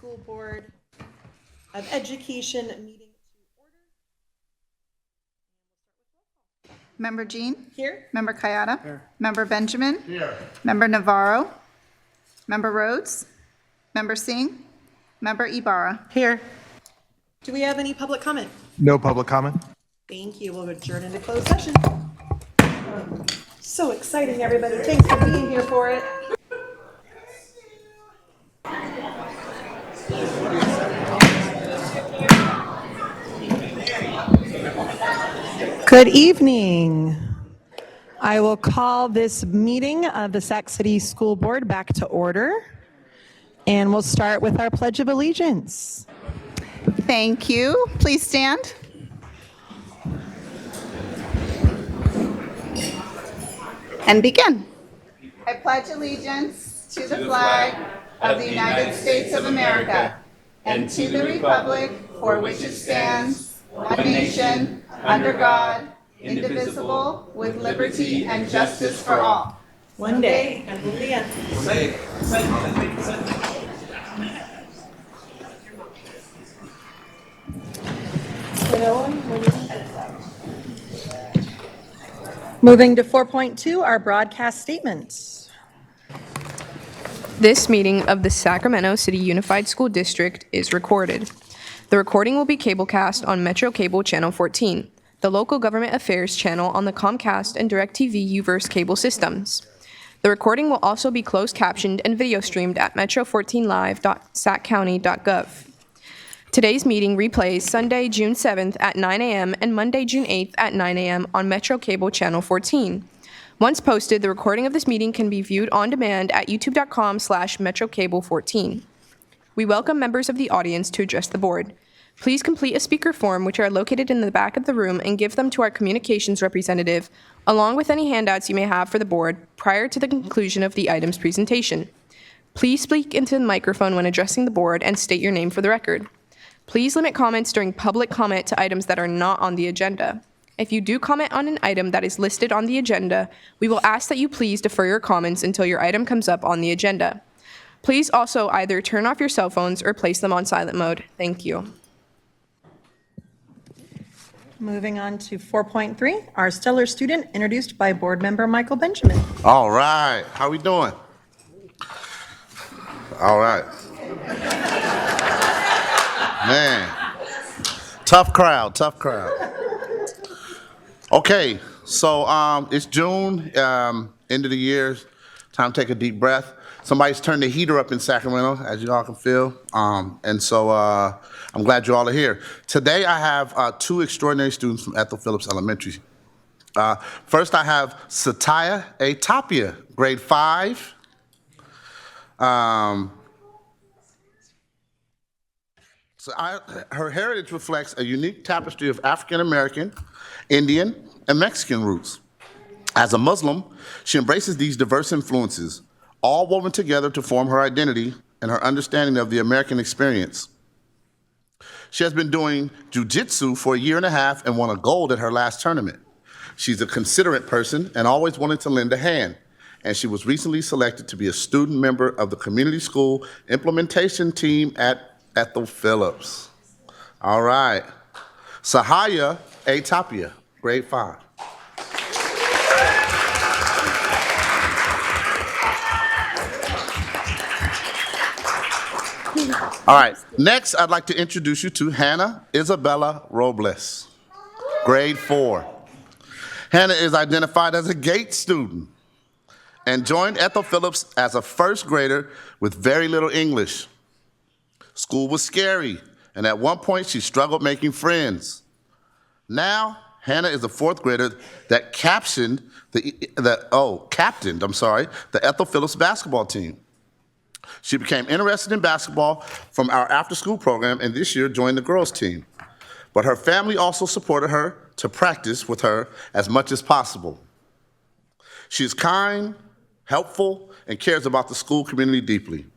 School Board of Education meeting to order. Member Jean? Here. Member Kayada? Here. Member Benjamin? Here. Member Navarro? Member Rhodes? Member Singh? Member Ibarra? Here. Do we have any public comment? No public comment. Thank you. We'll adjourn into closed session. So exciting, everybody. Thanks for being here for it. Good evening. I will call this meeting of the Sac City School Board back to order. And we'll start with our Pledge of Allegiance. Thank you. Please stand. And begin. I pledge allegiance to the flag of the United States of America and to the republic for which it stands, one nation, under God, indivisible, with liberty and justice for all. One day, and we'll be in. Moving to 4.2, our broadcast statements. This meeting of the Sacramento City Unified School District is recorded. The recording will be cablecast on Metro Cable Channel 14, the local government affairs channel on the Comcast and DirecTV U-verse cable systems. The recording will also be closed captioned and video streamed at metro14live.saccounty.gov. Today's meeting replays Sunday, June 7th at 9 a.m. and Monday, June 8th at 9 a.m. on Metro Cable Channel 14. Once posted, the recording of this meeting can be viewed on demand at youtube.com/metrocable14. We welcome members of the audience to address the board. Please complete a speaker form, which are located in the back of the room, and give them to our communications representative, along with any handouts you may have for the board prior to the conclusion of the item's presentation. Please speak into the microphone when addressing the board and state your name for the record. Please limit comments during public comment to items that are not on the agenda. If you do comment on an item that is listed on the agenda, we will ask that you please defer your comments until your item comes up on the agenda. Please also either turn off your cell phones or place them on silent mode. Thank you. Moving on to 4.3, our stellar student introduced by board member Michael Benjamin. All right, how we doing? All right. Man, tough crowd. Okay, so it's June, end of the year, time to take a deep breath. Somebody's turned the heater up in Sacramento, as you all can feel, and so I'm glad you all are here. Today I have two extraordinary students from Ethel Phillips Elementary. First I have Satya A. Tapia, grade 5. Her heritage reflects a unique tapestry of African American, Indian, and Mexican roots. As a Muslim, she embraces these diverse influences, all woven together to form her identity and her understanding of the American experience. She has been doing jiu-jitsu for a year and a half and won a gold at her last tournament. She's a considerate person and always wanted to lend a hand, and she was recently selected to be a student member of the community school implementation team at Ethel Phillips. All right. Sahaya A. Tapia, grade 5. All right. Next, I'd like to introduce you to Hannah Isabella Robles, grade 4. Hannah is identified as a GATE student and joined Ethel Phillips as a first grader with very little English. School was scary, and at one point she struggled making friends. Now, Hannah is a fourth grader that captained the Ethel Phillips basketball team. She became interested in basketball from our after-school program, and this year joined the girls' team. But her family also supported her to practice with her as much as possible. She is kind, helpful, and cares about the school community deeply.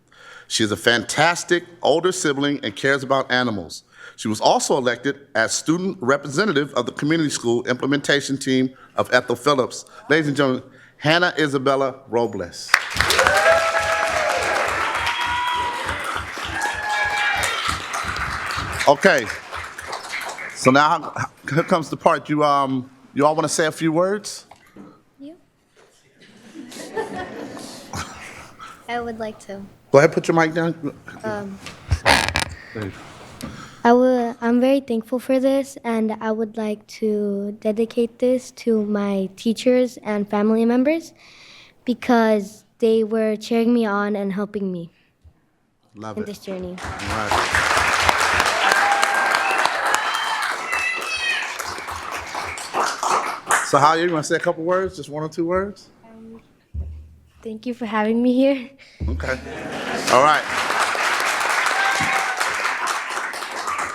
She is a fantastic older sibling and cares about animals. She was also elected as student representative of the community school implementation team of Ethel Phillips. Ladies and gentlemen, Hannah Isabella Robles. Okay. So now here comes the part. You all want to say a few words? Yeah. I would like to. Go ahead, put your mic down. I'm very thankful for this, and I would like to dedicate this to my teachers and family members because they were cheering me on and helping me Love in it. this journey. All right. So how you want to say a couple words? Just one or two words? Thank you for having me here. Okay. All right.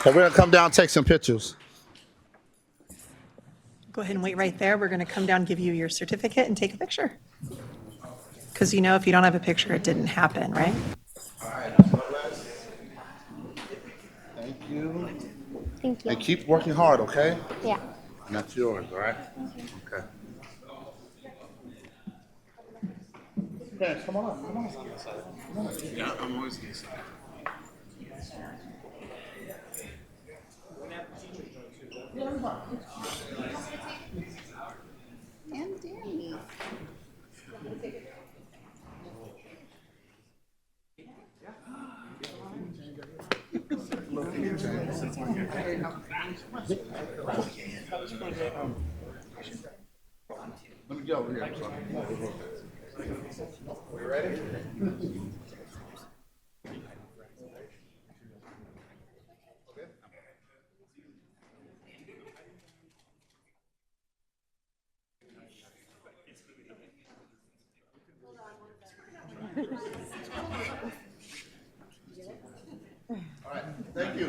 So we're gonna come down and take some pictures. Go ahead and wait right there. We're going to come down, give you your certificate, and take a picture. Because you know if you don't have a picture, it didn't happen, right? Thank you. Thank you. And keep working hard, okay? Yeah. And that's yours, all right? Okay. Okay, come on, come on. Yeah, I'm always gonna say. And Danny. Let me go over here. We ready? All right, thank you.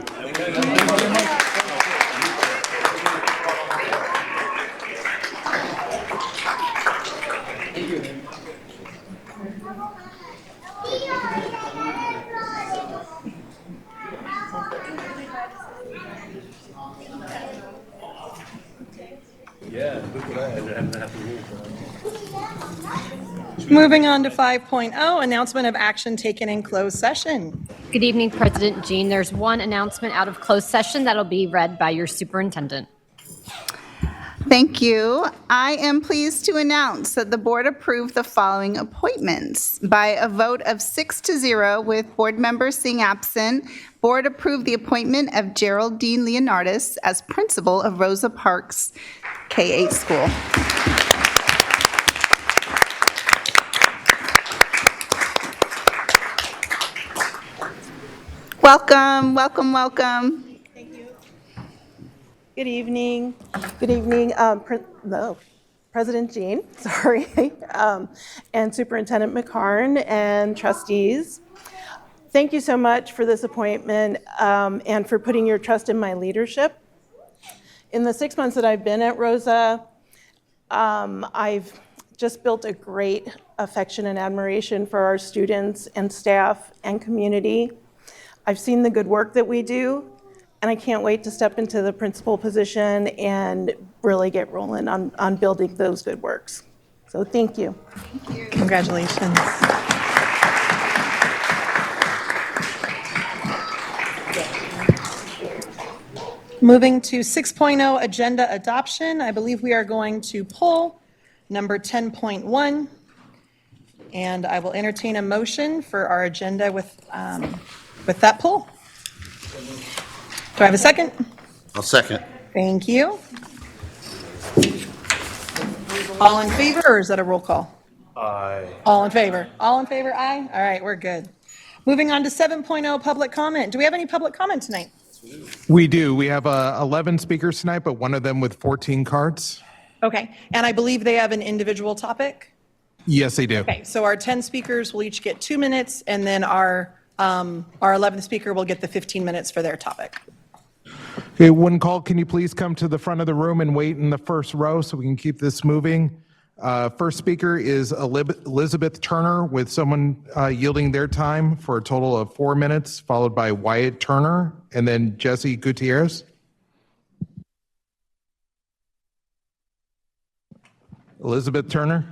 Moving on to 5.0, announcement of action taken in closed session. Good evening, President Jean. There's one announcement out of closed session that'll be read by your superintendent. Thank you. I am pleased to announce that the board approved the following appointments. By a vote of 6-0 with board members seeing absent, board approved the appointment of Geraldine Leonardis as principal of Rosa Parks K-8 school. Welcome, welcome, welcome. Good evening. Good evening, President Jean, sorry, and Superintendent McCarn and trustees. Thank you so much for this appointment and for putting your trust in my leadership. In the 6 months that I've been at Rosa, I've just built a great affection and admiration for our students and staff and community. I've seen the good work that we do, and I can't wait to step into the principal position and really get rolling on building those good works. So thank you. Congratulations. Moving to 6.0, agenda adoption. I believe we are going to pull number 10.1. And I will entertain a motion for our agenda with that pull. Do I have a second? I'll second. Thank you. All in favor, or is that a roll call? Aye. All in favor? All in favor, aye? All right, we're good. Moving on to 7.0, public comment. Do we have any public comment tonight? We do. We have 11 speakers tonight, but one of them with 14 cards. Okay, and I believe they have an individual topic? Yes, they do. Okay, so our 10 speakers will each get 2 minutes, and then our 11th speaker will get the 15 minutes for their topic. Okay, when called, can you please come to the front of the room and wait in the first row so we can keep this moving? First speaker is Elizabeth Turner, with someone yielding their time for a total of 4 minutes, followed by Wyatt Turner, and then Jesse Gutierrez. Elizabeth Turner.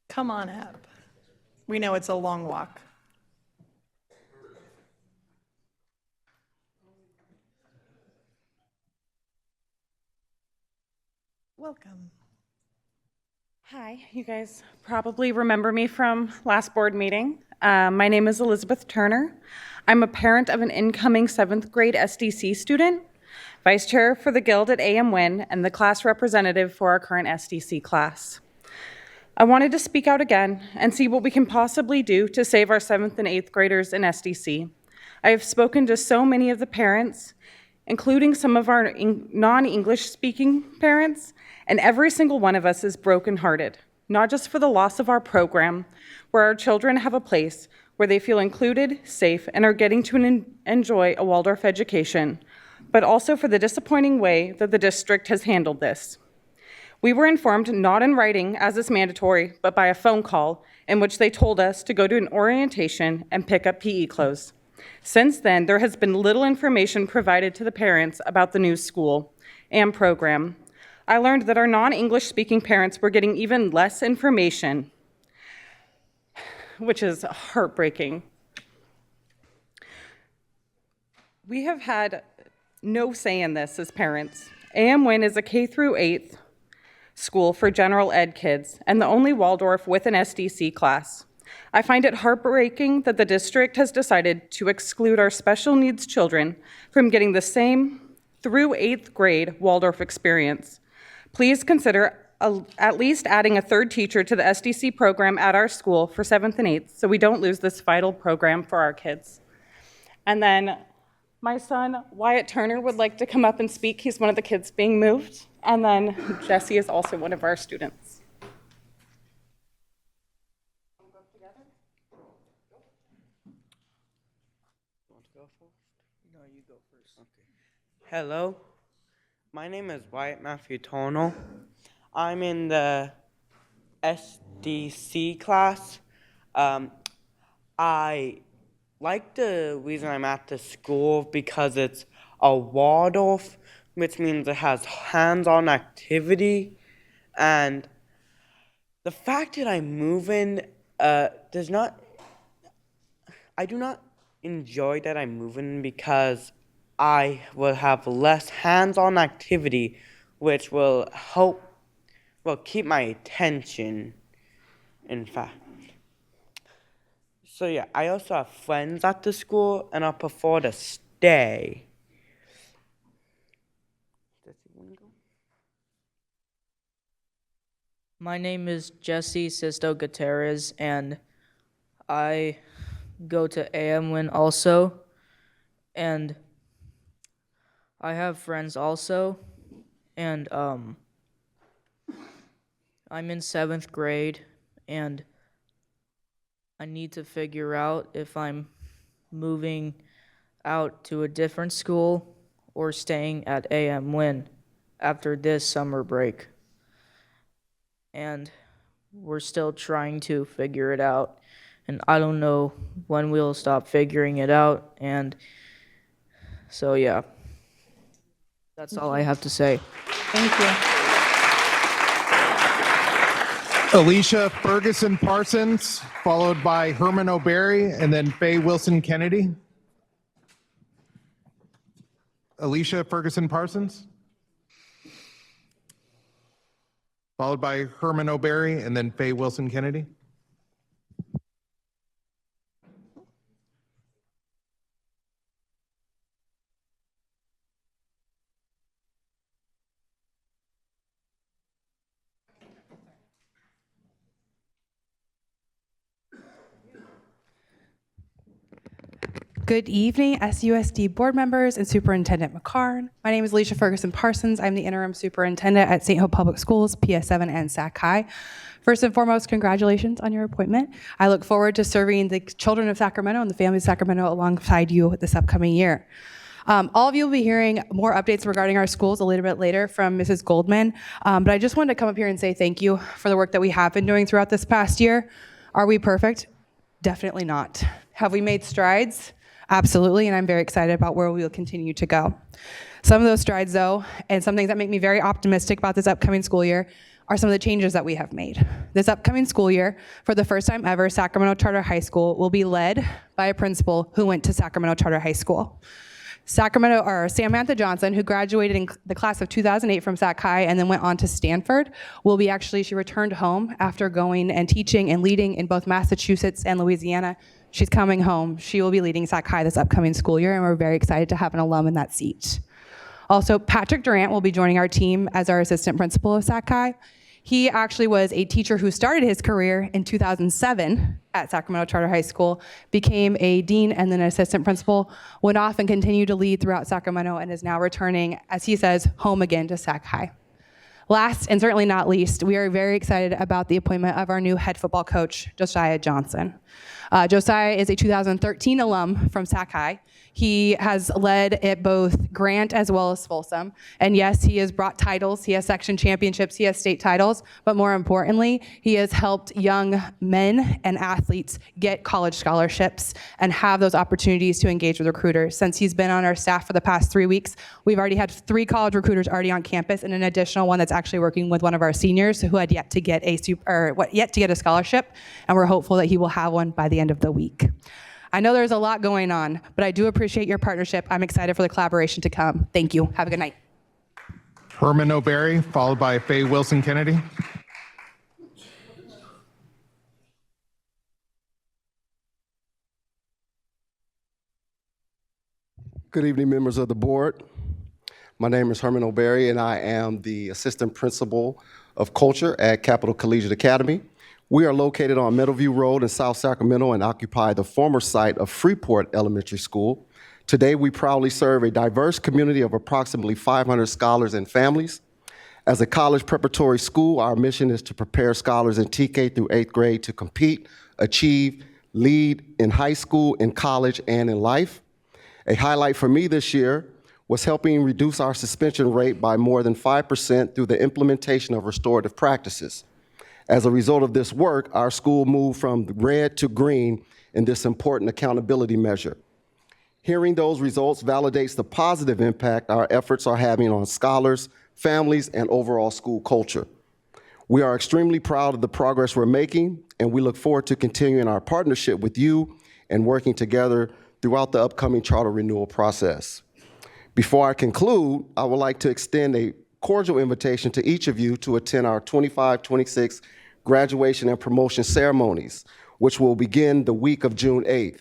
Come on up. We know it's a long walk. Welcome. Hi, you guys probably remember me from last board meeting. My name is Elizabeth Turner. I'm a parent of an incoming 7th grade SDC student, vice chair for the Guild at AM Win, and the class representative for our current SDC class. I wanted to speak out again and see what we can possibly do to save our 7th and 8th graders in SDC. I have spoken to so many of the parents, including some of our non-English speaking parents, and every single one of us is brokenhearted, not just for the loss of our program, where our children have a place where they feel included, safe, and are getting to enjoy a Waldorf education, but also for the disappointing way that the district has handled this. We were informed, not in writing as is mandatory, but by a phone call in which they told us to go to an orientation and pick up PE clothes. Since then, there has been little information provided to the parents about the new school and program. I learned that our non-English speaking parents were getting even less information, which is heartbreaking. We have had no say in this as parents. AM Win is a K through 8th school for general ed kids and the only Waldorf with an SDC class. I find it heartbreaking that the district has decided to exclude our special needs children from getting the same through 8th grade Waldorf experience. Please consider at least adding a 3rd teacher to the SDC program at our school for 7th and 8th so we don't lose this vital program for our kids. And then my son, Wyatt Turner, would like to come up and speak. He's one of the kids being moved. And then Jesse is also one of our students. Hello, my name is Wyatt Matthew Tonal. I'm in the SDC class. I like the reason I'm at the school because it's a Waldorf, which means it has hands-on activity, and the fact that I'm moving I do not enjoy that I'm moving because I will have less hands-on activity, which will keep my attention, in fact. So yeah, I also have friends at the school, and I prefer to stay. My name is Jesse Sisto Gutierrez, and I go to AM Win also, and I have friends also, and I'm in 7th grade, and I need to figure out if I'm moving out to a different school or staying at AM Win after this summer break. And we're still trying to figure it out, and I don't know when we'll stop figuring it out, and so yeah. That's all I have to say. Thank you. Alicia Ferguson Parsons, followed by Herman O'Berry, and then Faye Wilson Kennedy. Alicia Ferguson Parsons, followed by Herman O'Berry, and then Faye Wilson Kennedy. Good evening, SUSD board members and Superintendent McCarn. My name is Alicia Ferguson Parsons. I'm the interim superintendent at St. Hope Public Schools, PS7 and Sac High. First and foremost, congratulations on your appointment. I look forward to serving the children of Sacramento and the family of Sacramento alongside you this upcoming year. All of you will be hearing more updates regarding our schools a little bit later from Mrs. Goldman, but I just wanted to come up here and say thank you for the work that we have been doing throughout this past year. Are we perfect? Definitely not. Have we made strides? Absolutely, and I'm very excited about where we will continue to go. Some of those strides, though, and some things that make me very optimistic about this upcoming school year are some of the changes that we have made. This upcoming school year, for the first time ever, Sacramento Charter High School will be led by a principal who went to Sacramento Charter High School. Sacramento, or Samantha Johnson, who graduated in the class of 2008 from Sac High and then went on to Stanford, she returned home after going and teaching and leading in both Massachusetts and Louisiana. She's coming home. She will be leading Sac High this upcoming school year, and we're very excited to have an alum in that seat. Also, Patrick Durant will be joining our team as our assistant principal of Sac High. He actually was a teacher who started his career in 2007 at Sacramento Charter High School, became a dean and then an assistant principal, went off and continued to lead throughout Sacramento, and is now returning, as he says, home again to Sac High. Last and certainly not least, we are very excited about the appointment of our new head football coach, Josiah Johnson. Josiah is a 2013 alum from Sac High. He has led at both Grant as well as Folsom. And yes, he has brought titles. He has section championships. He has state titles. But more importantly, he has helped young men and athletes get college scholarships and have those opportunities to engage with recruiters. Since he's been on our staff for the past 3 weeks, we've already had 3 college recruiters already on campus, and an additional one that's actually working with one of our seniors who had yet to get a scholarship. And we're hopeful that he will have one by the end of the week. I know there's a lot going on, but I do appreciate your partnership. I'm excited for the collaboration to come. Thank you. Have a good night. Herman O'Berry, followed by Faye Wilson Kennedy. Good evening, members of the board. My name is Herman O'Berry, and I am the assistant principal of culture at Capital Collegiate Academy. We are located on Meadowview Road in South Sacramento and occupy the former site of Freeport Elementary School. Today, we proudly serve a diverse community of approximately 500 scholars and families. As a college preparatory school, our mission is to prepare scholars in TK through 8th grade to compete, achieve, lead in high school, in college, and in life. A highlight for me this year was helping reduce our suspension rate by more than 5% through the implementation of restorative practices. As a result of this work, our school moved from red to green in this important accountability measure. Hearing those results validates the positive impact our efforts are having on scholars, families, and overall school culture. We are extremely proud of the progress we're making, and we look forward to continuing our partnership with you and working together throughout the upcoming charter renewal process. Before I conclude, I would like to extend a cordial invitation to each of you to attend our 25-26 graduation and promotion ceremonies, which will begin the week of June 8th.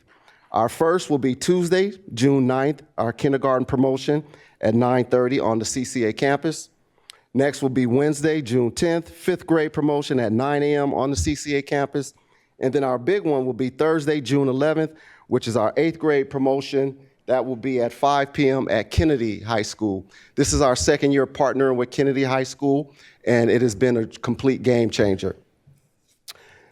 Our first will be Tuesday, June 9th, our kindergarten promotion at 9:30 on the CCA campus. Next will be Wednesday, June 10th, 5th grade promotion at 9 a.m. on the CCA campus. And then our big one will be Thursday, June 11th, which is our 8th grade promotion. That will be at 5 p.m. at Kennedy High School. This is our second year partnering with Kennedy High School, and it has been a complete game changer.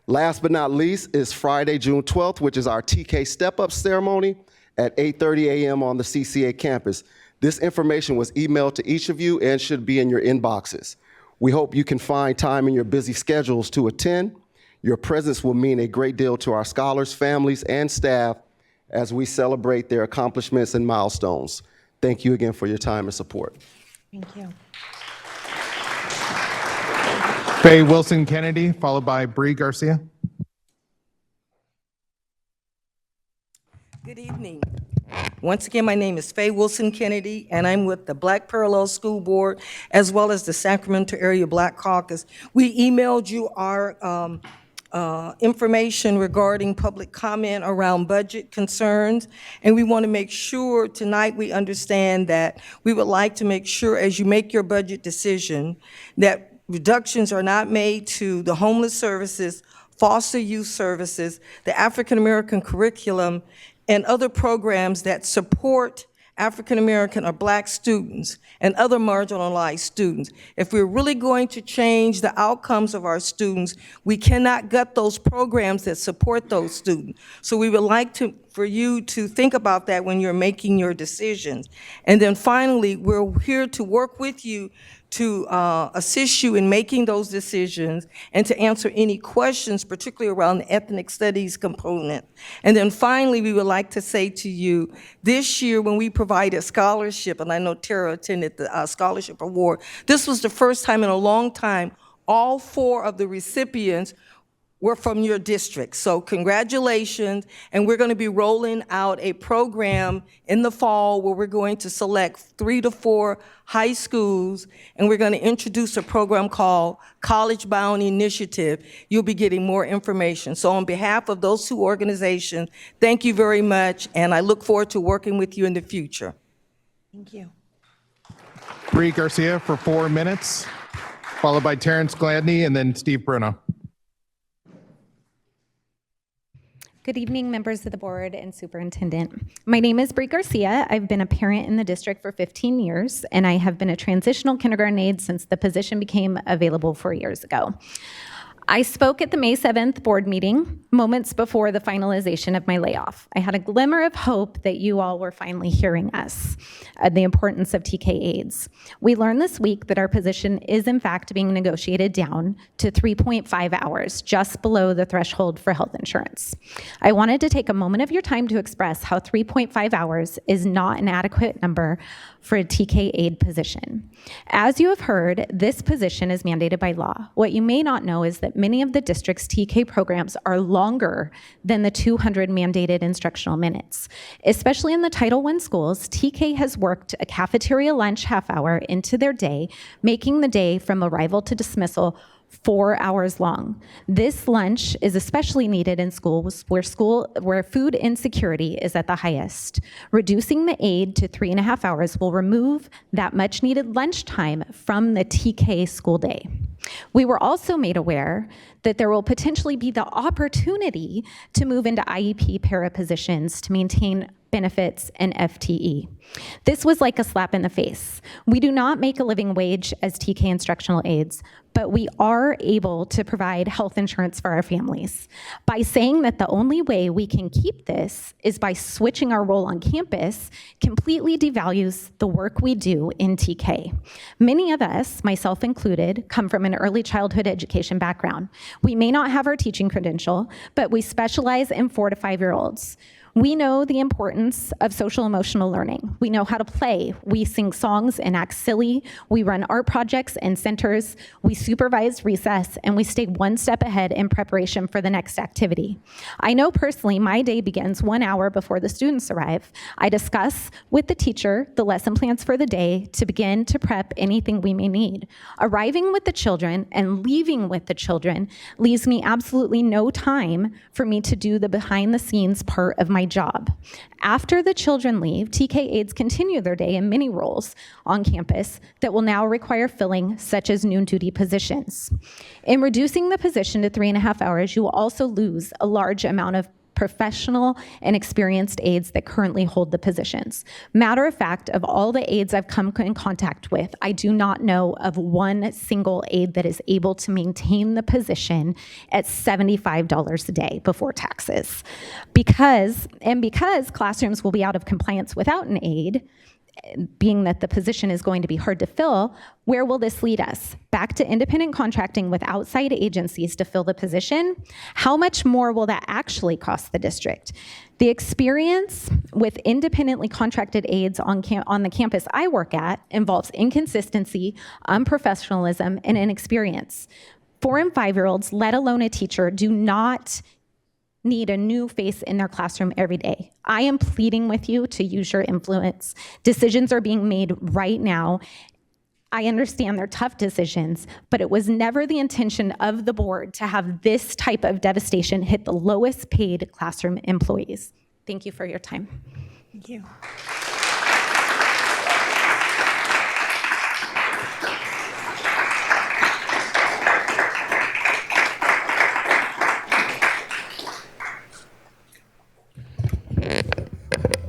Last but not least is Friday, June 12th, which is our TK Step-Up ceremony at 8:30 a.m. on the CCA campus. This information was emailed to each of you and should be in your inboxes. We hope you can find time in your busy schedules to attend. Your presence will mean a great deal to our scholars, families, and staff as we celebrate their accomplishments and milestones. Thank you again for your time and support. Thank you. Faye Wilson Kennedy, followed by Bree Garcia. Good evening. Once again, my name is Faye Wilson Kennedy, and I'm with the Black Parallel School Board, as well as the Sacramento Area Black Caucus. We emailed you our information regarding public comment around budget concerns, and we want to make sure tonight we understand that we would like to make sure as you make your budget decision that reductions are not made to the homeless services, foster youth services, the African American curriculum, and other programs that support African American or Black students and other marginalized students. If we're really going to change the outcomes of our students, we cannot gut those programs that support those students. So we would like for you to think about that when you're making your decisions. And then finally, we're here to work with you to assist you in making those decisions and to answer any questions, particularly around the ethnic studies component. And then finally, we would like to say to you, this year when we provided scholarship, and I know Tara attended the scholarship award, this was the first time in a long time all 4 of the recipients were from your district. So congratulations, and we're going to be rolling out a program in the fall where we're going to select 3 to 4 high schools, and we're going to introduce a program called College Bound Initiative. You'll be getting more information. So on behalf of those 2 organizations, thank you very much, and I look forward to working with you in the future. Thank you. Bree Garcia for 4 minutes, followed by Terrence Gladney and then Steve Bruno. Good evening, members of the board and superintendent. My name is Bree Garcia. I've been a parent in the district for 15 years, and I have been a transitional kindergarten aide since the position became available 4 years ago. I spoke at the May 7th board meeting, moments before the finalization of my layoff. I had a glimmer of hope that you all were finally hearing us, the importance of TK aides. We learned this week that our position is in fact being negotiated down to 3.5 hours, just below the threshold for health insurance. I wanted to take a moment of your time to express how 3.5 hours is not an adequate number for a TK aide position. As you have heard, this position is mandated by law. What you may not know is that many of the district's TK programs are longer than the 200 mandated instructional minutes. Especially in the Title I schools, TK has worked a cafeteria lunch half hour into their day, making the day from arrival to dismissal 4 hours long. This lunch is especially needed in schools where food insecurity is at the highest. Reducing the aid to 3.5 hours will remove that much needed lunchtime from the TK school day. We were also made aware that there will potentially be the opportunity to move into IEP para positions to maintain benefits and FTE. This was like a slap in the face. We do not make a living wage as TK instructional aides, but we are able to provide health insurance for our families. By saying that the only way we can keep this is by switching our role on campus completely devalues the work we do in TK. Many of us, myself included, come from an early childhood education background. We may not have our teaching credential, but we specialize in 4 to 5-year-olds. We know the importance of social emotional learning. We know how to play. We sing songs and act silly. We run art projects and centers. We supervise recess, and we stay one step ahead in preparation for the next activity. I know personally my day begins 1 hour before the students arrive. I discuss with the teacher the lesson plans for the day to begin to prep anything we may need. Arriving with the children and leaving with the children leaves me absolutely no time for me to do the behind the scenes part of my job. After the children leave, TK aides continue their day in many roles on campus that will now require filling, such as noon duty positions. In reducing the position to 3.5 hours, you will also lose a large amount of professional and experienced aides that currently hold the positions. Matter of fact, of all the aides I've come in contact with, I do not know of one single aide that is able to maintain the position at $75 a day before taxes. Because classrooms will be out of compliance without an aide, being that the position is going to be hard to fill, where will this lead us? Back to independent contracting with outside agencies to fill the position? How much more will that actually cost the district? The experience with independently contracted aides on the campus I work at involves inconsistency, unprofessionalism, and inexperience. 4 and 5-year-olds, let alone a teacher, do not need a new face in their classroom every day. I am pleading with you to use your influence. Decisions are being made right now. I understand they're tough decisions, but it was never the intention of the board to have this type of devastation hit the lowest paid classroom employees. Thank you for your time. Thank you.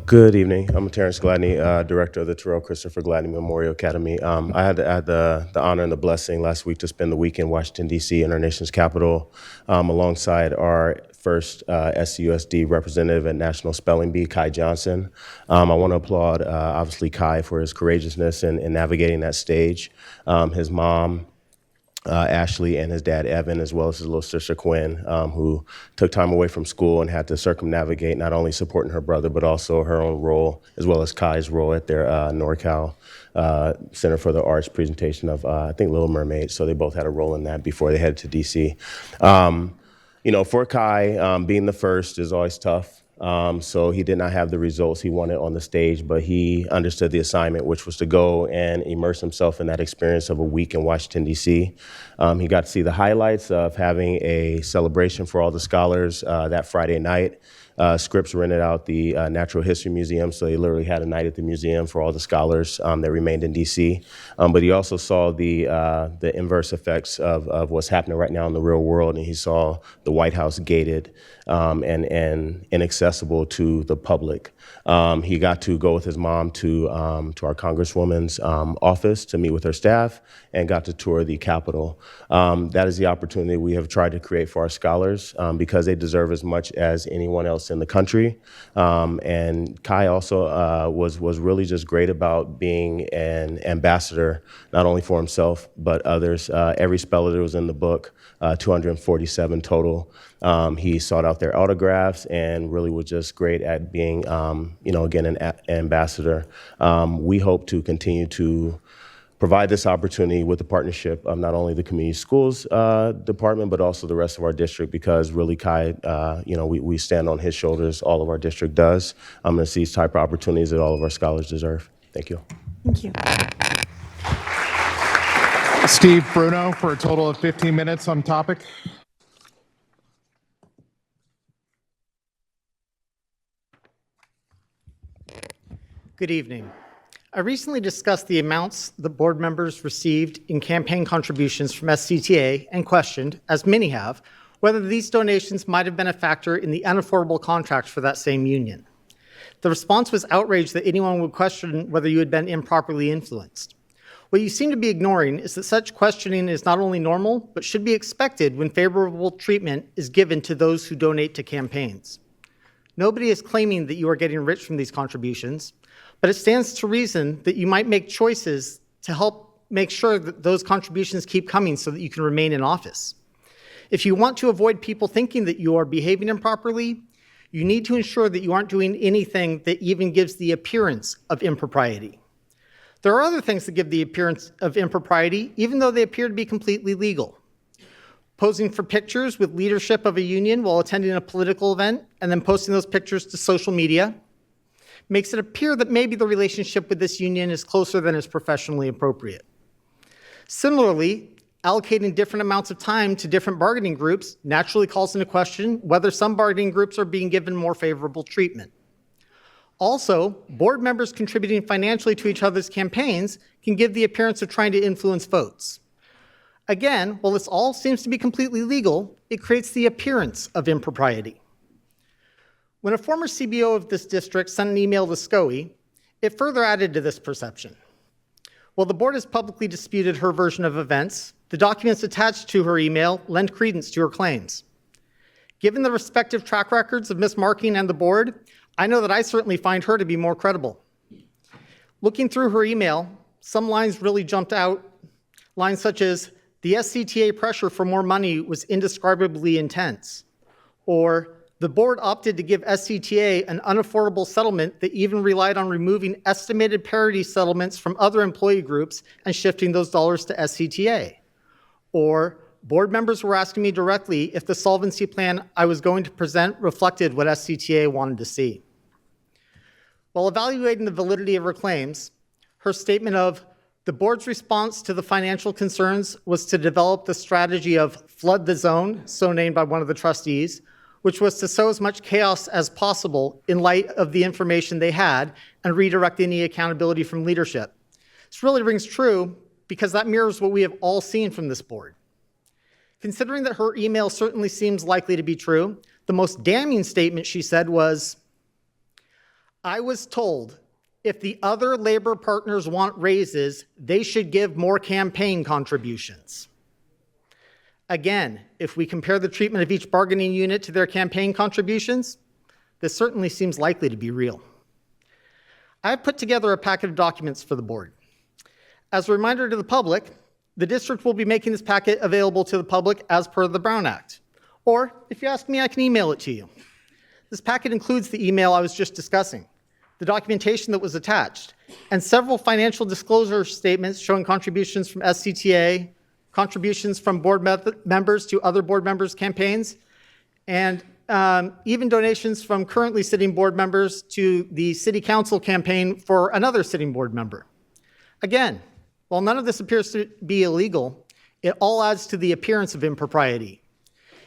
Good evening. I'm Terrence Gladney, director of the Terrell Christopher Gladney Memorial Academy. I had the honor and the blessing last week to spend the week in Washington, D.C., in our nation's capital, alongside our first SUSD representative at National Spelling Bee, Kai Johnson. I want to applaud, obviously, Kai for his courageousness in navigating that stage. His mom, Ashley, and his dad, Evan, as well as his little sister, Quinn, who took time away from school and had to circumnavigate not only supporting her brother, but also her own role, as well as Kai's role at their NorCal Center for the Arts presentation of, I think, Little Mermaid. So they both had a role in that before they headed to D.C. For Kai, being the first is always tough. So he did not have the results he wanted on the stage, but he understood the assignment, which was to go and immerse himself in that experience of a week in Washington, D.C. He got to see the highlights of having a celebration for all the scholars that Friday night. Scripps rented out the Natural History Museum, so they literally had a night at the museum for all the scholars that remained in D.C. But he also saw the inverse effects of what's happening right now in the real world, and he saw the White House gated and inaccessible to the public. He got to go with his mom to our Congresswoman's office to meet with her staff and got to tour the Capitol. That is the opportunity we have tried to create for our scholars because they deserve as much as anyone else in the country. And Kai also was really just great about being an ambassador, not only for himself, but others. Every speller that was in the book, 247 total. He sought out their autographs and really was just great at being, again, an ambassador. We hope to continue to provide this opportunity with the partnership of not only the community schools department, but also the rest of our district, because really Kai, we stand on his shoulders, all of our district does. I'm going to see these type of opportunities that all of our scholars deserve. Thank you. Thank you. Steve Bruno for a total of 15 minutes on topic. Good evening. I recently discussed the amounts the board members received in campaign contributions from SCTA and questioned, as many have, whether these donations might have been a factor in the unaffordable contracts for that same union. The response was outrage that anyone would question whether you had been improperly influenced. What you seem to be ignoring is that such questioning is not only normal, but should be expected when favorable treatment is given to those who donate to campaigns. Nobody is claiming that you are getting rich from these contributions, but it stands to reason that you might make choices to help make sure that those contributions keep coming so that you can remain in office. If you want to avoid people thinking that you are behaving improperly, you need to ensure that you aren't doing anything that even gives the appearance of impropriety. There are other things that give the appearance of impropriety, even though they appear to be completely legal. Posing for pictures with leadership of a union while attending a political event and then posting those pictures to social media makes it appear that maybe the relationship with this union is closer than is professionally appropriate. Similarly, allocating different amounts of time to different bargaining groups naturally calls into question whether some bargaining groups are being given more favorable treatment. Also, board members contributing financially to each other's campaigns can give the appearance of trying to influence votes. Again, while this all seems to be completely legal, it creates the appearance of impropriety. When a former CBO of this district sent an email to SCOE, it further added to this perception. While the board has publicly disputed her version of events, the documents attached to her email lend credence to her claims. Given the respective track records of Ms. Marking and the board, I know that I certainly find her to be more credible. Looking through her email, some lines really jumped out. Lines such as, "The SCTA pressure for more money was indescribably intense," or "The board opted to give SCTA an unaffordable settlement that even relied on removing estimated parity settlements from other employee groups and shifting those dollars to SCTA," or "Board members were asking me directly if the solvency plan I was going to present reflected what SCTA wanted to see." While evaluating the validity of her claims, her statement of, "The board's response to the financial concerns was to develop the strategy of flood the zone," so named by one of the trustees, which was to sow as much chaos as possible in light of the information they had and redirect any accountability from leadership. This really rings true because that mirrors what we have all seen from this board. Considering that her email certainly seems likely to be true, the most damning statement she said was, "I was told if the other labor partners want raises, they should give more campaign contributions." Again, if we compare the treatment of each bargaining unit to their campaign contributions, this certainly seems likely to be real. I've put together a packet of documents for the board. As a reminder to the public, the district will be making this packet available to the public as per the Brown Act. Or, if you ask me, I can email it to you. This packet includes the email I was just discussing, the documentation that was attached, and several financial disclosure statements showing contributions from SCTA, contributions from board members to other board members' campaigns, and even donations from currently sitting board members to the city council campaign for another sitting board member. Again, while none of this appears to be illegal, it all adds to the appearance of impropriety.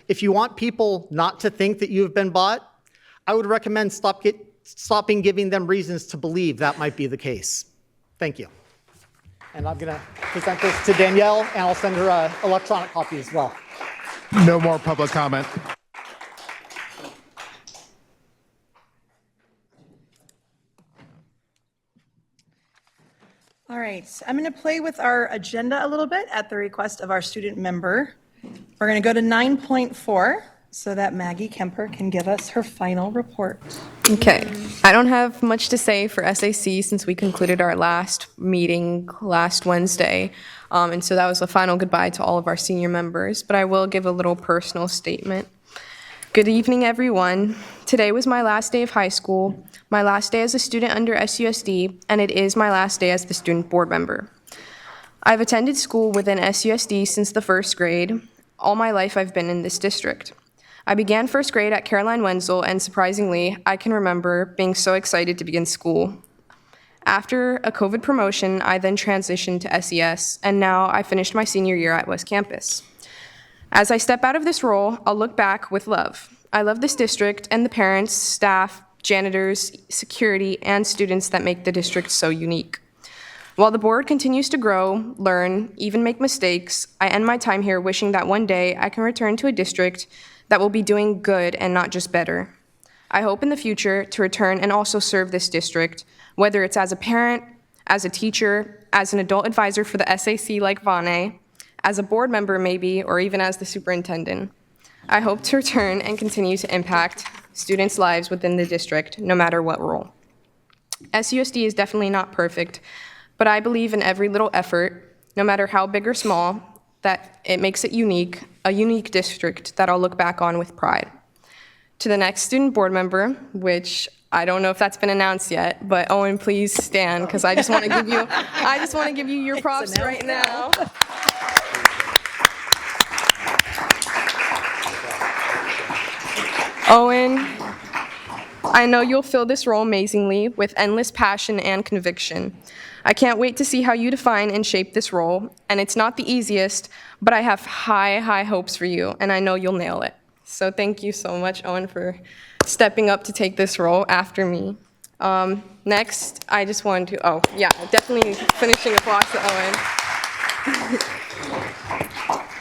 If you want people not to think that you have been bought, I would recommend stopping giving them reasons to believe that might be the case. Thank you. And I'm going to present this to Danielle, and I'll send her an electronic copy as well. No more public comment. All right, I'm going to play with our agenda a little bit at the request of our student member. We're going to go to 9.4 so that Maggie Kemper can give us her final report. Okay, I don't have much to say for SAC since we concluded our last meeting last Wednesday. And so that was the final goodbye to all of our senior members, but I will give a little personal statement. Good evening, everyone. Today was my last day of high school, my last day as a student under SUSD, and it is my last day as the student board member. I've attended school within SUSD since the first grade. All my life I've been in this district. I began first grade at Caroline Wenzel, and surprisingly, I can remember being so excited to begin school. After a COVID promotion, I then transitioned to SES, and now I finished my senior year at West Campus. As I step out of this role, I'll look back with love. I love this district and the parents, staff, janitors, security, and students that make the district so unique. While the board continues to grow, learn, even make mistakes, I end my time here wishing that one day I can return to a district that will be doing good and not just better. I hope in the future to return and also serve this district, whether it's as a parent, as a teacher, as an adult advisor for the SAC like Vane, as a board member maybe, or even as the superintendent. I hope to return and continue to impact students' lives within the district, no matter what role. SUSD is definitely not perfect, but I believe in every little effort, no matter how big or small, that it makes it unique, a unique district that I'll look back on with pride. To the next student board member, which I don't know if that's been announced yet, but Owen, please stand, because I just want to give you your props right now. Owen, I know you'll fill this role amazingly with endless passion and conviction. I can't wait to see how you define and shape this role, and it's not the easiest, but I have high, high hopes for you, and I know you'll nail it. So thank you so much, Owen, for stepping up to take this role after me. Next, I just wanted to, definitely finishing applause to Owen.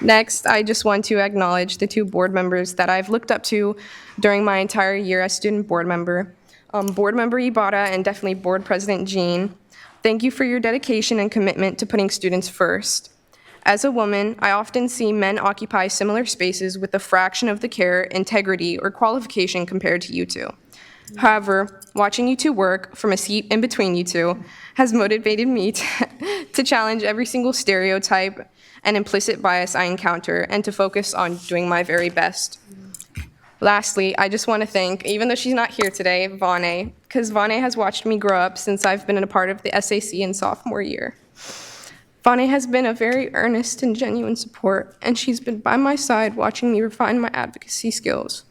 Next, I just want to acknowledge the two board members that I've looked up to during my entire year as student board member. Board member Ibarra and definitely board president Jean. Thank you for your dedication and commitment to putting students first. As a woman, I often see men occupy similar spaces with a fraction of the care, integrity, or qualification compared to you two. However, watching you two work from a seat in between you two has motivated me to challenge every single stereotype and implicit bias I encounter and to focus on doing my very best. Lastly, I just want to thank, even though she's not here today, Vane, because Vane has watched me grow up since I've been a part of the SAC in sophomore year. Vane has been a very earnest and genuine support, and she's been by my side watching me refine my advocacy skills.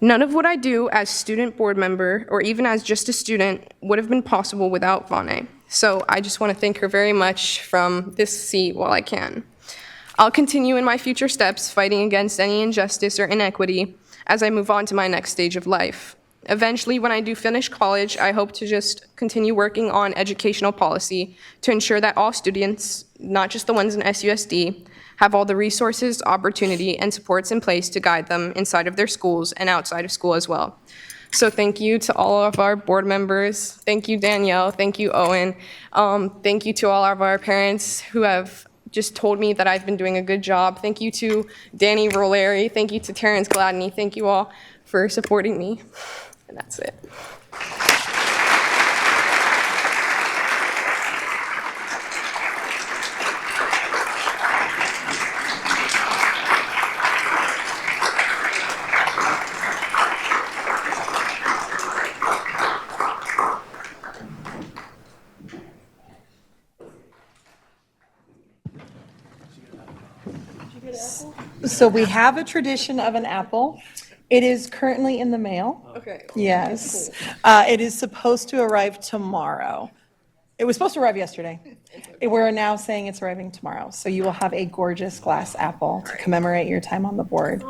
None of what I do as student board member, or even as just a student, would have been possible without Vane. So I just want to thank her very much from this seat while I can. I'll continue in my future steps fighting against any injustice or inequity as I move on to my next stage of life. Eventually, when I do finish college, I hope to just continue working on educational policy to ensure that all students, not just the ones in SUSD, have all the resources, opportunity, and supports in place to guide them inside of their schools and outside of school as well. So thank you to all of our board members. Thank you, Danielle. Thank you, Owen. Thank you to all of our parents who have just told me that I've been doing a good job. Thank you to Danny Roleri. Thank you to Terrence Gladney. Thank you all for supporting me. And that's it. So we have a tradition of an apple. It is currently in the mail. Okay. Yes. It is supposed to arrive tomorrow. It was supposed to arrive yesterday. We're now saying it's arriving tomorrow. So you will have a gorgeous glass apple to commemorate your time on the board.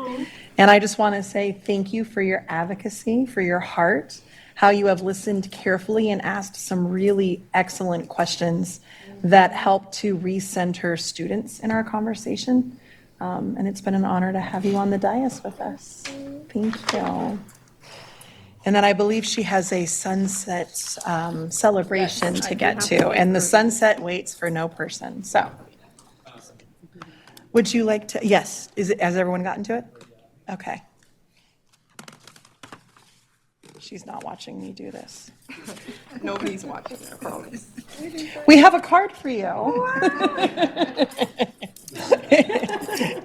And I just want to say thank you for your advocacy, for your heart, how you have listened carefully and asked some really excellent questions that help to recenter students in our conversation. And it's been an honor to have you on the dais with us. Thank you. And then I believe she has a sunset celebration to get to, and the sunset waits for no person, so. Would you like to, yes, has everyone gotten to it? Okay. She's not watching me do this. Nobody's watching, I promise. We have a card for you.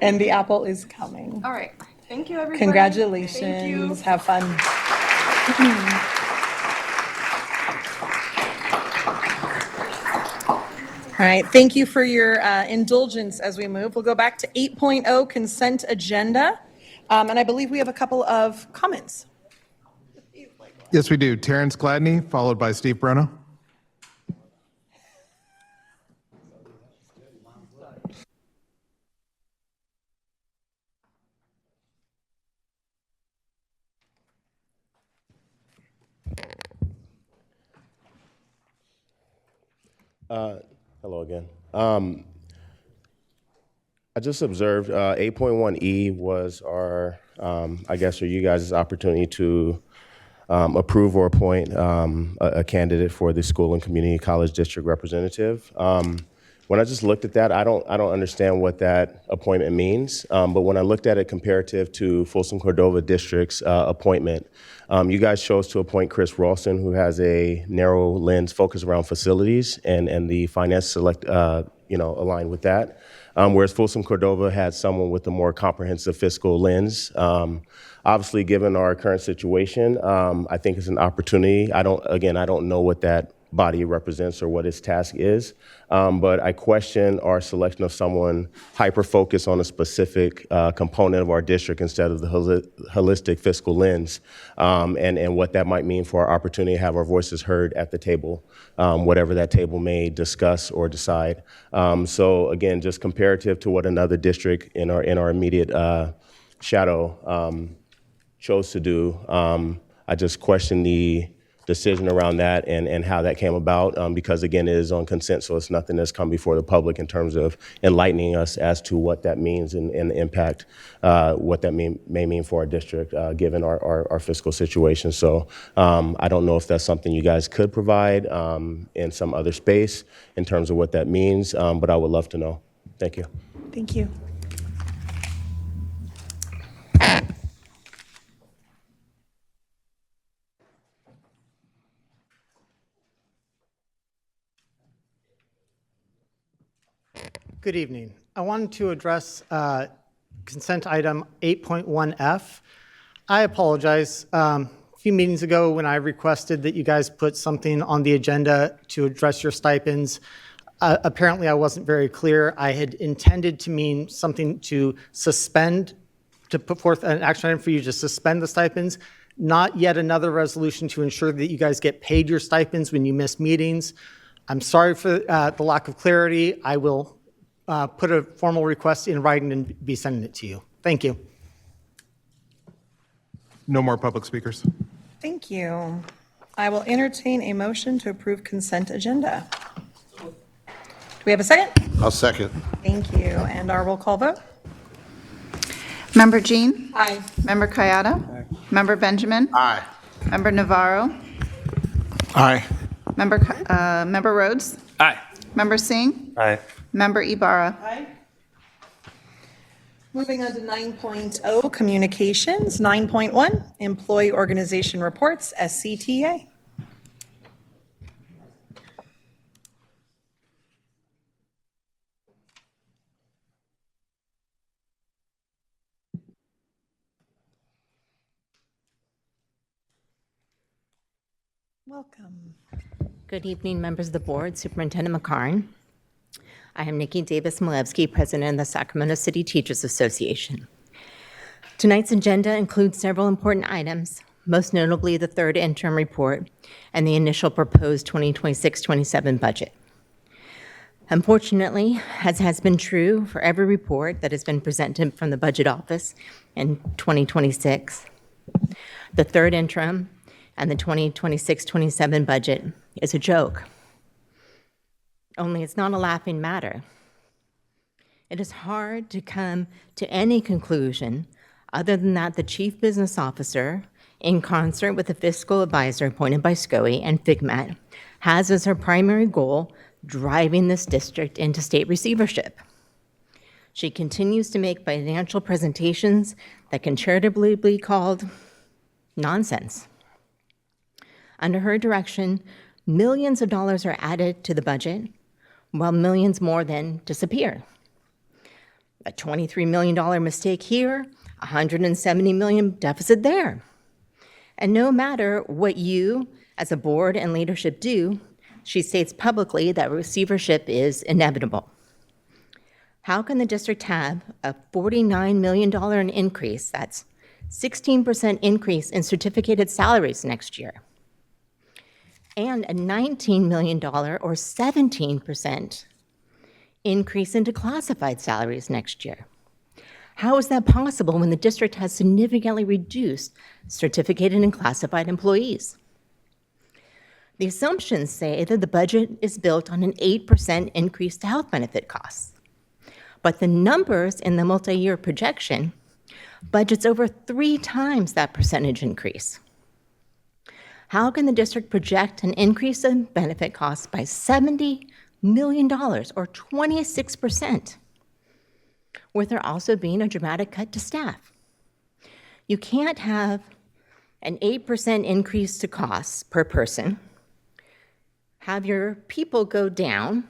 And the apple is coming. All right. Thank you, everybody. Congratulations. Thank you. Have fun. All right, thank you for your indulgence as we move. We'll go back to 8.0 consent agenda. And I believe we have a couple of comments. Yes, we do. Terrence Gladney, followed by Steve Bruno. Hello again. I just observed 8.1E was our, I guess, or you guys' opportunity to approve or appoint a candidate for the school and community college district representative. When I just looked at that, I don't understand what that appointment means. But when I looked at it comparative to Folsom Cordova District's appointment, you guys chose to appoint Chris Ralston, who has a narrow lens focus around facilities, and the finance select, aligned with that. Whereas Folsom Cordova had someone with a more comprehensive fiscal lens. Obviously, given our current situation, I think it's an opportunity. I don't know what that body represents or what its task is, but I question our selection of someone hyper-focused on a specific component of our district instead of the holistic fiscal lens, and what that might mean for our opportunity to have our voices heard at the table, whatever that table may discuss or decide. So again, just comparative to what another district in our immediate shadow chose to do, I just question the decision around that and how that came about, because again, it is on consent, so it's nothing that's come before the public in terms of enlightening us as to what that means and the impact, what that may mean for our district, given our fiscal situation. So I don't know if that's something you guys could provide in some other space in terms of what that means, but I would love to know. Thank you. Thank you. Good evening. I wanted to address consent item 8.1F. I apologize. A few meetings ago when I requested that you guys put something on the agenda to address your stipends, apparently I wasn't very clear. I had intended to mean something to suspend, to put forth an action item for you to suspend the stipends, not yet another resolution to ensure that you guys get paid your stipends when you miss meetings. I'm sorry for the lack of clarity. I will put a formal request in writing and be sending it to you. Thank you. No more public speakers. Thank you. I will entertain a motion to approve consent agenda. Do we have a second? I'll second. Thank you. And our roll call vote? Member Jean? Aye. Member Kayada? Aye. Member Benjamin? Aye. Member Navarro? Aye. Member Rhodes? Aye. Member Singh? Aye. Member Ibarra? Aye. Moving on to 9.0, communications. 9.1, employee organization reports, SCTA. Welcome. Good evening, members of the board, Superintendent McCarn. I am Nikki Davis-Malevsky, President of the Sacramento City Teachers Association. Tonight's agenda includes several important items, most notably the third interim report and the initial proposed 2026-27 budget. Unfortunately, as has been true for every report that has been presented from the Budget Office in 2026, the third interim and the 2026-27 budget is a joke. Only it's not a laughing matter. It is hard to come to any conclusion other than that the Chief Business Officer, in concert with the fiscal advisor appointed by SCOE and FIGMAT, has as her primary goal driving this district into state receivership. She continues to make financial presentations that can charitably be called nonsense. Under her direction, millions of dollars are added to the budget, while millions more then disappear. A $23 million mistake here, $170 million deficit there. And no matter what you, as a board and leadership, do, she states publicly that receivership is inevitable. How can the district have a $49 million increase, that's 16% increase in certificated salaries next year, and a $19 million or 17% increase into classified salaries next year? How is that possible when the district has significantly reduced certificated and classified employees? The assumptions say that the budget is built on an 8% increase to health benefit costs. But the numbers in the multi-year projection budgets over 3 times that percentage increase. How can the district project an increase in benefit costs by $70 million or 26%, with there also being a dramatic cut to staff? You can't have an 8% increase to costs per person, have your people go down,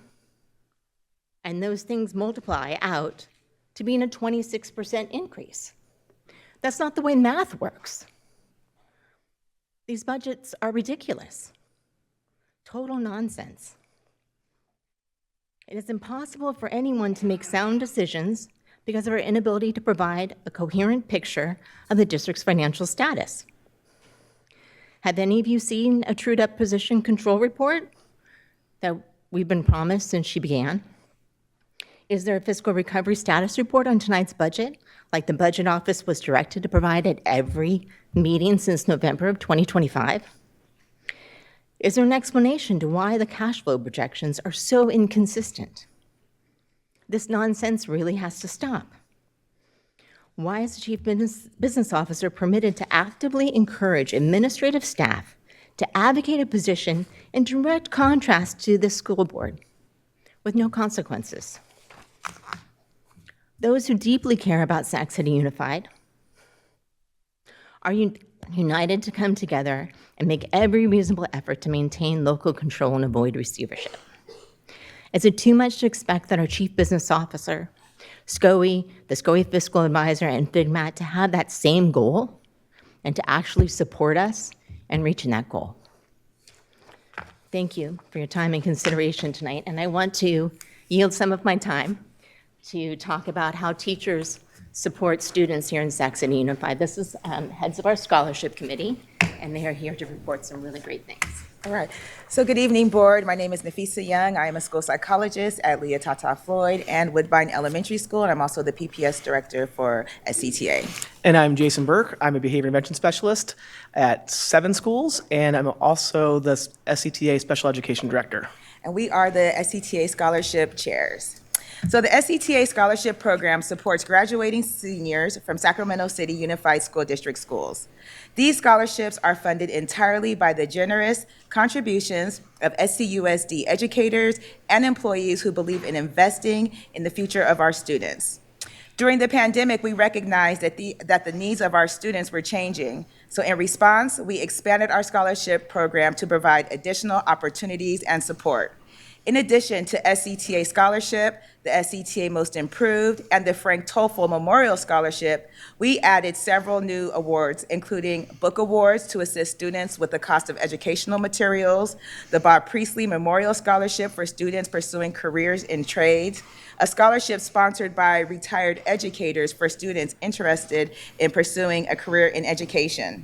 and those things multiply out to being a 26% increase. That's not the way math works. These budgets are ridiculous. Total nonsense. It is impossible for anyone to make sound decisions because of our inability to provide a coherent picture of the district's financial status. Have any of you seen a trued-up position control report that we've been promised since she began? Is there a fiscal recovery status report on tonight's budget, like the Budget Office was directed to provide at every meeting since November of 2025? Is there an explanation to why the cash flow projections are so inconsistent? This nonsense really has to stop. Why is the Chief Business Officer permitted to actively encourage administrative staff to advocate a position in direct contrast to this school board with no consequences? Those who deeply care about Sac City Unified are united to come together and make every reasonable effort to maintain local control and avoid receivership. Is it too much to expect that our Chief Business Officer, SCOE, the SCOE Fiscal Advisor, and FIGMAT to have that same goal and to actually support us in reaching that goal? Thank you for your time and consideration tonight, and I want to yield some of my time to talk about how teachers support students here in Sac City Unified. This is heads of our scholarship committee, and they are here to report some really great things. All right. So good evening, board. My name is Nafisa Young. I am a school psychologist at Leah Tata Floyd and Woodbine Elementary School, and I'm also the PPS director for SCTA. And I'm Jason Burke. I'm a behavior intervention specialist at 7 schools, and I'm also the SCTA special education director. And we are the SCTA scholarship chairs. So the SCTA Scholarship Program supports graduating seniors from Sacramento City Unified School District schools. These scholarships are funded entirely by the generous contributions of SCUSD educators and employees who believe in investing in the future of our students. During the pandemic, we recognized that the needs of our students were changing. So in response, we expanded our scholarship program to provide additional opportunities and support. In addition to SCTA Scholarship, the SCTA Most Improved, and the Frank Toffel Memorial Scholarship, we added several new awards, including book awards to assist students with the cost of educational materials, the Bob Priestley Memorial Scholarship for students pursuing careers in trades, a scholarship sponsored by retired educators for students interested in pursuing a career in education.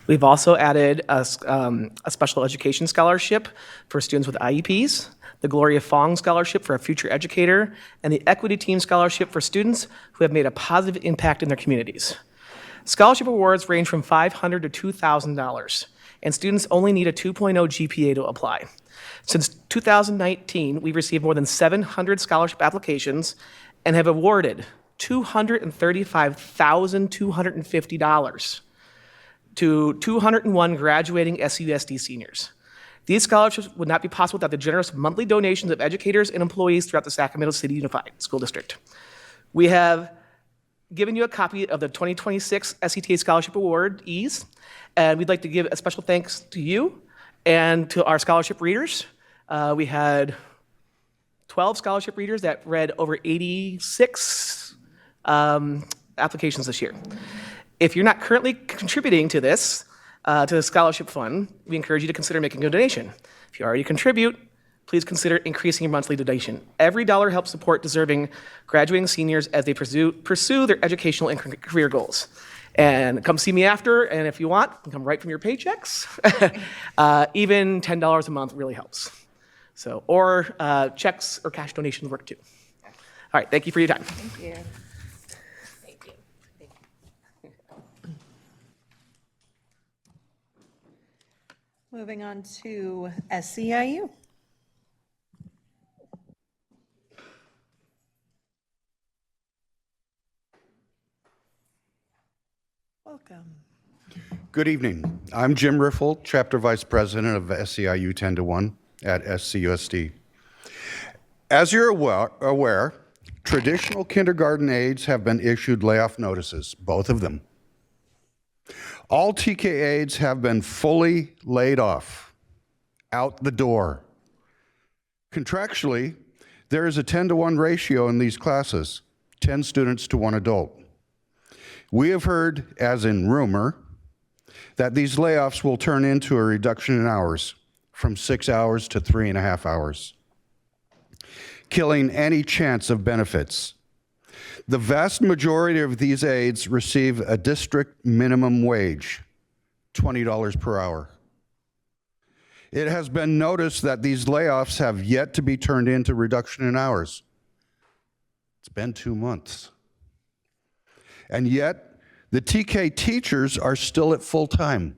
We've also added a special education scholarship for students with IEPs, the Gloria Fong Scholarship for a future educator, and the Equity Team Scholarship for students who have made a positive impact in their communities. Scholarship awards range from $500 to $2,000, and students only need a 2.0 GPA to apply. Since 2019, we've received more than 700 scholarship applications and have awarded $235,250 to 201 graduating SUSD seniors. These scholarships would not be possible without the generous monthly donations of educators and employees throughout the Sacramento City Unified School District. We have given you a copy of the 2026 SCTA Scholarship Awardees, and we'd like to give a special thanks to you and to our scholarship readers. We had 12 scholarship readers that read over 86 applications this year. If you're not currently contributing to this, to the scholarship fund, we encourage you to consider making a donation. If you already contribute, please consider increasing your monthly donation. Every dollar helps support deserving graduating seniors as they pursue their educational and career goals. And come see me after, and if you want, come right from your paychecks. Even $10 a month really helps. So, or checks or cash donations work too. All right, thank you for your time. Thank you. Moving on to SEIU. Welcome. Good evening. I'm Jim Riffle, Chapter Vice President of SEIU 10-1 at SCUSD. As you're aware, traditional kindergarten aides have been issued layoff notices, both of them. All TK aides have been fully laid off, out the door. Contractually, there is a 10-to-1 ratio in these classes, 10 students to 1 adult. We have heard, as in rumor, that these layoffs will turn into a reduction in hours from 6 hours to 3.5 hours, killing any chance of benefits. The vast majority of these aides receive a district minimum wage, $20 per hour. It has been noticed that these layoffs have yet to be turned into reduction in hours. It's been 2 months. And yet, the TK teachers are still at full time.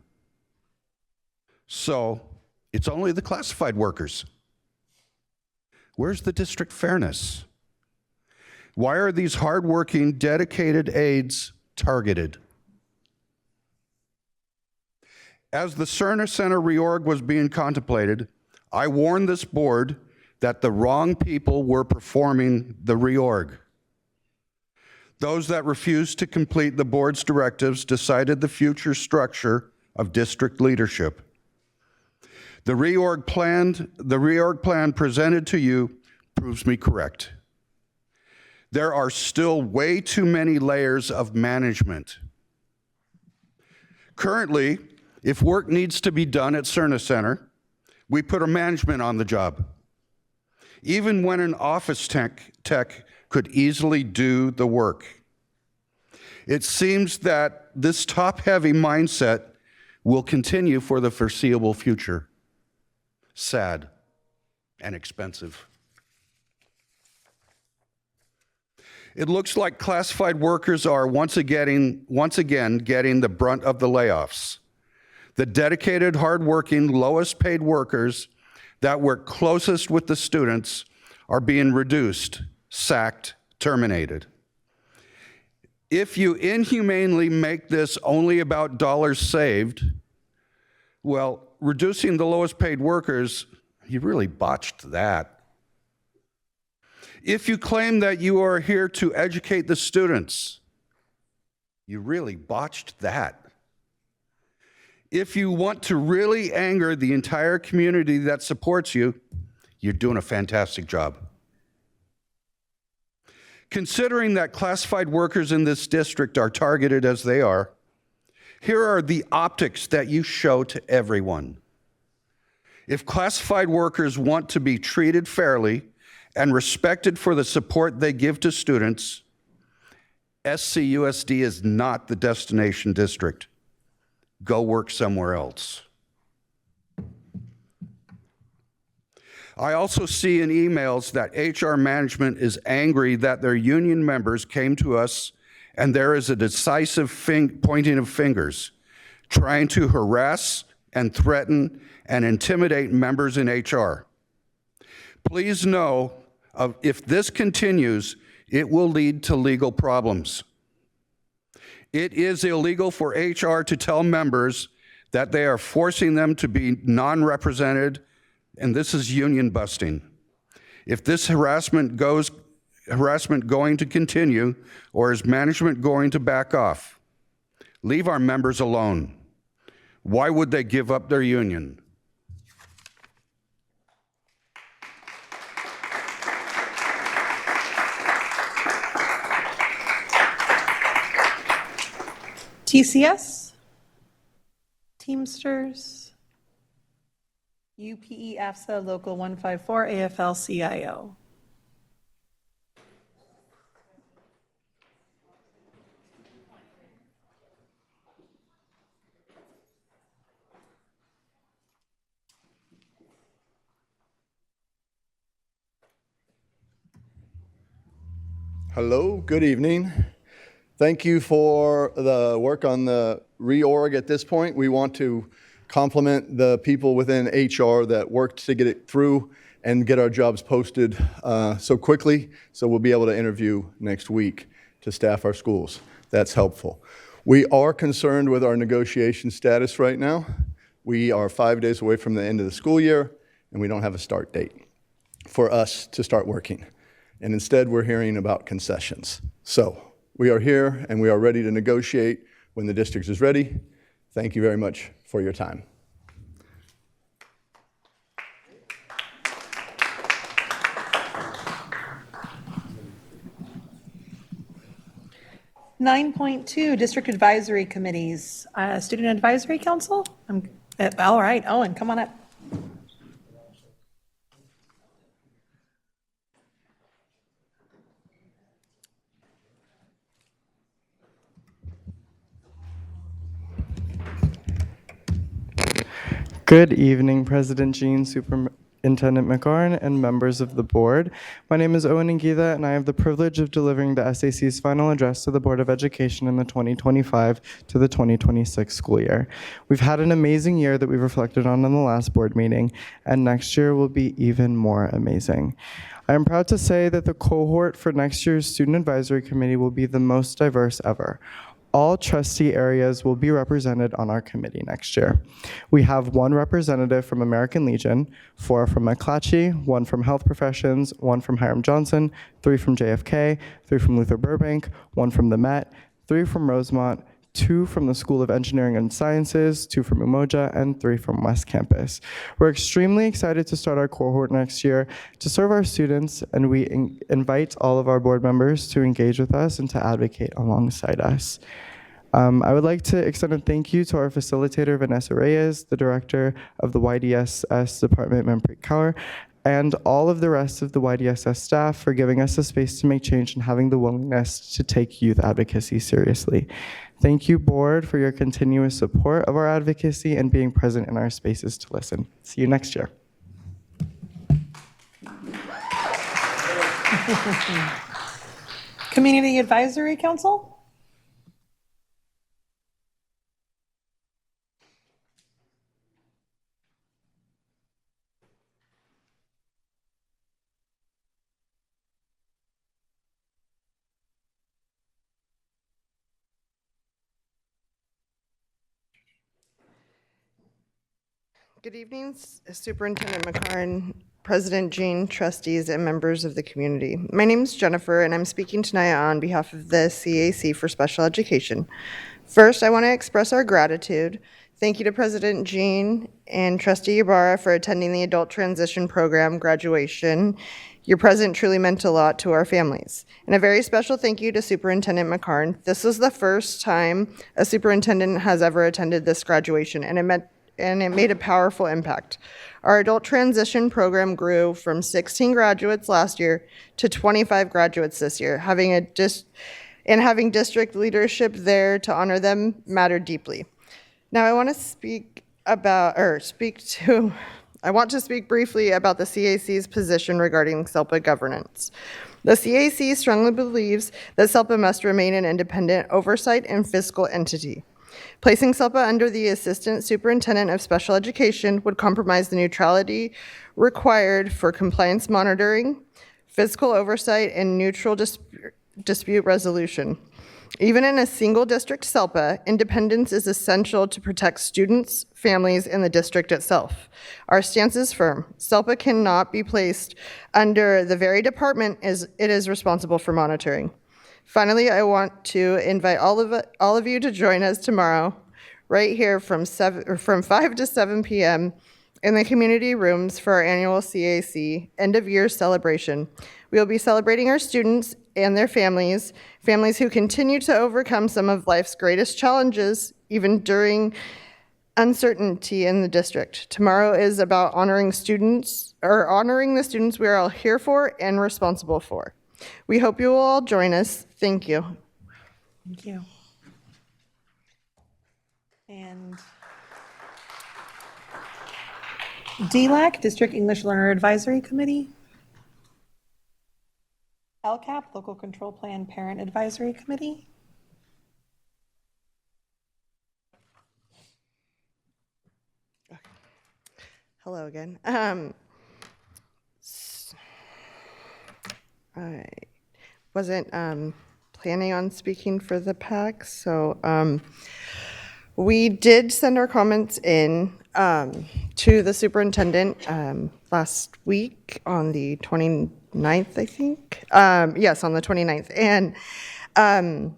So, it's only the classified workers. Where's the district fairness? Why are these hardworking, dedicated aides targeted? As the Cerner Center reorg was being contemplated, I warned this board that the wrong people were performing the reorg. Those that refused to complete the board's directives decided the future structure of district leadership. The reorg plan presented to you proves me correct. There are still way too many layers of management. Currently, if work needs to be done at Cerner Center, we put a management on the job, even when an office tech could easily do the work. It seems that this top-heavy mindset will continue for the foreseeable future. Sad and expensive. It looks like classified workers are once again getting the brunt of the layoffs. The dedicated, hardworking, lowest paid workers that work closest with the students are being reduced, sacked, terminated. If you inhumanely make this only about dollars saved, well, reducing the lowest paid workers, you really botched that. If you claim that you are here to educate the students, you really botched that. If you want to really anger the entire community that supports you, You're doing a fantastic job. Considering that classified workers in this district are targeted as they are, here are the optics that you show to everyone. If classified workers want to be treated fairly and respected for the support they give to students, SCUSD is not the destination district. Go work somewhere else. I also see in emails that HR management is angry that their union members came to us and there is a decisive pointing of fingers, trying to harass and threaten and intimidate members in HR. Please know, if this continues, it will lead to legal problems. It is illegal for HR to tell members that they are forcing them to be non-represented, and this is union busting. If this harassment going to continue, or is management going to back off? Leave our members alone. Why would they give up their union? TCS, Teamsters, UPE AFSA Local 154, AFL-CIO. Hello, good evening. Thank you for the work on the reorg at this point. We want to compliment the people within HR that worked to get it through and get our jobs posted so quickly, so we'll be able to interview next week to staff our schools. That's helpful. We are concerned with our negotiation status right now. We are 5 days away from the end of the school year, and we don't have a start date for us to start working. And instead, we're hearing about concessions. So we are here, and we are ready to negotiate when the district is ready. Thank you very much for your time. District Advisory Committees. Student Advisory Council? All right, Owen, come on up. Good evening, President Jean, Superintendent McCarn, and members of the board. My name is Owen Ngitha, and I have the privilege of delivering the SAC's final address to the Board of Education in the 2025 to the 2026 school year. We've had an amazing year that we reflected on in the last board meeting, and next year will be even more amazing. I am proud to say that the cohort for next year's Student Advisory Committee will be the most diverse ever. All trustee areas will be represented on our committee next year. We have 1 representative from American Legion, 4 from McClatchy, 1 from Health Professions, 1 from Hiram Johnson, 3 from JFK, 3 from Luther Burbank, 1 from the Met, 3 from Rosemont, 2 from the School of Engineering and Sciences, 2 from Umoja, and 3 from West Campus. We're extremely excited to start our cohort next year to serve our students, and we invite all of our board members to engage with us and to advocate alongside us. I would like to extend a thank you to our facilitator, Vanessa Reyes, the director of the YDSS Department, Manpreet Kaur, and all of the rest of the YDSS staff for giving us the space to make change and having the willingness to take youth advocacy seriously. Thank you, board, for your continuous support of our advocacy and being present in our spaces to listen. See you next year. Community Advisory Council? Good evening, Superintendent McCarn, President Jean, trustees, and members of the community. My name is Jennifer, and I'm speaking tonight on behalf of the CAC for Special Education. First, I want to express our gratitude. Thank you to President Jean and Trustee Ybarra for attending the Adult Transition Program graduation. Your presence truly meant a lot to our families. And a very special thank you to Superintendent McCarn. This was the first time a superintendent has ever attended this graduation, and it made a powerful impact. Our Adult Transition Program grew from 16 graduates last year to 25 graduates this year. Having district leadership there to honor them mattered deeply. Now I want to speak briefly about the CAC's position regarding SELPA governance. The CAC strongly believes that SELPA must remain an independent oversight and fiscal entity. Placing SELPA under the Assistant Superintendent of Special Education would compromise the neutrality required for compliance monitoring, fiscal oversight, and neutral dispute resolution. Even in a single district SELPA, independence is essential to protect students, families, and the district itself. Our stance is firm. SELPA cannot be placed under the very department as it is responsible for monitoring. Finally, I want to invite all of you to join us tomorrow, right here from 5 to 7 p.m. in the community rooms for our annual CAC end-of-year celebration. We will be celebrating our students and their families who continue to overcome some of life's greatest challenges, even during uncertainty in the district. Tomorrow is about honoring the students we are all here for and responsible for. We hope you will all join us. Thank you. Thank you. And DLAC, District English Learner Advisory Committee. LCAP, Local Control Plan Parent Advisory Committee. Hello again. I wasn't planning on speaking for the PAC, so we did send our comments in to the superintendent last week on the 29th, I think. Yes, on the 29th. And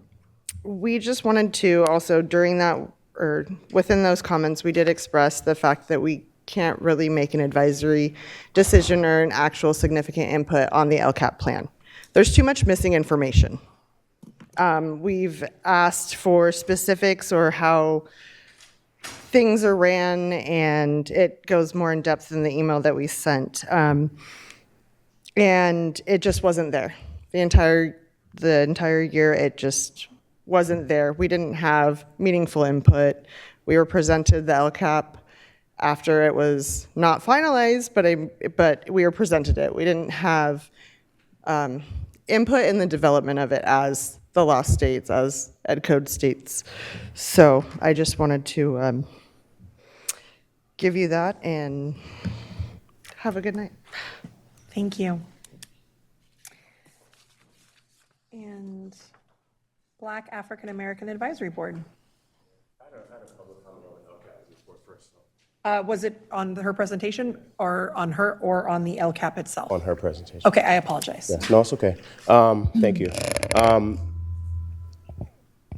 we just wanted to also, during that, or within those comments, we did express the fact that we can't really make an advisory decision or an actual significant input on the LCAP plan. There's too much missing information. We've asked for specifics or how things are ran, and it goes more in depth in the email that we sent. And it just wasn't there. The entire year, it just wasn't there. We didn't have meaningful input. We were presented the LCAP after it was not finalized, but we were presented it. We didn't have input in the development of it as the law states, as Ed Code states. So I just wanted to give you that, and have a good night. Thank you. And Black African American Advisory Board. I had a public comment on the LCAP report first. Was it on her presentation or on the LCAP itself? On her presentation. Okay, I apologize. Yes, no, it's okay. Thank you.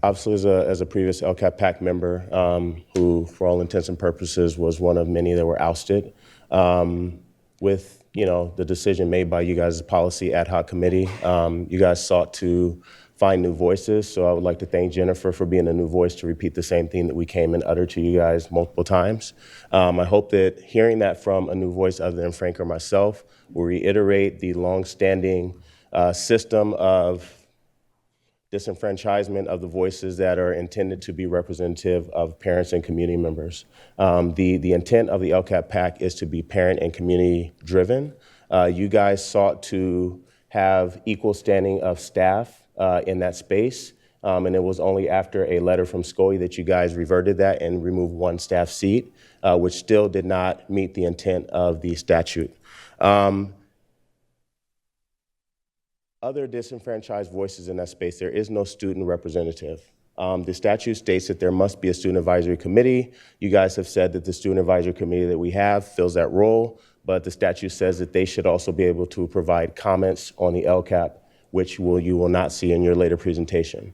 Obviously, as a previous LCAP PAC member, who, for all intents and purposes, was one of many that were ousted, with the decision made by you guys' policy ad hoc committee, you guys sought to find new voices. So I would like to thank Jennifer for being a new voice to repeat the same thing that we came and uttered to you guys multiple times. I hope that hearing that from a new voice other than Frank or myself will reiterate the longstanding system of disenfranchisement of the voices that are intended to be representative of parents and community members. The intent of the LCAP PAC is to be parent and community driven. You guys sought to have equal standing of staff in that space, and it was only after a letter from SCOE that you guys reverted that and removed one staff seat, which still did not meet the intent of the statute. Other disenfranchised voices in that space, there is no student representative. The statute states that there must be a student advisory committee. You guys have said that the student advisory committee that we have fills that role, but the statute says that they should also be able to provide comments on the LCAP, which you will not see in your later presentation.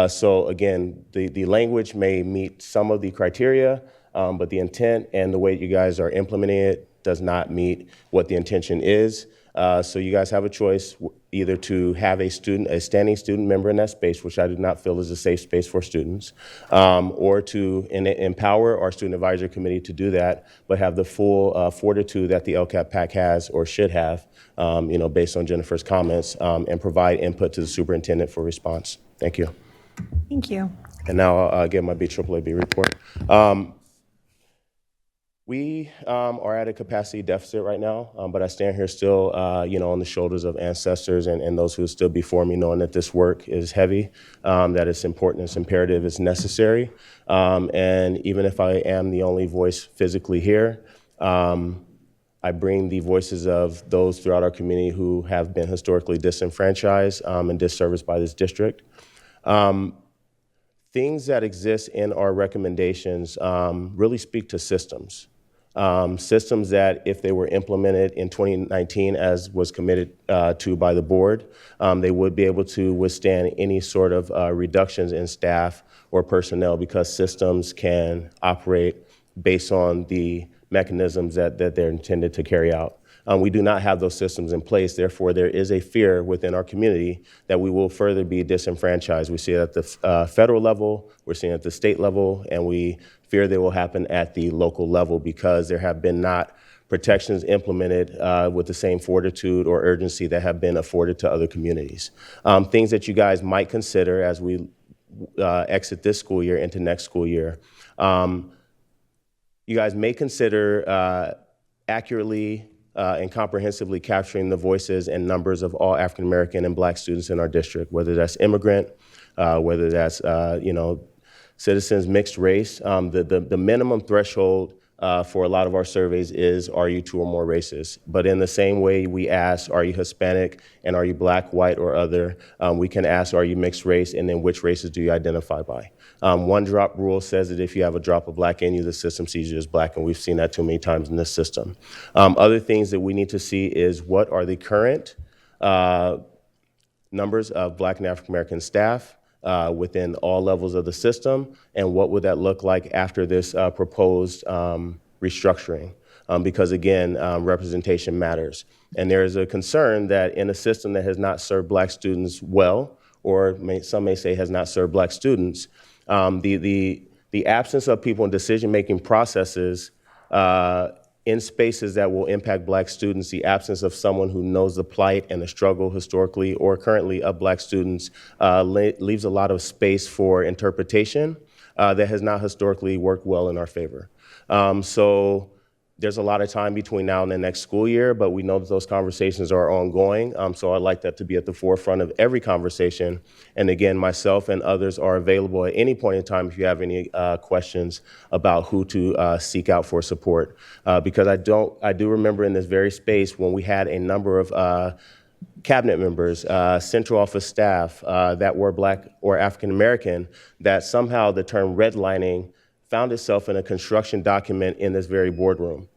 So again, the language may meet some of the criteria, but the intent and the way you guys are implementing it does not meet what the intention is. So you guys have a choice either to have a standing student member in that space, which I do not feel is a safe space for students, or to empower our student advisory committee to do that, but have the full fortitude that the LCAP PAC has or should have, based on Jennifer's comments, and provide input to the superintendent for response. Thank you. Thank you. And now I'll give my BAAB report. We are at a capacity deficit right now, but I stand here still, on the shoulders of ancestors and those who stood before me, knowing that this work is heavy, that it's important, it's imperative, it's necessary. And even if I am the only voice physically here, I bring the voices of those throughout our community who have been historically disenfranchised and disserviced by this district. Things that exist in our recommendations really speak to systems. Systems that, if they were implemented in 2019 as was committed to by the board, they would be able to withstand any sort of reductions in staff or personnel, because systems can operate based on the mechanisms that they're intended to carry out. We do not have those systems in place. Therefore, there is a fear within our community that we will further be disenfranchised. We see it at the federal level, we're seeing it at the state level, and we fear they will happen at the local level because there have been not protections implemented with the same fortitude or urgency that have been afforded to other communities. Things that you guys might consider as we exit this school year into next school year. You guys may consider accurately and comprehensively capturing the voices and numbers of all African American and Black students in our district, whether that's immigrant, whether that's citizens mixed race. The minimum threshold for a lot of our surveys is, are you two or more races? But in the same way we ask, are you Hispanic and are you Black, white, or other, we can ask, are you mixed race, and then which races do you identify by? One drop rule says that if you have a drop of Black in you, the system sees you as Black, and we've seen that too many times in this system. Other things that we need to see is, what are the current numbers of Black and African American staff within all levels of the system, and what would that look like after this proposed restructuring? Because again, representation matters. And there is a concern that in a system that has not served Black students well, or some may say has not served Black students, the absence of people in decision-making processes in spaces that will impact Black students, the absence of someone who knows the plight and the struggle historically or currently of Black students leaves a lot of space for interpretation that has not historically worked well in our favor. So there's a lot of time between now and the next school year, but we know that those conversations are ongoing. So I'd like that to be at the forefront of every conversation. And again, myself and others are available at any point in time if you have any questions about who to seek out for support. Because I do remember in this very space when we had a number of cabinet members, central office staff that were Black or African American, that somehow the term redlining found itself in a construction document in this very boardroom.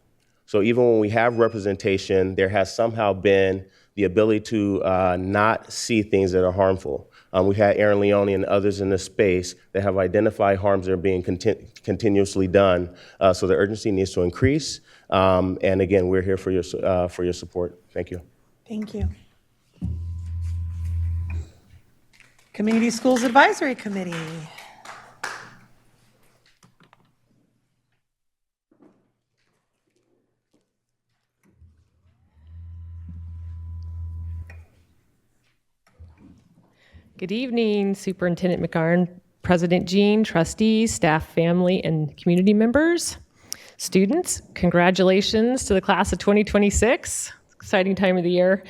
So even when we have representation, there has somehow been the ability to not see things that are harmful. We've had Aaron Leone and others in this space that have identified harms that are being continuously done. So the urgency needs to increase. And again, we're here for your support. Thank you. Thank you. Community Schools Advisory Committee. Good evening, Superintendent McCarn, President Jean, trustees, staff, family, and community members. Students, congratulations to the class of 2026. Exciting time of the year.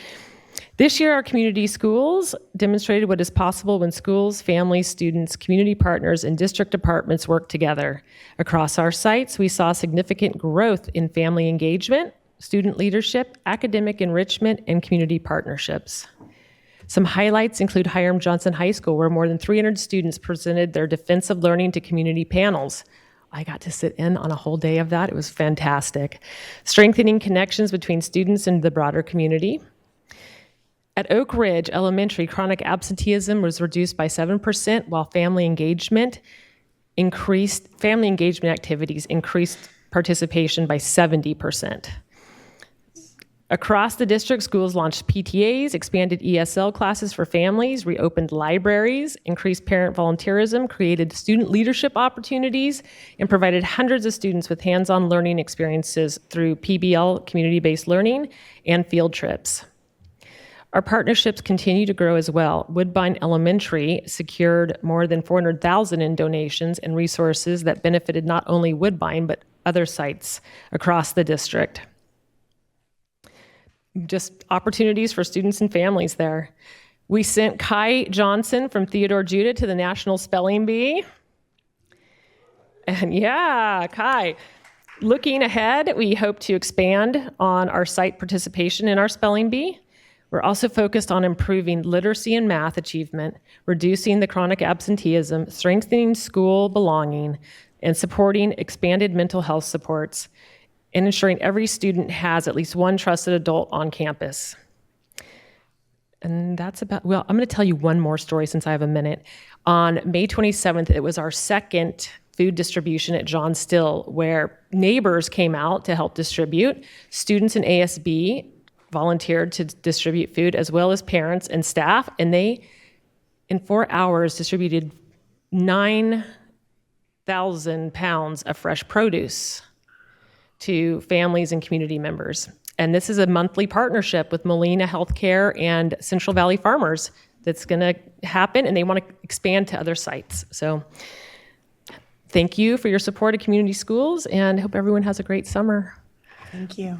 This year, our community schools demonstrated what is possible when schools, families, students, community partners, and district departments work together. Across our sites, we saw significant growth in family engagement, student leadership, academic enrichment, and community partnerships. Some highlights include Hiram Johnson High School, where more than 300 students presented their defensive learning to community panels. I got to sit in on a whole day of that. It was fantastic. Strengthening connections between students and the broader community. At Oak Ridge Elementary, chronic absenteeism was reduced by 7%, while family engagement increased family engagement activities, increased participation by 70%. Across the district, schools launched PTAs, expanded ESL classes for families, reopened libraries, increased parent volunteerism, created student leadership opportunities, and provided hundreds of students with hands-on learning experiences through PBL, community-based learning, and field trips. Our partnerships continue to grow as well. Woodbine Elementary secured more than $400,000 in donations and resources that benefited not only Woodbine, but other sites across the district. Just opportunities for students and families there. We sent Kai Johnson from Theodore Judah to the National Spelling Bee. And yeah, Kai. Looking ahead, we hope to expand on our site participation in our Spelling Bee. We're also focused on improving literacy and math achievement, reducing the chronic absenteeism, strengthening school belonging, and supporting expanded mental health supports, and ensuring every student has at least one trusted adult on campus. And that's about, well, I'm going to tell you one more story since I have a minute. On May 27th, it was our second food distribution at John Still, where neighbors came out to help distribute. Students in ASB volunteered to distribute food, as well as parents and staff, and they, in 4 hours, distributed 9,000 pounds of fresh produce to families and community members. And this is a monthly partnership with Molina Healthcare and Central Valley Farmers that's going to happen, and they want to expand to other sites. So thank you for your support of community schools, and I hope everyone has a great summer. Thank you.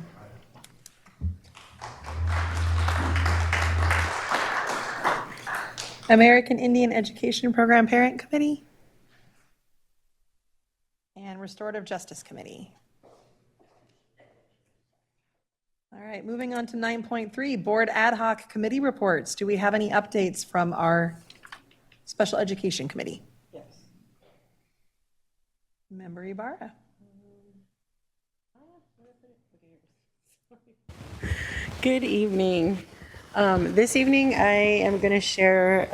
American Indian Education Program Parent Committee and Restorative Justice Committee. All right, moving on to 9.3, Board Ad Hoc Committee Reports. Do we have any updates from our Special Education Committee? Yes. Member Ibarra. Good evening. This evening, I am going to share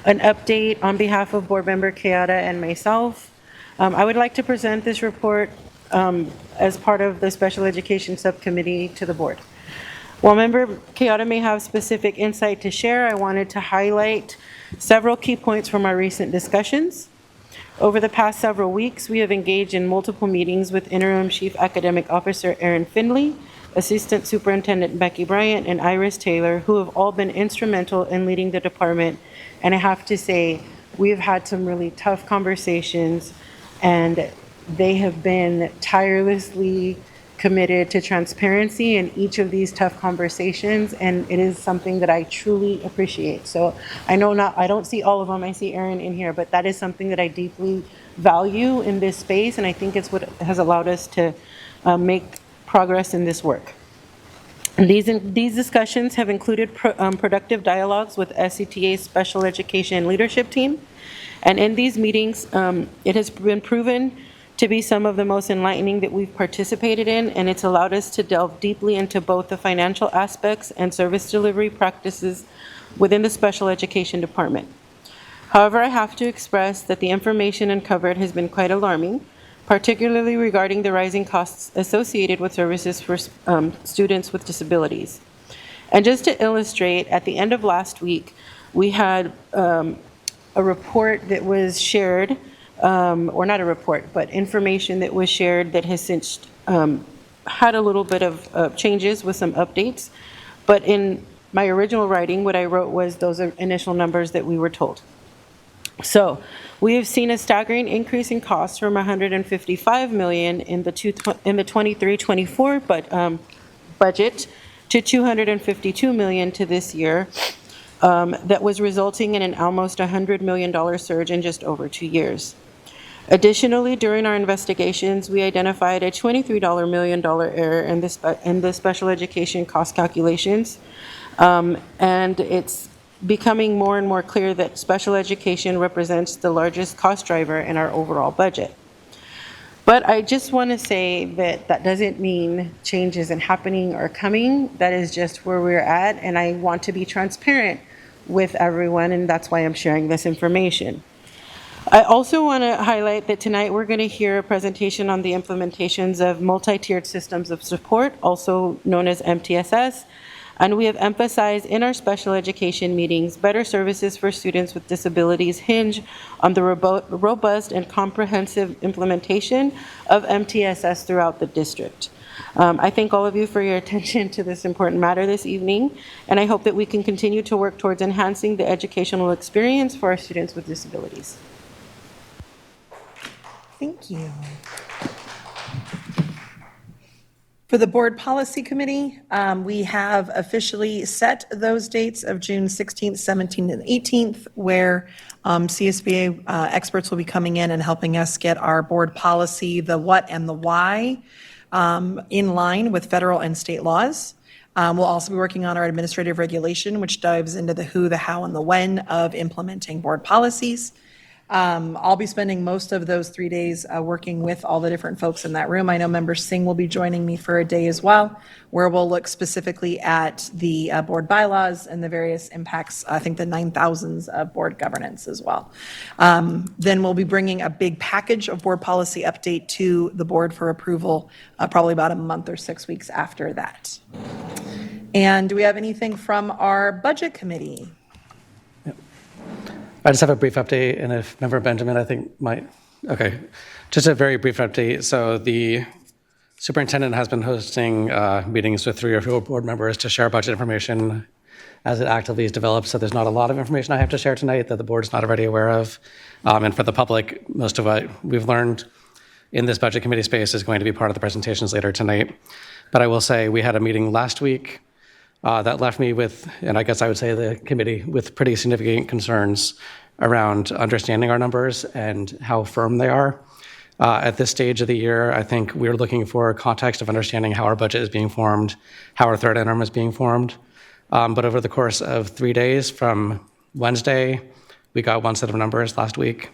an update on behalf of Board Member Kayada and myself. I would like to present this report as part of the Special Education Subcommittee to the Board. While Member Kayada may have specific insight to share, I wanted to highlight several key points from our recent discussions. Over the past several weeks, we have engaged in multiple meetings with Interim Chief Academic Officer Erin Finley, Assistant Superintendent Becky Bryant, and Iris Taylor, who have all been instrumental in leading the department. And I have to say, we've had some really tough conversations, and they have been tirelessly committed to transparency in each of these tough conversations, and it is something that I truly appreciate. So I don't see all of them, I see Erin in here, but that is something that I deeply value in this space, and I think it's what has allowed us to make progress in this work. These discussions have included productive dialogues with SCTA's Special Education Leadership Team, and in these meetings, it has been proven to be some of the most enlightening that we've participated in, and it's allowed us to delve deeply into both the financial aspects and service delivery practices within the special education department. However, I have to express that the information uncovered has been quite alarming, particularly regarding the rising costs associated with services for students with disabilities. And just to illustrate, at the end of last week, we had a report that was shared, or not a report, but information that was shared that has since had a little bit of changes with some updates. But in my original writing, what I wrote was those are initial numbers that we were told. So we have seen a staggering increase in costs from $155 million in the 23-24 budget to $252 million to this year. That was resulting in an almost $100 million surge in just over 2 years. Additionally, during our investigations, we identified a $23 million error in the special education cost calculations, and it's becoming more and more clear that special education represents the largest cost driver in our overall budget. But I just want to say that that doesn't mean change isn't happening or coming. That is just where we're at, and I want to be transparent with everyone, and that's why I'm sharing this information. I also want to highlight that tonight we're going to hear a presentation on the implementations of multi-tiered systems of support, also known as MTSS. And we have emphasized in our special education meetings, better services for students with disabilities hinge on the robust and comprehensive implementation of MTSS throughout the district. I thank all of you for your attention to this important matter this evening, and I hope that we can continue to work towards enhancing the educational experience for our students with disabilities. Thank you. For the Board Policy Committee, we have officially set those dates of June 16th, 17th, and 18th, where CSBA experts will be coming in and helping us get our board policy, the what and the why, in line with federal and state laws. We'll also be working on our administrative regulation, which dives into the who, the how, and the when of implementing board policies. I'll be spending most of those 3 days working with all the different folks in that room. I know Member Singh will be joining me for a day as well, where we'll look specifically at the board bylaws and the various impacts, I think the 9,000s of board governance as well. Then we'll be bringing a big package of board policy update to the board for approval, probably about a month or 6 weeks after that. And do we have anything from our budget committee? I just have a brief update, and if Member Benjamin, I think, might, okay. Just a very brief update. So the superintendent has been hosting meetings with 3 or 4 board members to share budget information as it actively is developed. So there's not a lot of information I have to share tonight that the board's not already aware of. And for the public, most of what we've learned in this budget committee space is going to be part of the presentations later tonight. But I will say we had a meeting last week that left me with, and I guess I would say the committee, with pretty significant concerns around understanding our numbers and how firm they are. At this stage of the year, I think we're looking for context of understanding how our budget is being formed, how our third interim is being formed. But over the course of 3 days, from Wednesday, we got one set of numbers last week.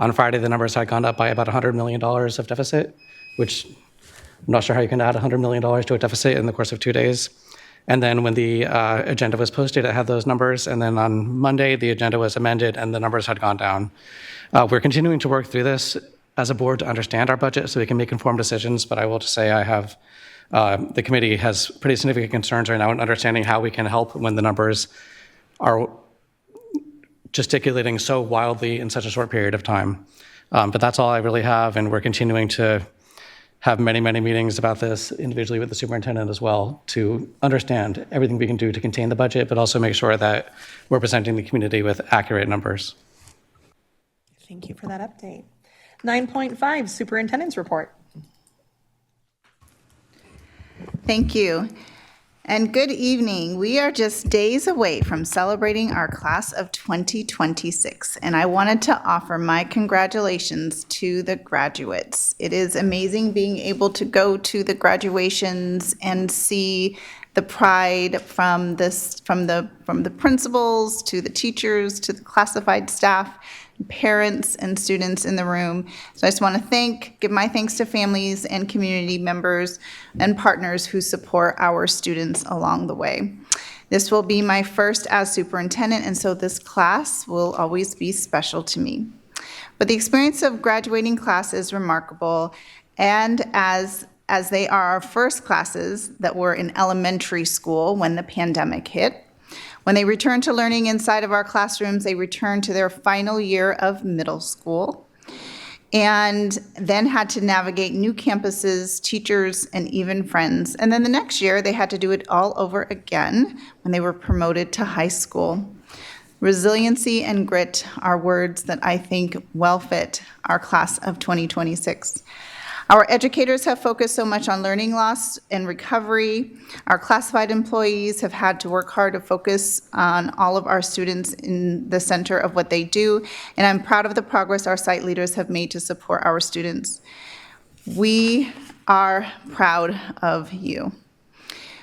On Friday, the numbers had gone up by about $100 million of deficit, which I'm not sure how you can add $100 million to a deficit in the course of 2 days. And then when the agenda was posted, it had those numbers. And then on Monday, the agenda was amended and the numbers had gone down. We're continuing to work through this as a board to understand our budget so we can make informed decisions. But I will just say I have, the committee has pretty significant concerns right now in understanding how we can help when the numbers are gesticulating so wildly in such a short period of time. But that's all I really have. And we're continuing to have many, many meetings about this individually with the superintendent as well to understand everything we can do to contain the budget, but also make sure that we're presenting the community with accurate numbers. Thank you for that update. 9.5, Superintendent's Report. Thank you. And good evening. We are just days away from celebrating our class of 2026, and I wanted to offer my congratulations to the graduates. It is amazing being able to go to the graduations and see the pride from the principals to the teachers to the classified staff, parents and students in the room. So I just want to give my thanks to families and community members and partners who support our students along the way. This will be my first as superintendent, and so this class will always be special to me. But the experience of graduating class is remarkable, and as they are our first classes that were in elementary school when the pandemic hit. When they return to learning inside of our classrooms, they return to their final year of middle school and then had to navigate new campuses, teachers, and even friends. And then the next year, they had to do it all over again when they were promoted to high school. Resiliency and grit are words that I think well fit our class of 2026. Our educators have focused so much on learning loss and recovery. Our classified employees have had to work hard to focus on all of our students in the center of what they do, and I'm proud of the progress our site leaders have made to support our students. We are proud of you.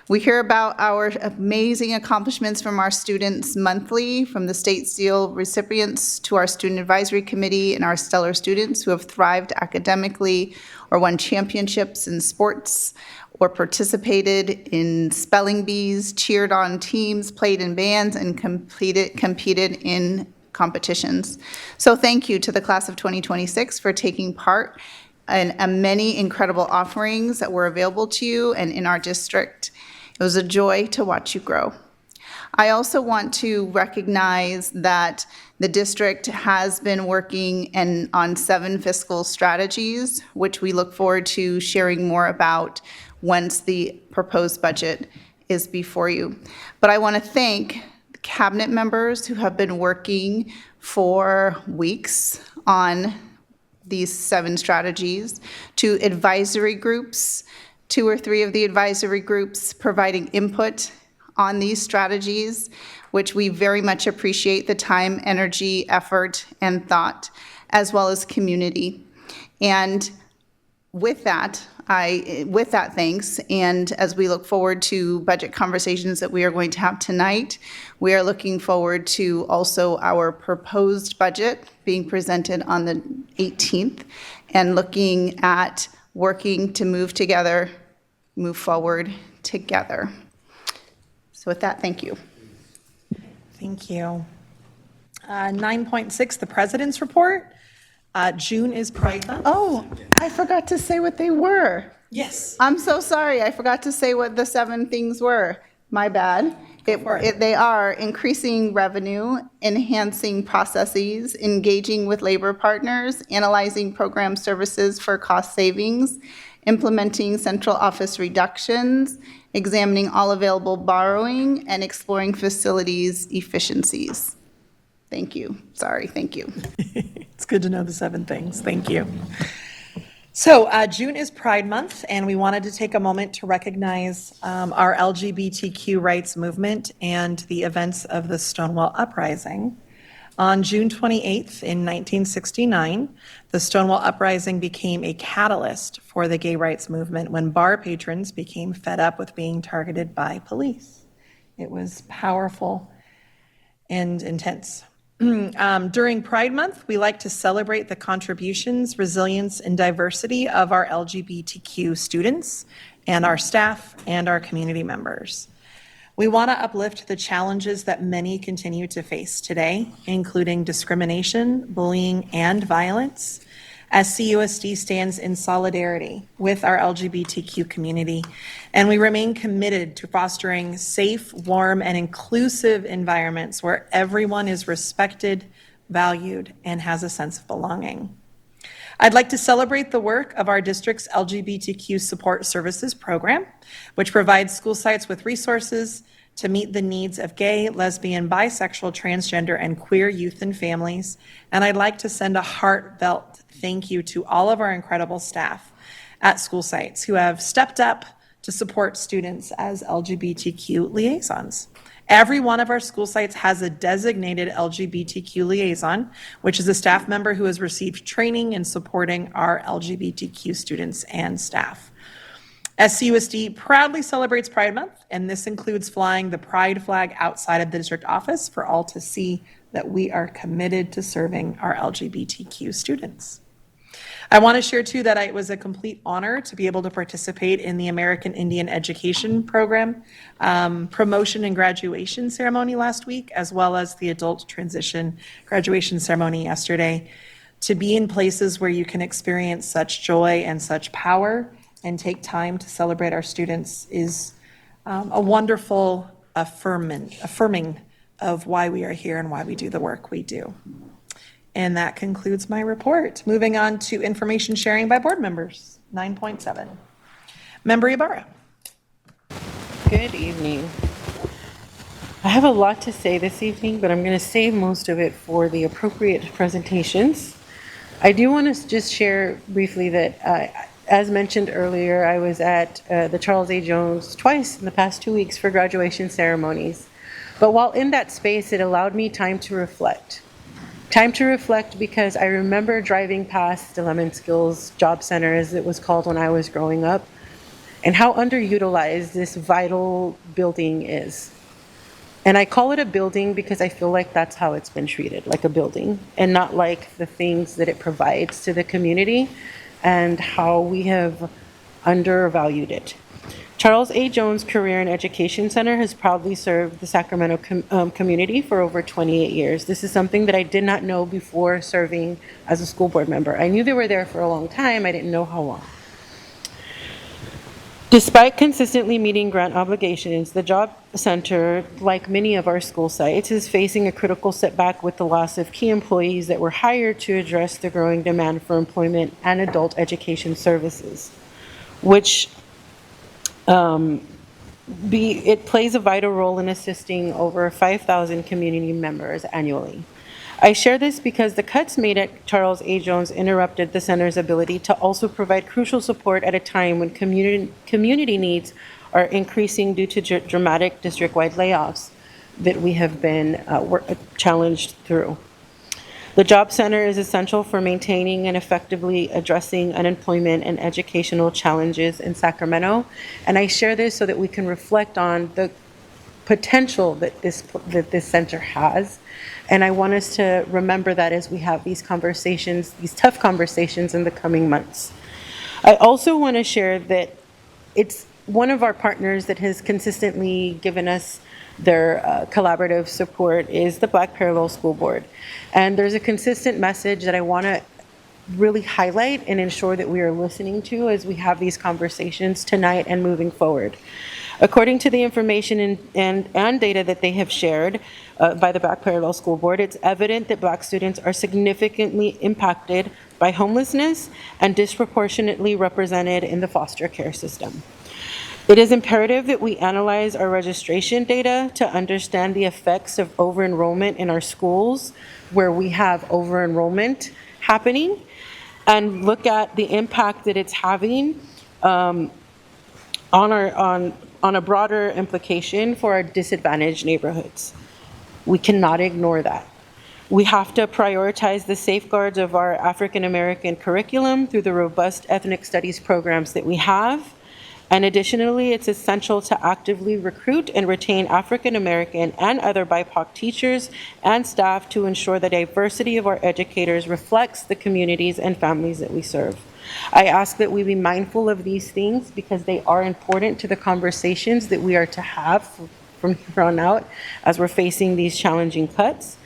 We hear about our amazing accomplishments from our students monthly, from the State Seal recipients to our Student Advisory Committee and our stellar students who have thrived academically or won championships in sports or participated in spelling bees, cheered on teams, played in bands, and competed in competitions. So thank you to the class of 2026 for taking part in many incredible offerings that were available to you and in our district. It was a joy to watch you grow. I also want to recognize that the district has been working on 7 fiscal strategies, which we look forward to sharing more about once the proposed budget is before you. But I want to thank cabinet members who have been working for weeks on these 7 strategies, to advisory groups, 2 or 3 of the advisory groups providing input on these strategies, which we very much appreciate the time, energy, effort, and thought, as well as community. And with that thanks, and as we look forward to budget conversations that we are going to have tonight, we are looking forward to also our proposed budget being presented on the 18th, and looking at working to move forward together. So with that, thank you. Thank you. 9.6, the President's Report. June is Pride Month. Oh, I forgot to say what they were. Yes. I'm so sorry. I forgot to say what the 7 things were. My bad. They are increasing revenue, enhancing processes, engaging with labor partners, analyzing program services for cost savings, implementing central office reductions, examining all available borrowing, and exploring facilities efficiencies. Thank you. Sorry, thank you. It's good to know the 7 things. Thank you. So June is Pride Month, and we wanted to take a moment to recognize our LGBTQ rights movement and the events of the Stonewall Uprising. On June 28th in 1969, the Stonewall Uprising became a catalyst for the gay rights movement when bar patrons became fed up with being targeted by police. It was powerful and intense. During Pride Month, we like to celebrate the contributions, resilience, and diversity of our LGBTQ students and our staff and our community members. We want to uplift the challenges that many continue to face today, including discrimination, bullying, and violence. SCUSD stands in solidarity with our LGBTQ community, and we remain committed to fostering safe, warm, and inclusive environments where everyone is respected, valued, and has a sense of belonging. I'd like to celebrate the work of our district's LGBTQ Support Services program, which provides school sites with resources to meet the needs of gay, lesbian, bisexual, transgender, and queer youth and families. And I'd like to send a heartfelt thank you to all of our incredible staff at school sites who have stepped up to support students as LGBTQ liaisons. Every one of our school sites has a designated LGBTQ liaison, which is a staff member who has received training in supporting our LGBTQ students and staff. SCUSD proudly celebrates Pride Month, and this includes flying the Pride flag outside of the district office for all to see that we are committed to serving our LGBTQ students. I want to share, too, that it was a complete honor to be able to participate in the American Indian Education Program promotion and graduation ceremony last week, as well as the adult transition graduation ceremony yesterday. To be in places where you can experience such joy and such power and take time to celebrate our students is a wonderful affirming of why we are here and why we do the work we do. And that concludes my report. Moving on to information sharing by board members, 9.7. Member Ibarra. Good evening. I have a lot to say this evening, but I'm going to save most of it for the appropriate presentations. I do want to just share briefly that, as mentioned earlier, I was at the Charles A. Jones twice in the past 2 weeks for graduation ceremonies. But while in that space, it allowed me time to reflect. Time to reflect because I remember driving past the Lemon Skills Job Center, as it was called when I was growing up, and how underutilized this vital building is. And I call it a building because I feel like that's how it's been treated, like a building, and not like the things that it provides to the community and how we have undervalued it. Charles A. Jones Career and Education Center has proudly served the Sacramento community for over 28 years. This is something that I did not know before serving as a school board member. I knew they were there for a long time, I didn't know how long. Despite consistently meeting grant obligations, the Job Center, like many of our school sites, is facing a critical setback with the loss of key employees that were hired to address the growing demand for employment and adult education services, which it plays a vital role in assisting over 5,000 community members annually. I share this because the cuts made at Charles A. Jones interrupted the center's ability to also provide crucial support at a time when community needs are increasing due to dramatic district-wide layoffs that we have been challenged through. The Job Center is essential for maintaining and effectively addressing unemployment and educational challenges in Sacramento. And I share this so that we can reflect on the potential that this center has. And I want us to remember that as we have these conversations, these tough conversations in the coming months. I also want to share that it's one of our partners that has consistently given us their collaborative support is the Black Parallel School Board. And there's a consistent message that I want to really highlight and ensure that we are listening to as we have these conversations tonight and moving forward. According to the information and data that they have shared by the Black Parallel School Board, it's evident that Black students are significantly impacted by homelessness and disproportionately represented in the foster care system. It is imperative that we analyze our registration data to understand the effects of over-enrollment in our schools where we have over-enrollment happening and look at the impact that it's having on a broader implication for our disadvantaged neighborhoods. We cannot ignore that. We have to prioritize the safeguards of our African American curriculum through the robust ethnic studies programs that we have. And additionally, it's essential to actively recruit and retain African American and other BIPOC teachers and staff to ensure the diversity of our educators reflects the communities and families that we serve. I ask that we be mindful of these things because they are important to the conversations that we are to have from here on out as we're facing these challenging cuts.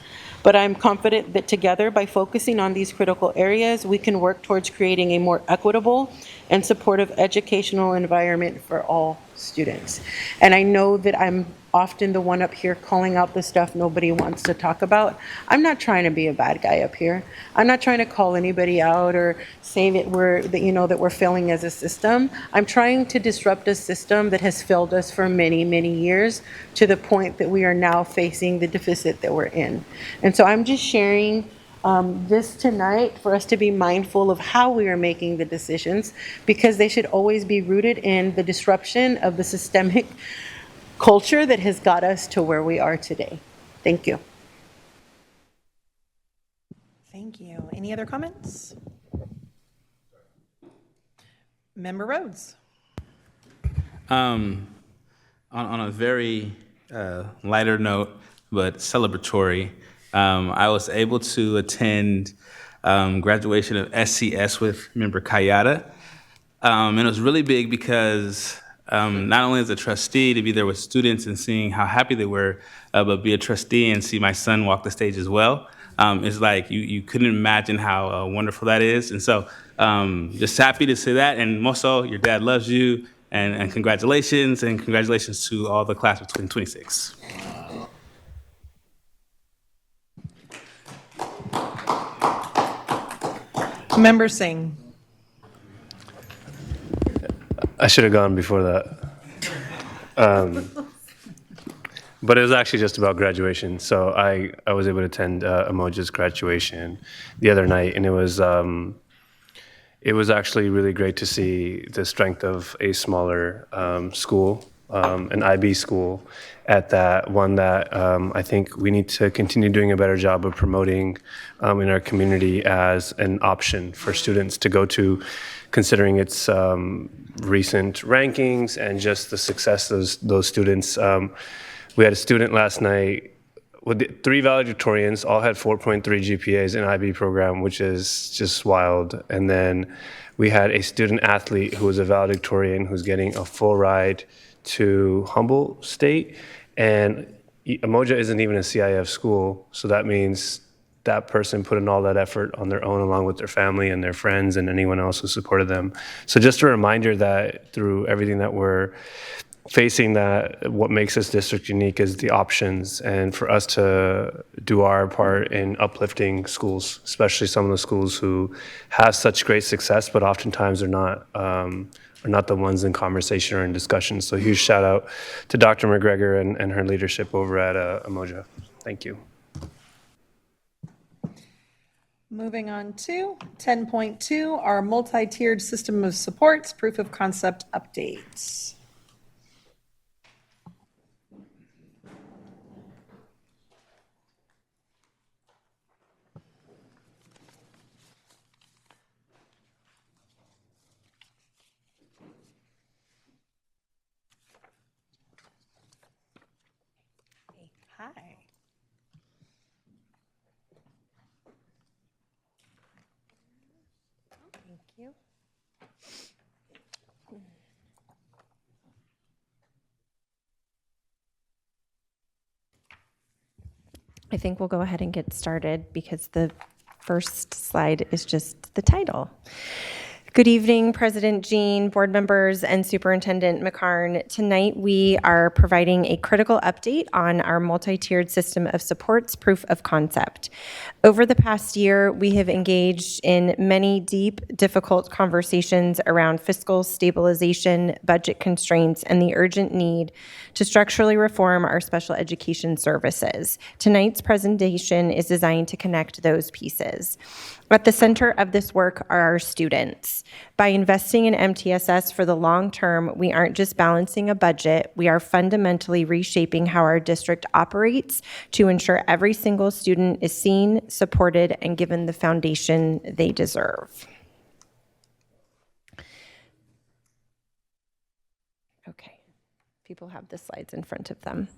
But I'm confident that together, by focusing on these critical areas, we can work towards creating a more equitable and supportive educational environment for all students. And I know that I'm often the one up here calling out the stuff nobody wants to talk about. I'm not trying to be a bad guy up here. I'm not trying to call anybody out or say that we're failing as a system. I'm trying to disrupt a system that has failed us for many, many years to the point that we are now facing the deficit that we're in. And so I'm just sharing this tonight for us to be mindful of how we are making the decisions because they should always be rooted in the disruption of the systemic culture that has got us to where we are today. Thank you. Thank you. Any other comments? Member Rhodes. On a very lighter note, but celebratory, I was able to attend graduation of SCS with member Kayada. And it was really big because not only as a trustee to be there with students and seeing how happy they were, but be a trustee and see my son walk the stage as well. It's like you couldn't imagine how wonderful that is. And so just happy to see that. And also, your dad loves you. And congratulations to all the class of 2026. Member Singh. I should have gone before that. But it was actually just about graduation. So I was able to attend Emoja's graduation the other night, and it was actually really great to see the strength of a smaller school, an IB school, at that one that I think we need to continue doing a better job of promoting in our community as an option for students to go to, considering its recent rankings and just the success of those students. We had a student last night with the 3 valedictorians, all had 4.3 GPAs in IB program, which is just wild. And then we had a student athlete who was a valedictorian who's getting a full ride to Humboldt State. And Umoja isn't even a CIF school, so that means that person put in all that effort on their own along with their family and their friends and anyone else who supported them. So just a reminder that through everything that we're facing, that what makes this district unique is the options, and for us to do our part in uplifting schools, especially some of the schools who have such great success, but oftentimes are not the ones in conversation or in discussion. So huge shout out to Dr. McGregor and her leadership over at Umoja. Thank you. Moving on to 10.2, our multi-tiered system of supports, proof of concept updates. Hi. Thank you. I think we'll go ahead and get started because the first slide is just the title. Good evening, President Jean, board members, and Superintendent McCarn. Tonight, we are providing a critical update on our multi-tiered system of supports, proof of concept. Over the past year, we have engaged in many deep, difficult conversations around fiscal stabilization, budget constraints, and the urgent need to structurally reform our special education services. Tonight's presentation is designed to connect those pieces. At the center of this work are our students. By investing in MTSS for the long term, we aren't just balancing a budget, we are fundamentally reshaping how our district operates to ensure every single student is seen, supported, and given the foundation they deserve. Okay. People have the slides in front of them.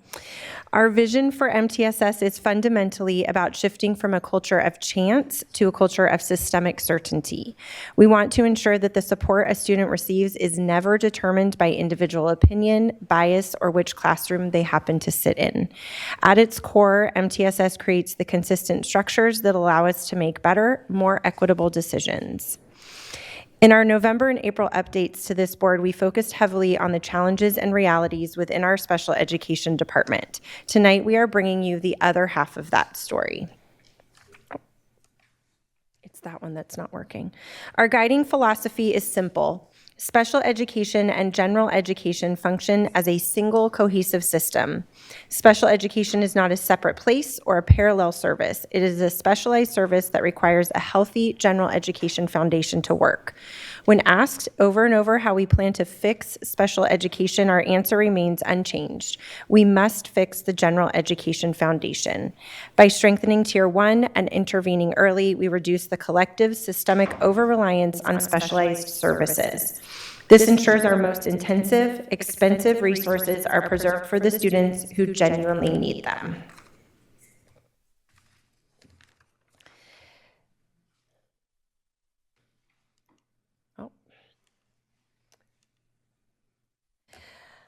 Our vision for MTSS is fundamentally about shifting from a culture of chance to a culture of systemic certainty. We want to ensure that the support a student receives is never determined by individual opinion, bias, or which classroom they happen to sit in. At its core, MTSS creates the consistent structures that allow us to make better, more equitable decisions. In our November and April updates to this board, we focused heavily on the challenges and realities within our special education department. Tonight, we are bringing you the other half of that story. It's that one that's not working. Our guiding philosophy is simple. Special education and general education function as a single cohesive system. Special education is not a separate place or a parallel service. It is a specialized service that requires a healthy general education foundation to work. When asked over and over how we plan to fix special education, our answer remains unchanged. We must fix the general education foundation. By strengthening Tier 1 and intervening early, we reduce the collective systemic over-reliance on specialized services. This ensures our most intensive, expensive resources are preserved for the students who genuinely need them.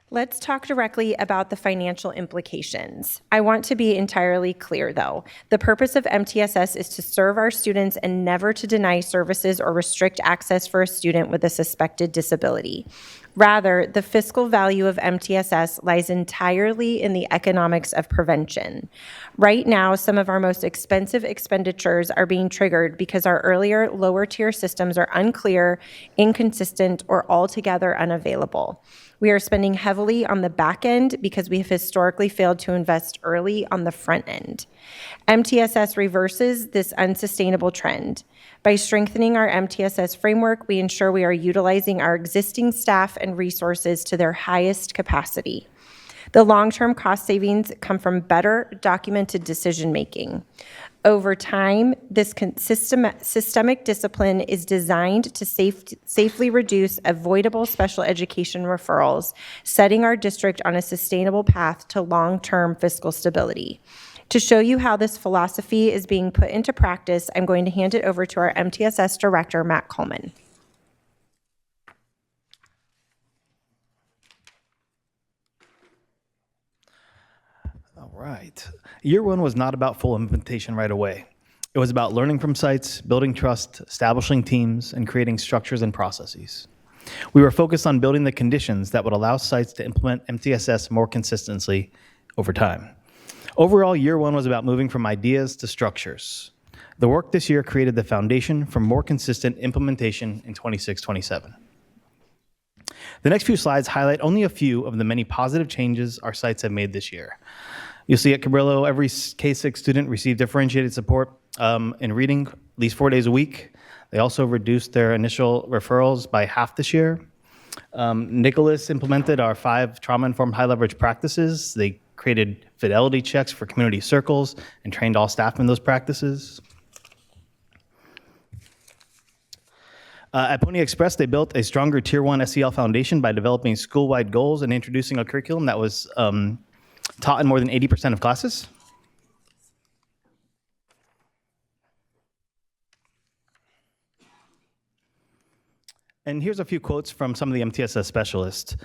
Let's talk directly about the financial implications. I want to be entirely clear, though. The purpose of MTSS is to serve our students and never to deny services or restrict access for a student with a suspected disability. Rather, the fiscal value of MTSS lies entirely in the economics of prevention. Right now, some of our most expensive expenditures are being triggered because our earlier lower tier systems are unclear, inconsistent, or altogether unavailable. We are spending heavily on the back end because we have historically failed to invest early on the front end. MTSS reverses this unsustainable trend. By strengthening our MTSS framework, we ensure we are utilizing our existing staff and resources to their highest capacity. The long-term cost savings come from better documented decision-making. Over time, this systemic discipline is designed to safely reduce avoidable special education referrals, setting our district on a sustainable path to long-term fiscal stability. To show you how this philosophy is being put into practice, I'm going to hand it over to our MTSS Director, Matt Coleman. All right. Year one was not about full implementation right away. It was about learning from sites, building trust, establishing teams, and creating structures and processes. We were focused on building the conditions that would allow sites to implement MTSS more consistently over time. Overall, year one was about moving from ideas to structures. The work this year created the foundation for more consistent implementation in 26-27. The next few slides highlight only a few of the many positive changes our sites have made this year. You'll see at Cabrillo, every K-6 student received differentiated support in reading at least 4 days a week. They also reduced their initial referrals by half this year. Nicholas implemented our 5 trauma-informed high-leverage practices. They created fidelity checks for community circles and trained all staff in those practices. At Pony Express, they built a stronger Tier 1 SEL foundation by developing school-wide goals and introducing a curriculum that was taught in more than 80% of classes. And here's a few quotes from some of the MTSS specialists.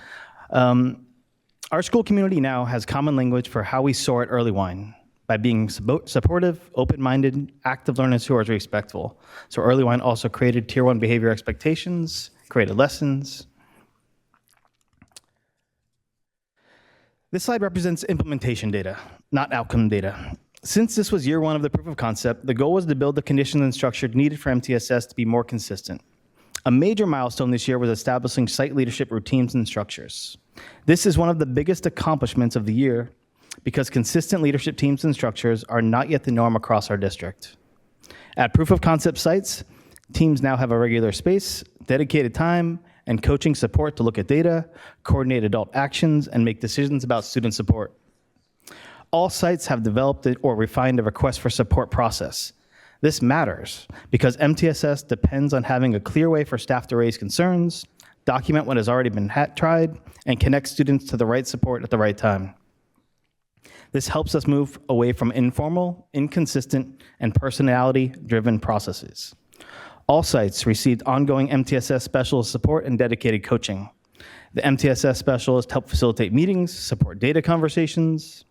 Our school community now has common language for how we soar at early wine by being supportive, open-minded, active learners who are respectful. So early wine also created Tier 1 behavior expectations, created lessons. This slide represents implementation data, not outcome data. Since this was year one of the proof of concept, the goal was to build the conditions and structure needed for MTSS to be more consistent. A major milestone this year was establishing site leadership routines and structures. This is one of the biggest accomplishments of the year because consistent leadership teams and structures are not yet the norm across our district. At proof of concept sites, teams now have a regular space, dedicated time, and coaching support to look at data, coordinate adult actions, and make decisions about student support. All sites have developed or refined a request for support process. This matters because MTSS depends on having a clear way for staff to raise concerns, document what has already been tried, and connect students to the right support at the right time. This helps us move away from informal, inconsistent, and personality-driven processes. All sites received ongoing MTSS specialist support and dedicated coaching. The MTSS specialists help facilitate meetings, support data conversations,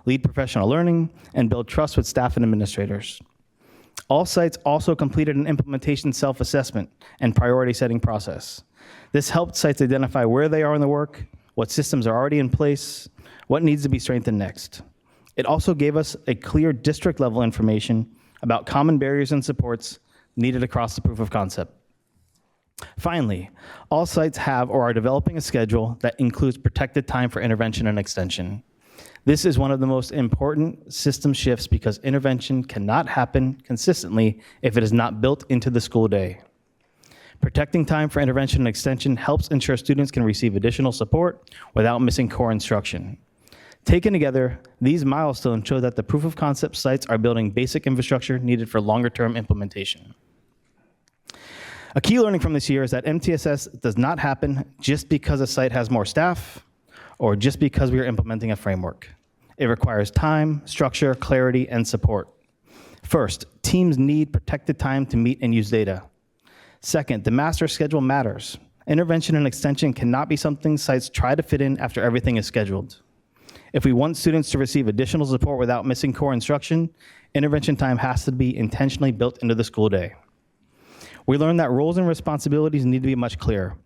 lead professional learning, and build trust with staff and administrators. All sites also completed an implementation self-assessment and priority setting process. This helped sites identify where they are in the work, what systems are already in place, what needs to be strengthened next. It also gave us a clear district level information about common barriers and supports needed across the proof of concept. Finally, all sites have or are developing a schedule that includes protected time for intervention and extension. This is one of the most important system shifts because intervention cannot happen consistently if it is not built into the school day. Protecting time for intervention and extension helps ensure students can receive additional support without missing core instruction. Taken together, these milestones show that the proof of concept sites are building basic infrastructure needed for longer term implementation. A key learning from this year is that MTSS does not happen just because a site has more staff or just because we are implementing a framework. It requires time, structure, clarity, and support. First, teams need protected time to meet and use data. Second, the master schedule matters. Intervention and extension cannot be something sites try to fit in after everything is scheduled. If we want students to receive additional support without missing core instruction, intervention time has to be intentionally built into the school day. We learned that roles and responsibilities need to be much clearer.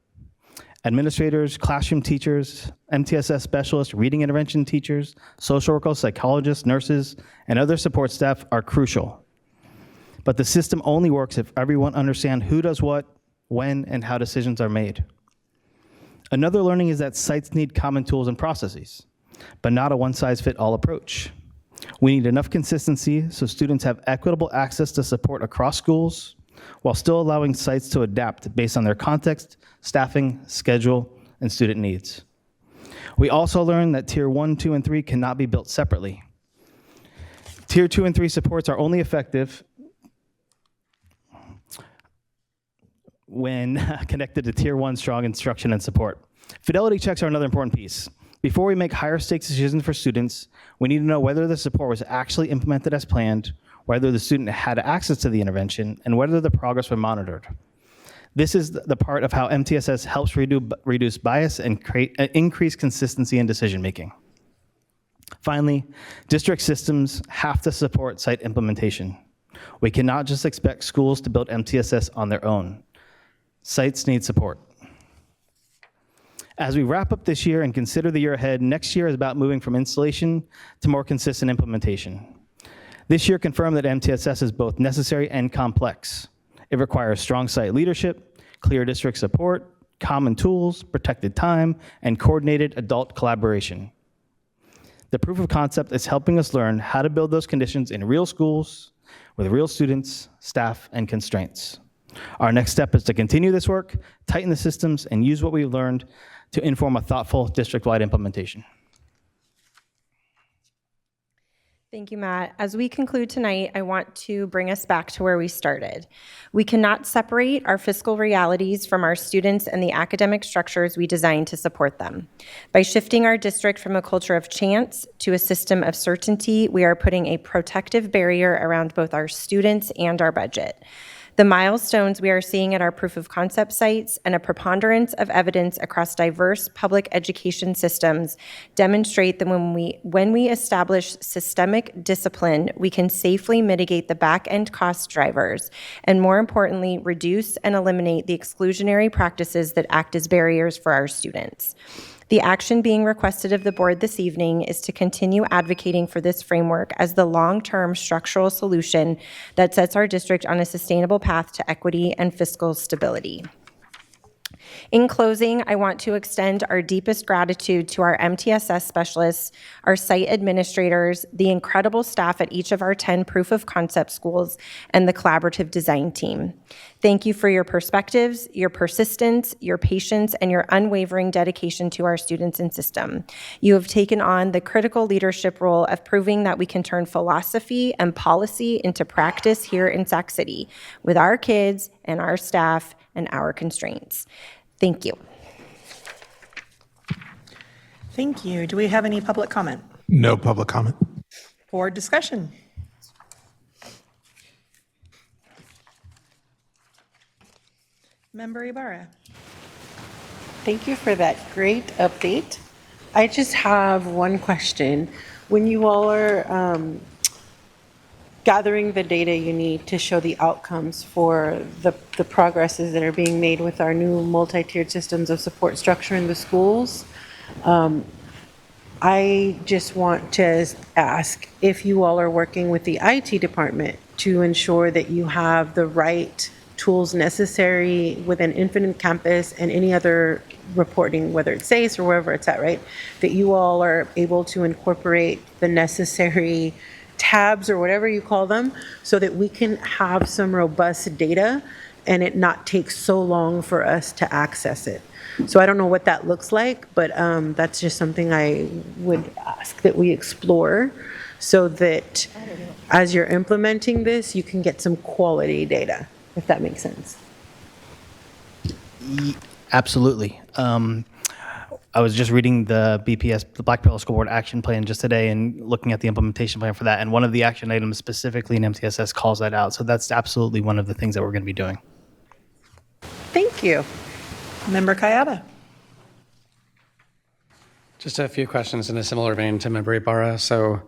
Administrators, classroom teachers, MTSS specialists, reading intervention teachers, social workers, psychologists, nurses, and other support staff are crucial. But the system only works if everyone understands who does what, when, and how decisions are made. Another learning is that sites need common tools and processes, but not a one-size-fits-all approach. We need enough consistency so students have equitable access to support across schools, while still allowing sites to adapt based on their context, staffing, schedule, and student needs. We also learned that Tier 1, 2, and 3 cannot be built separately. Tier 2 and 3 supports are only effective when connected to Tier 1 strong instruction and support. Fidelity checks are another important piece. Before we make higher stakes decisions for students, we need to know whether the support was actually implemented as planned, whether the student had access to the intervention, and whether the progress was monitored. This is the part of how MTSS helps reduce bias and increase consistency in decision making. Finally, district systems have to support site implementation. We cannot just expect schools to build MTSS on their own. Sites need support. As we wrap up this year and consider the year ahead, next year is about moving from installation to more consistent implementation. This year confirmed that MTSS is both necessary and complex. It requires strong site leadership, clear district support, common tools, protected time, and coordinated adult collaboration. The proof of concept is helping us learn how to build those conditions in real schools with real students, staff, and constraints. Our next step is to continue this work, tighten the systems, and use what we've learned to inform a thoughtful district-wide implementation. Thank you, Matt. As we conclude tonight, I want to bring us back to where we started. We cannot separate our fiscal realities from our students and the academic structures we designed to support them. By shifting our district from a culture of chance to a system of certainty, we are putting a protective barrier around both our students and our budget. The milestones we are seeing at our proof of concept sites and a preponderance of evidence across diverse public education systems demonstrate that when we establish systemic discipline, we can safely mitigate the back-end cost drivers and, more importantly, reduce and eliminate the exclusionary practices that act as barriers for our students. The action being requested of the board this evening is to continue advocating for this framework as the long-term structural solution that sets our district on a sustainable path to equity and fiscal stability. In closing, I want to extend our deepest gratitude to our MTSS specialists, our site administrators, the incredible staff at each of our 10 proof of concept schools, and the collaborative design team. Thank you for your perspectives, your persistence, your patience, and your unwavering dedication to our students and system. You have taken on the critical leadership role of proving that we can turn philosophy and policy into practice here in Sac City with our kids and our staff and our constraints. Thank you. Thank you. Do we have any public comment? No public comment. Board discussion? Member Ibarra. Thank you for that great update. I just have one question. When you all are gathering the data you need to show the outcomes for the progresses that are being made with our new multi-tiered systems of support structure in the schools, I just want to ask if you all are working with the IT department to ensure that you have the right tools necessary within Infinite Campus and any other reporting, whether it's SACE or wherever it's at, right? That you all are able to incorporate the necessary tabs or whatever you call them so that we can have some robust data and it not take so long for us to access it. So I don't know what that looks like, but that's just something I would ask that we explore so that as you're implementing this, you can get some quality data, if that makes sense. Absolutely. I was just reading the BPS, the Black Pearl School Board Action Plan just today and looking at the implementation plan for that. And one of the action items specifically in MTSS calls that out. So that's absolutely one of the things that we're going to be doing. Thank you. Member Kayaba. Just a few questions in a similar vein to Member Ibarra. So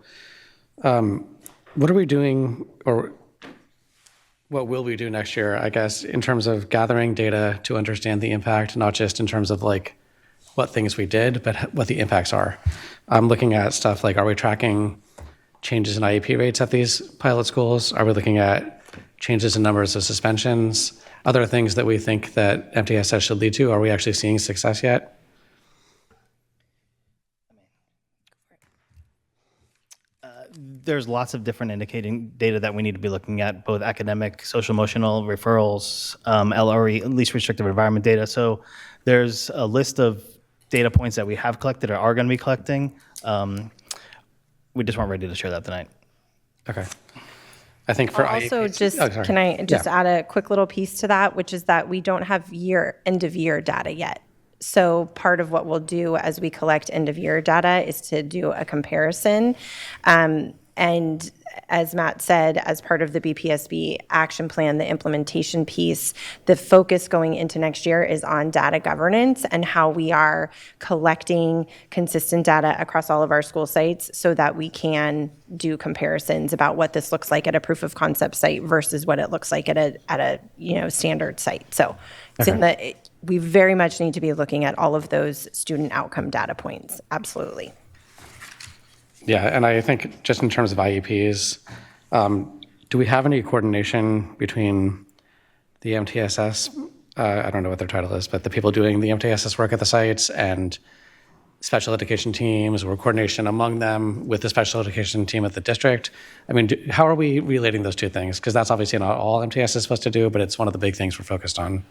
what are we doing, or what will we do next year, I guess, in terms of gathering data to understand the impact, not just in terms of like what things we did, but what the impacts are? I'm looking at stuff like, are we tracking changes in IEP rates at these pilot schools? Are we looking at changes in numbers of suspensions? Other things that we think that MTSS should lead to? Are we actually seeing success yet? There's lots of different indicating data that we need to be looking at, both academic, social emotional, referrals, LRE, least restrictive environment data. So there's a list of data points that we have collected or are going to be collecting. We just weren't ready to share that tonight. Okay. I think for also IEPs, just, can I just add a quick little piece to that, which is that we don't have end of year data yet. So part of what we'll do as we collect end of year data is to do a comparison. And as Matt said, as part of the BPSB action plan, the implementation piece, the focus going into next year is on data governance and how we are collecting consistent data across all of our school sites so that we can do comparisons about what this looks like at a proof of concept site versus what it looks like at a standard site. So it's Okay. we very much need to be looking at all of those student outcome data points. Absolutely. Yeah, and I think just in terms of IEPs, do we have any coordination between the MTSS, I don't know what their title is, but the people doing the MTSS work at the sites and special education teams, or coordination among them with the special education team at the district? I mean, how are we relating those two things? Because that's obviously not all MTS is supposed to do, but it's one of the big things we're focused on.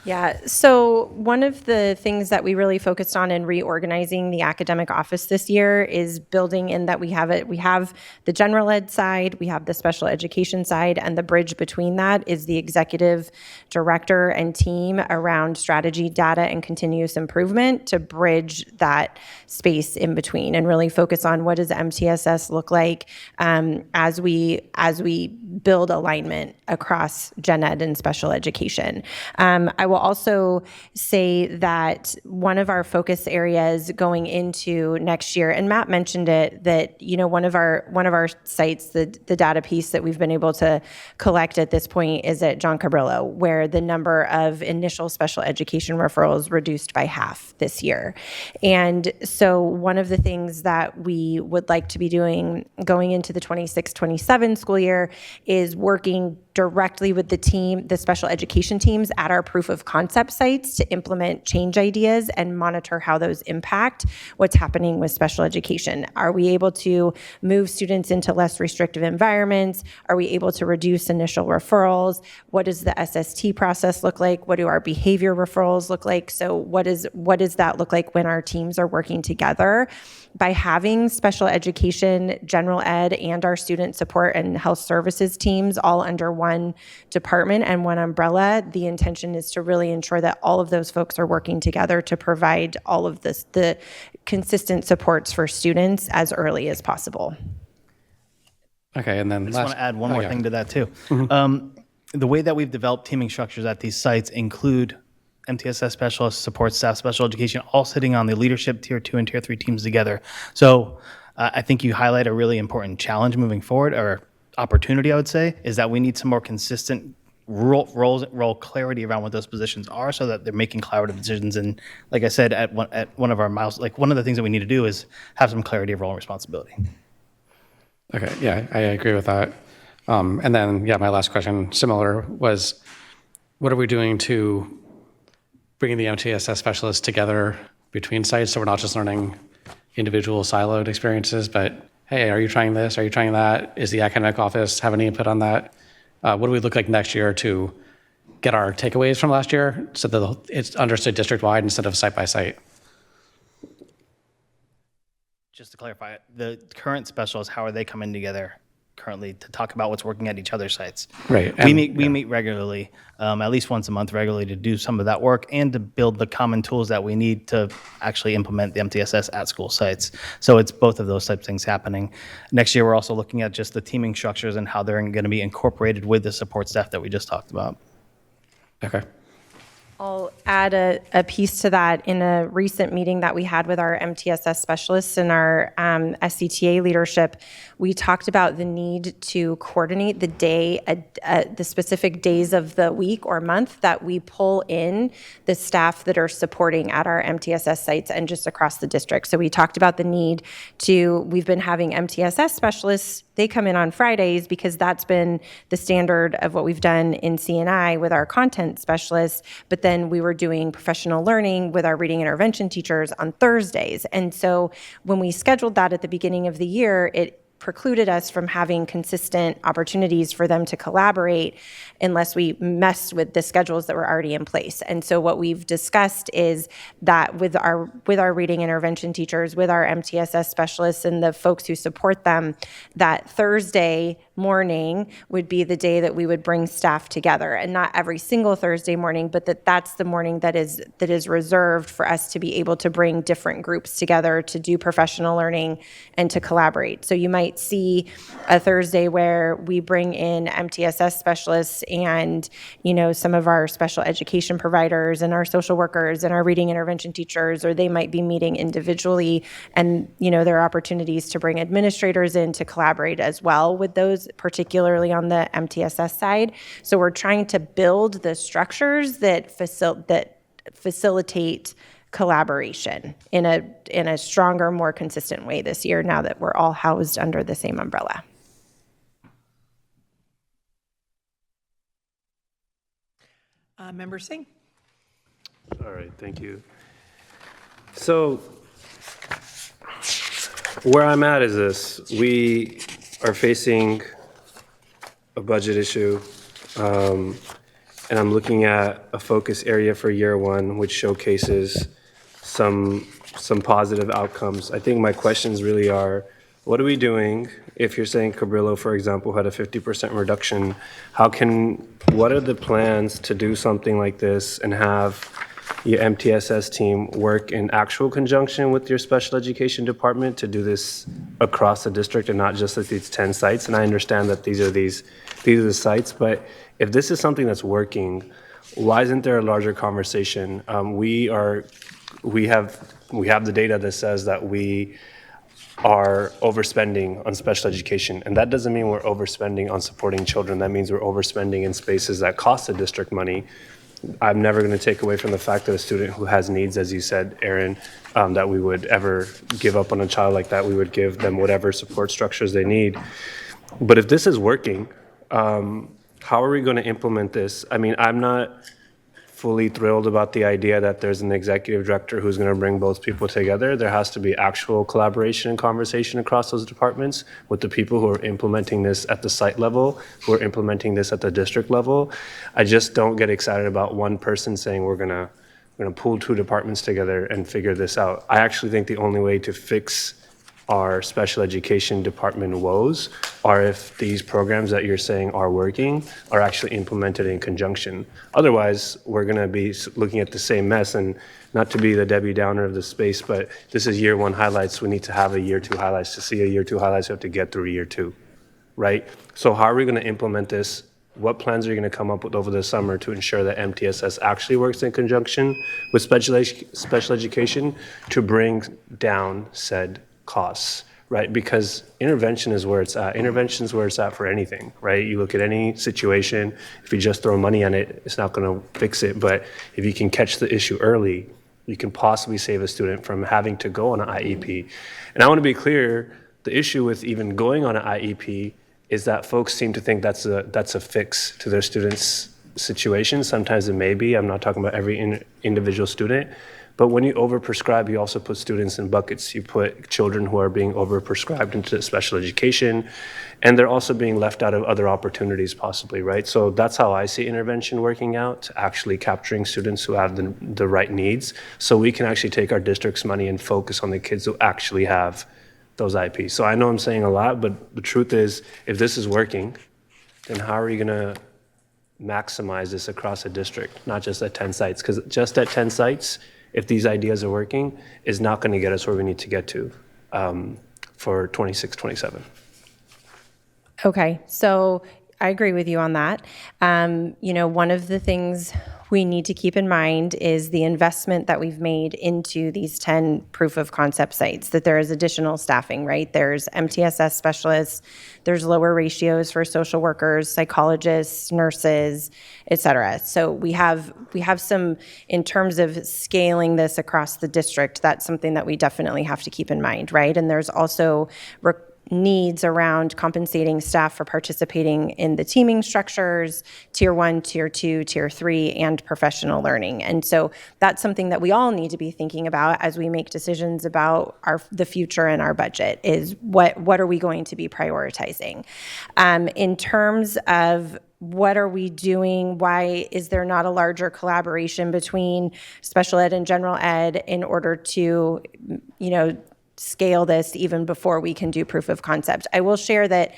Yeah, so one of the things that we really focused on in reorganizing the academic office this year is building in that we have the general ed side, we have the special education side, and the bridge between that is the executive director and team around strategy, data, and continuous improvement to bridge that space in between and really focus on what does MTSS look like as we build alignment across gen ed and special education. I will also say that one of our focus areas going into next year, and Matt mentioned it, that one of our sites, the data piece that we've been able to collect at this point is at John Cabrillo, where the number of initial special education referrals reduced by half this year. And so one of the things that we would like to be doing going into the 26-27 school year is working directly with the special education teams at our proof of concept sites to implement change ideas and monitor how those impact what's happening with special education. Are we able to move students into less restrictive environments? Are we able to reduce initial referrals? What does the SST process look like? What do our behavior referrals look like? So what does that look like when our teams are working together? By having special education, general ed, and our student support and health services teams all under one department and one umbrella, the intention is to really ensure that all of those folks are working together to provide all of the consistent supports for students as early as possible. Okay, and then I just want to add one more thing to that too. The way that we've developed teaming structures at these sites include MTSS specialists, support staff, special education, all sitting on the leadership tier 2 and tier 3 teams together. So I think you highlight a really important challenge moving forward, or opportunity, I would say, is that we need some more consistent role clarity around what those positions are so that they're making collaborative decisions. And like I said, at one of our miles, like one of the things that we need to do is have some clarity of role and responsibility. Okay, yeah, I agree with that. And then, my last question, similar, was what are we doing to bringing the MTSS specialists together between sites so we're not just learning individual siloed experiences, but hey, are you trying this? Are you trying that? Is the academic office have any input on that? What do we look like next year to get our takeaways from last year so that it's understood district-wide instead of site by site? Just to clarify, the current specialists, how are they coming together currently to talk about what's working at each other's sites? Right. We meet regularly, at least once a month regularly, to do some of that work and to build the common tools that we need to actually implement the MTSS at school sites. So it's both of those types of things happening. Next year, we're also looking at just the teaming structures and how they're going to be incorporated with the support staff that we just talked about. Okay. I'll add a piece to that. In a recent meeting that we had with our MTSS specialists and our SCTA leadership, we talked about the need to coordinate the specific days of the week or month that we pull in the staff that are supporting at our MTSS sites and just across the district. So we talked about the need we've been having MTSS specialists, they come in on Fridays because that's been the standard of what we've done in CNI with our content specialists, but then we were doing professional learning with our reading intervention teachers on Thursdays. And so when we scheduled that at the beginning of the year, it precluded us from having consistent opportunities for them to collaborate unless we messed with the schedules that were already in place. And so what we've discussed is that with our reading intervention teachers, with our MTSS specialists and the folks who support them, that Thursday morning would be the day that we would bring staff together, and not every single Thursday morning, but that's the morning that is reserved for us to be able to bring different groups together to do professional learning and to collaborate. So you might see a Thursday where we bring in MTSS specialists and, some of our special education providers and our social workers and our reading intervention teachers, or they might be meeting individually, and, there are opportunities to bring administrators in to collaborate as well with those, particularly on the MTSS side. So we're trying to build the structures that facilitate collaboration in a stronger, more consistent way this year, now that we're all housed under the same umbrella. Member Singh. All right, thank you. So where I'm at is this: we are facing a budget issue, and I'm looking at a focus area for year one, which showcases some positive outcomes. I think my questions really are, what are we doing? If you're saying Cabrillo, for example, had a 50% reduction, what are the plans to do something like this and have your MTSS team work in actual conjunction with your special education department to do this across the district and not just at these 10 sites? And I understand that these are the sites, but if this is something that's working, why isn't there a larger conversation? We have the data that says that we are overspending on special education, and that doesn't mean we're overspending on supporting children. That means we're overspending in spaces that cost the district money. I'm never going to take away from the fact that a student who has needs, as you said, Aaron, that we would ever give up on a child like that. We would give them whatever support structures they need. But if this is working, how are we going to implement this? I mean, I'm not fully thrilled about the idea that there's an executive director who's going to bring both people together. There has to be actual collaboration and conversation across those departments with the people who are implementing this at the site level, who are implementing this at the district level. I just don't get excited about one person saying we're going to pull two departments together and figure this out. I actually think the only way to fix our special education department woes are if these programs that you're saying are working are actually implemented in conjunction. Otherwise, we're going to be looking at the same mess. And not to be the Debbie Downer of the space, but this is year one highlights. We need to have a year two highlights. To see a year two highlights, we have to get through year two, right? So how are we going to implement this? What plans are you going to come up with over the summer to ensure that MTSS actually works in conjunction with special education to bring down said costs, right? Because intervention is where it's at. Intervention is where it's at for anything, right? You look at any situation, if you just throw money on it, it's not going to fix it. But if you can catch the issue early, you can possibly save a student from having to go on an IEP. And I want to be clear, the issue with even going on an IEP is that folks seem to think that's a fix to their students' situation. Sometimes it may be. I'm not talking about every individual student. But when you overprescribe, you also put students in buckets. You put children who are being overprescribed into special education, and they're also being left out of other opportunities possibly, right? So that's how I see intervention working out, actually capturing students who have the right needs, so we can actually take our district's money and focus on the kids who actually have those IPs. So I know I'm saying a lot, but the truth is, if this is working, then how are you gonna maximize this across a district, not just at 10 sites? Because just at 10 sites, if these ideas are working, is not going to get us where we need to get to for 26, 27. Okay, so I agree with you on that. One of the things we need to keep in mind is the investment that we've made into these 10 proof of concept sites, that there is additional staffing, right? There's MTSS specialists, there's lower ratios for social workers, psychologists, nurses, et cetera. So we have some, in terms of scaling this across the district, that's something that we definitely have to keep in mind, right? And there's also needs around compensating staff for participating in the teaming structures, tier 1, tier 2, tier 3, and professional learning. And so that's something that we all need to be thinking about as we make decisions about the future and our budget, is what are we going to be prioritizing? In terms of what are we doing? Why is there not a larger collaboration between special ed and general ed in order to, scale this even before we can do proof of concept? I will share that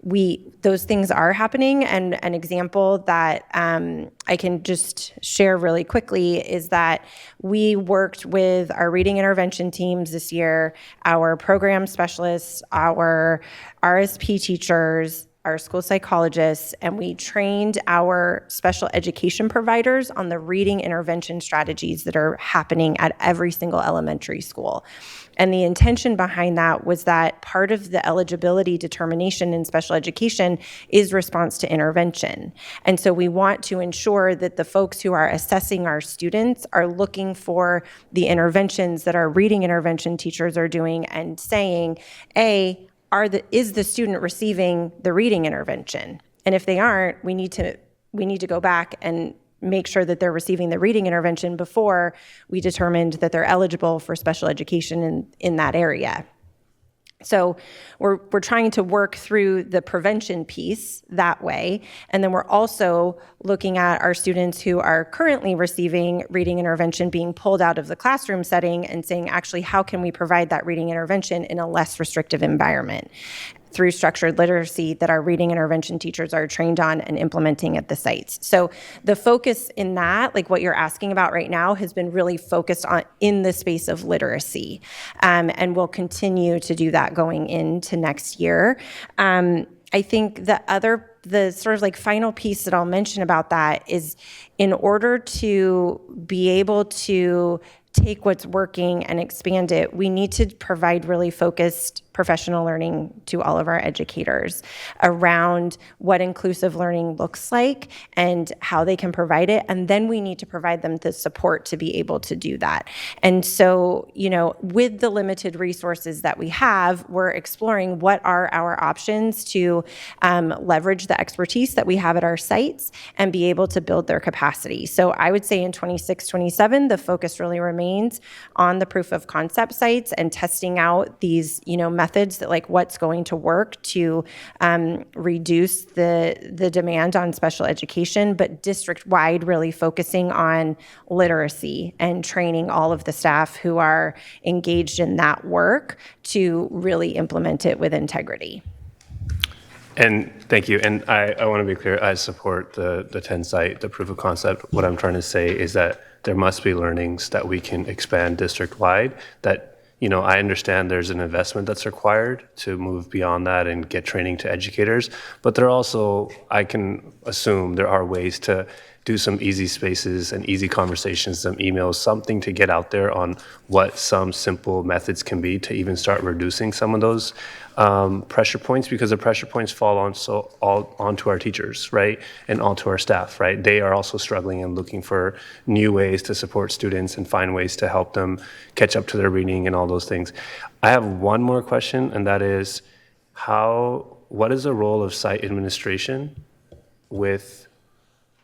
those things are happening. And an example that I can just share really quickly is that we worked with our reading intervention teams this year, our program specialists, our RSP teachers, our school psychologists, and we trained our special education providers on the reading intervention strategies that are happening at every single elementary school. And the intention behind that was that part of the eligibility determination in special education is response to intervention. And so we want to ensure that the folks who are assessing our students are looking for the interventions that our reading intervention teachers are doing and saying, is the student receiving the reading intervention? And if they aren't, we need to go back and make sure that they're receiving the reading intervention before we determined that they're eligible for special education in that area. So we're trying to work through the prevention piece that way. And then we're also looking at our students who are currently receiving reading intervention being pulled out of the classroom setting and saying, actually, how can we provide that reading intervention in a less restrictive environment through structured literacy that our reading intervention teachers are trained on and implementing at the sites. So the focus in that, like what you're asking about right now, has been really focused on in the space of literacy. And we'll continue to do that going into next year. I think the sort of like final piece that I'll mention about that is in order to be able to take what's working and expand it, we need to provide really focused professional learning to all of our educators around what inclusive learning looks like and how they can provide it. And then we need to provide them the support to be able to do that. And so, with the limited resources that we have, we're exploring what are our options to leverage the expertise that we have at our sites and be able to build their capacity. So I would say in 26, 27, the focus really remains on the proof of concept sites and testing out these, methods that like what's going to work to reduce the demand on special education, but district-wide really focusing on literacy and training all of the staff who are engaged in that work to really implement it with integrity. And thank you. And I want to be clear, I support the 10 site, the proof of concept. What I'm trying to say is that there must be learnings that we can expand district-wide that I understand there's an investment that's required to move beyond that and get training to educators, but there are also, I can assume there are ways to do some easy spaces and easy conversations, some emails, something to get out there on what some simple methods can be to even start reducing some of those pressure points, because the pressure points fall onto our teachers, right? And onto our staff, right? They are also struggling and looking for new ways to support students and find ways to help them catch up to their reading and all those things. I have one more question, and that is what is the role of site administration with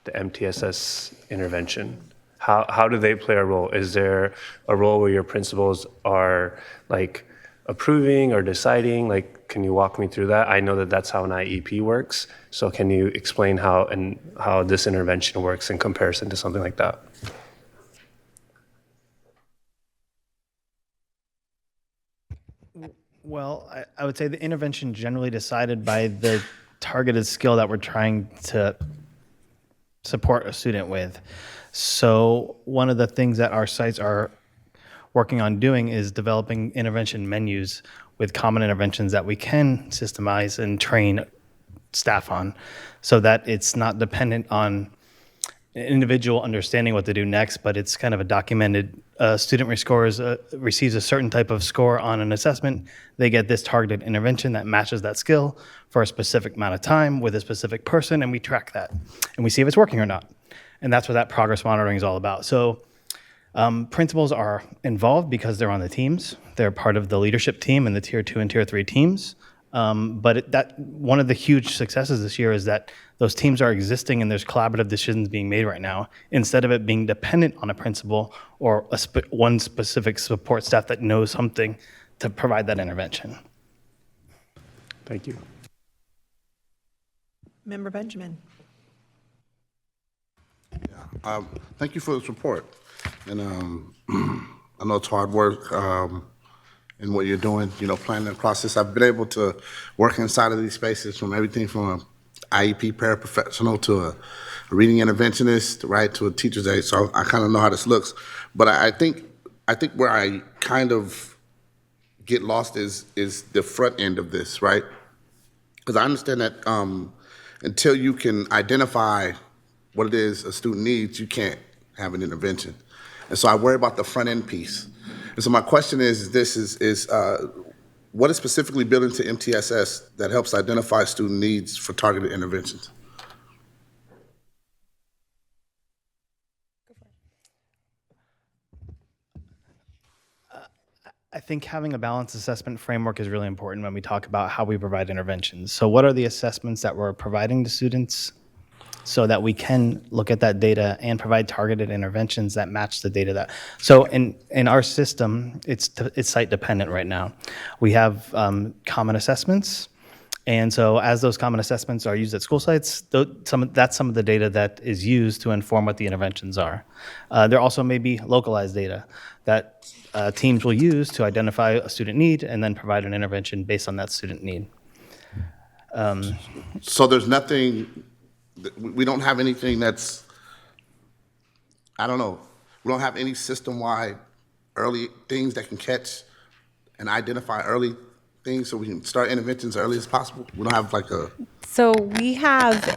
the MTSS intervention? How do they play a role? Is there a role where your principals are like approving or deciding? Like, can you walk me through that? I know that that's how an IEP works. So can you explain how this intervention works in comparison to something like that? Well, I would say the intervention generally decided by the targeted skill that we're trying to support a student with. So one of the things that our sites are working on doing is developing intervention menus with common interventions that we can systemize and train staff on so that it's not dependent on an individual understanding what to do next, but it's kind of a documented student receives a certain type of score on an assessment. They get this targeted intervention that matches that skill for a specific amount of time with a specific person, and we track that. And we see if it's working or not. And that's what that progress monitoring is all about. So principals are involved because they're on the teams. They're part of the leadership team and the tier 2 and tier 3 teams. But one of the huge successes this year is that those teams are existing and there's collaborative decisions being made right now, instead of it being dependent on a principal or one specific support staff that knows something to provide that intervention. Thank you. Member Benjamin. Thank you for this report. And I know it's hard work. in what you're doing, planning the process. I've been able to work inside of these spaces from everything from an IEP paraprofessional to a reading interventionist, right, to a teacher's aide. So I kind of know how this looks. But I think where I kind of get lost is the front end of this, right? Because I understand that until you can identify what it is a student needs, you can't have an intervention. And so I worry about the front end piece. And so my question is what is specifically built into MTSS that helps identify student needs for targeted interventions? I think having a balanced assessment framework is really important when we talk about how we provide interventions. So what are the assessments that we're providing to students so that we can look at that data and provide targeted interventions that match the data so in our system, it's site dependent right now. We have common assessments. And so as those common assessments are used at school sites, that's some of the data that is used to inform what the interventions are. There also may be localized data that teams will use to identify a student need and then provide an intervention based on that student need. So there's nothing, we don't have anything that's, I don't know, we don't have any system-wide early things that can catch and identify early things so we can start interventions as early as possible? We don't have like a... So we have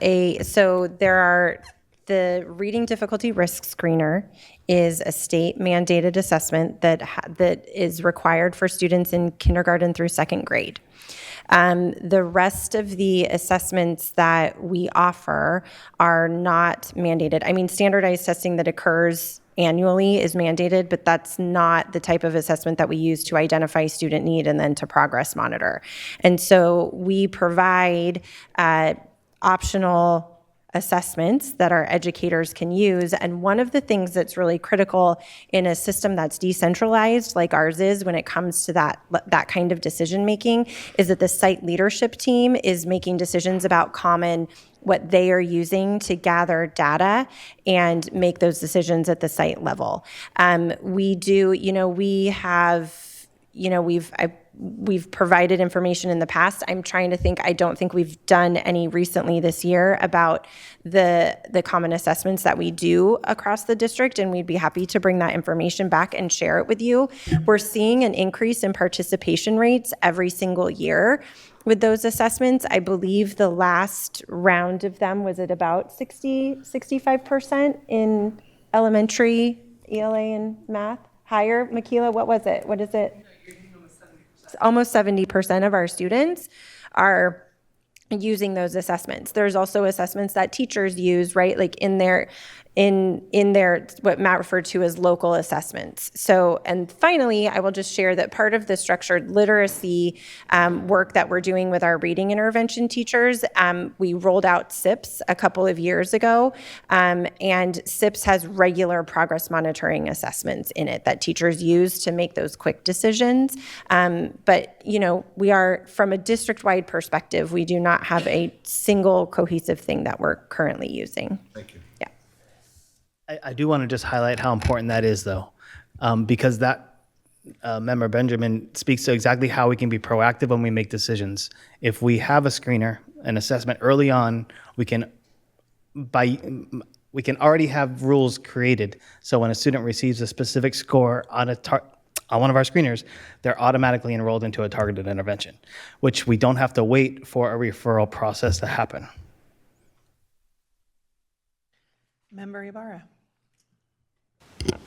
the reading difficulty risk screener is a state mandated assessment that is required for students in kindergarten through second grade. The rest of the assessments that we offer are not mandated. I mean, standardized testing that occurs annually is mandated, but that's not the type of assessment that we use to identify student need and then to progress monitor. And so we provide optional assessments that our educators can use. And one of the things that's really critical in a system that's decentralized like ours is when it comes to that kind of decision making is that the site leadership team is making decisions about what they are using to gather data and make those decisions at the site level. We've provided information in the past. I'm trying to think, I don't think we've done any recently this year about the common assessments that we do across the district, and we'd be happy to bring that information back and share it with you. We're seeing an increase in participation rates every single year with those assessments. I believe the last round of them was at about 65% in elementary ELA and math. Higher, Makila, what was it? What is it? Almost 70% of our students are using those assessments. There's also assessments that teachers use, right? Like in their what Matt referred to as local assessments. So, and finally, I will just share that part of the structured literacy work that we're doing with our reading intervention teachers, we rolled out SIPS a couple of years ago, and SIPS has regular progress monitoring assessments in it that teachers use to make those quick decisions. But, we are, from a district-wide perspective, we do not have a single cohesive thing that we're currently using. Thank you. Yeah. I do want to just highlight how important that is, though, because that member Benjamin speaks to exactly how we can be proactive when we make decisions. If we have a screener, an assessment early on, we can already have rules created. So when a student receives a specific score on one of our screeners, they're automatically enrolled into a targeted intervention, which we don't have to wait for a referral process to happen. Member Ibarra.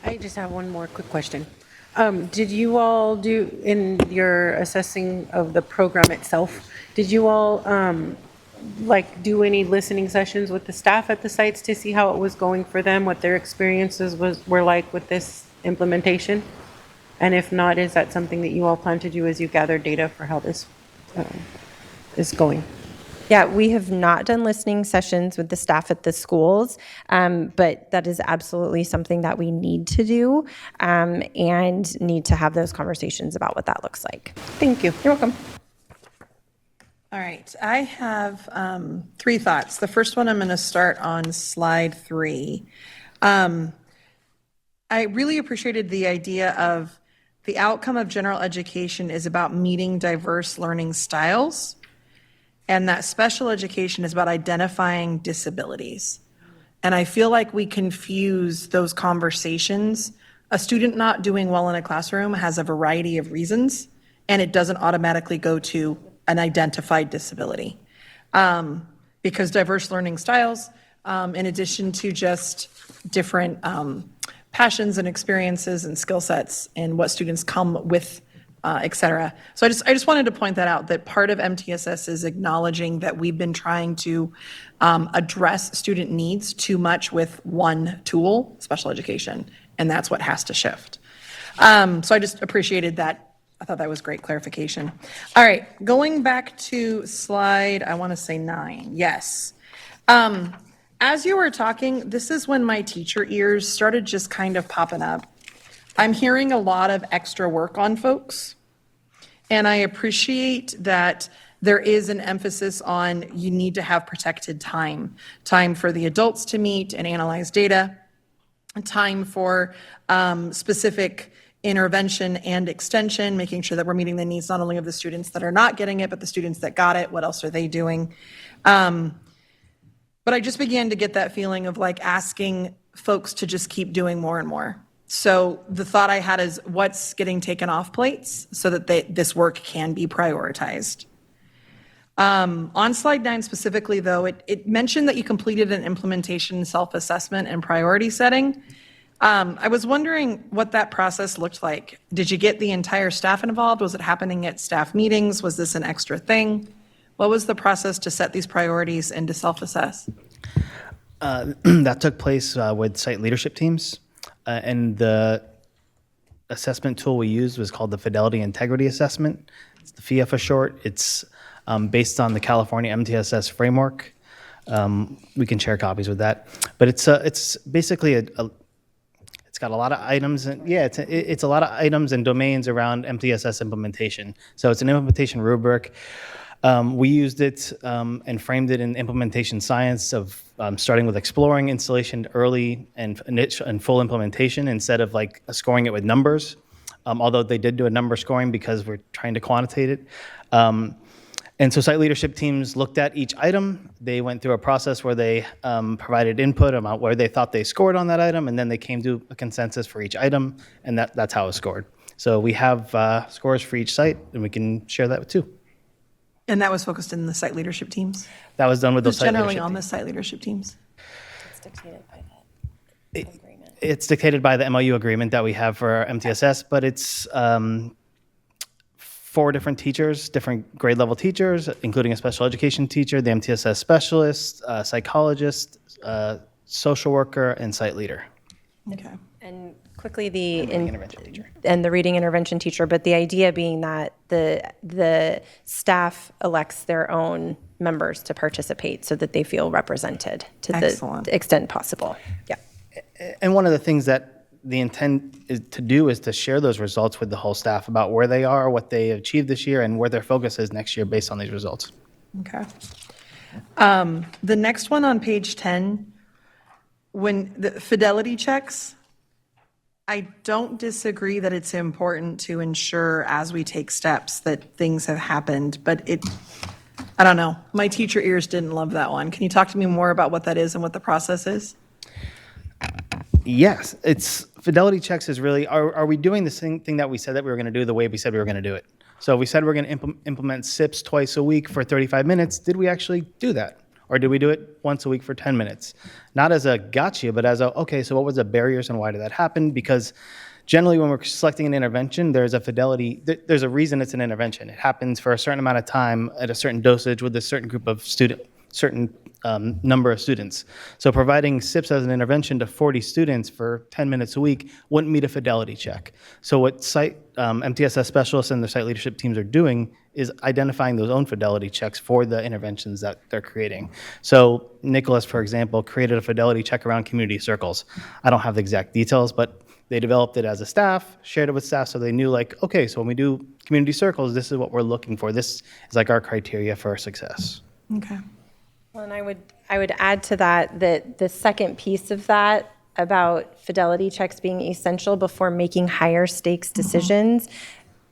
I just have one more quick question. Did you all do, in your assessing of the program itself, did you all do any listening sessions with the staff at the sites to see how it was going for them, what their experiences were like with this implementation? And if not, is that something that you all plan to do as you gather data for how this is going? Yeah, we have not done listening sessions with the staff at the schools, but that is absolutely something that we need to do and need to have those conversations about what that looks like. Thank you. You're welcome. All right, I have 3 thoughts. The first one, I'm going to start on slide 3. I really appreciated the idea of the outcome of general education is about meeting diverse learning styles, and that special education is about identifying disabilities. And I feel like we confuse those conversations. A student not doing well in a classroom has a variety of reasons, and it doesn't automatically go to an identified disability. Because diverse learning styles, in addition to just different passions and experiences and skill sets and what students come with, et cetera. So I just wanted to point that out, that part of MTSS is acknowledging that we've been trying to address student needs too much with one tool, special education, and that's what has to shift. So I just appreciated that. I thought that was great clarification. All right, going back to slide, I want to say 9. Yes. As you were talking, this is when my teacher ears started just kind of popping up. I'm hearing a lot of extra work on folks, and I appreciate that there is an emphasis on you need to have protected time for the adults to meet and analyze data, time for specific intervention and extension, making sure that we're meeting the needs not only of the students that are not getting it, but the students that got it. What else are they doing? But I just began to get that feeling of like asking folks to just keep doing more and more. So the thought I had is what's getting taken off plates so that this work can be prioritized. On slide 9 specifically, though, it mentioned that you completed an implementation self-assessment and priority setting. I was wondering what that process looked like. Did you get the entire staff involved? Was it happening at staff meetings? Was this an extra thing? What was the process to set these priorities and to self-assess? That took place with site leadership teams, and the assessment tool we used was called the Fidelity Integrity Assessment. It's the FIA for short. It's based on the California MTSS framework. We can share copies with that, but it's basically it's got a lot of items, and it's a lot of items and domains around MTSS implementation. So it's an implementation rubric. We used it and framed it in implementation science of starting with exploring installation early and full implementation instead of like scoring it with numbers, although they did do a number scoring because we're trying to quantitate it. And so site leadership teams looked at each item. They went through a process where they provided input about where they thought they scored on that item, and then they came to a consensus for each item, and that's how it was scored. So we have scores for each site, and we can share that too. And that was focused in the site leadership teams? That was done with those site generally leadership on teams. the site leadership teams? It's dictated by that agreement. It's dictated by the MOU agreement that we have for MTSS, but it's 4 different teachers, different grade level teachers, including a special education teacher, the MTSS specialist, psychologist, social worker, and site leader. Okay. And quickly, the reading intervention teacher, but the idea being that the staff elects their own members to participate so that they feel represented to the extent possible. Yeah. And one of the things that the intent is to share those results with the whole staff about where they are, what they achieved this year, and where their focus is next year based on these results. Okay. The next one on page 10, when the fidelity checks, I don't disagree that it's important to ensure as we take steps that things have happened, but I don't know. My teacher ears didn't love that one. Can you talk to me more about what that is and what the process is? Yes, fidelity checks is really, are we doing the same thing that we said that we were going to do the way we said we were going to do it? So we said we're going to implement SIPs twice a week for 35 minutes. Did we actually do that? Or did we do it once a week for 10 minutes? Not as a gotcha, but as okay, so what was the barriers and why did that happen? Because generally when we're selecting an intervention, there's a reason it's an intervention. It happens for a certain amount of time at a certain dosage with a certain group of certain number of students. So providing SIPs as an intervention to 40 students for 10 minutes a week wouldn't meet a fidelity check. So what MTSS specialists and their site leadership teams are doing is identifying those own fidelity checks for the interventions that they're creating. So Nicholas, for example, created a fidelity check around community circles. I don't have the exact details, but they developed it as a staff, shared it with staff, so they knew okay, so when we do community circles, this is what we're looking for. This is our criteria for success. Okay. Well, and I would add to that the second piece of that about fidelity checks being essential before making higher stakes decisions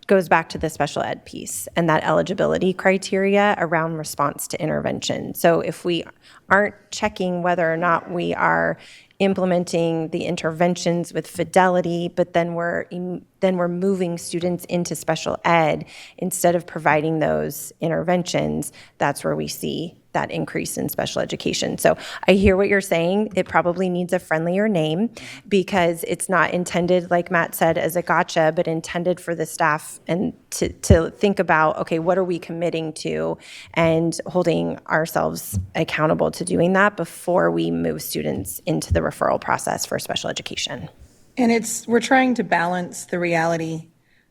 goes back to the special ed piece and that eligibility criteria around response to intervention. So if we aren't checking whether or not we are implementing the interventions with fidelity, but then we're moving students into special ed instead of providing those interventions, that's where we see that increase in special education. So I hear what you're saying. It probably needs a friendlier name because it's not intended, like Matt said, as a gotcha, but intended for the staff and to think about, okay, what are we committing to and holding ourselves accountable to doing that before we move students into the referral process for special education. And we're trying to balance the reality.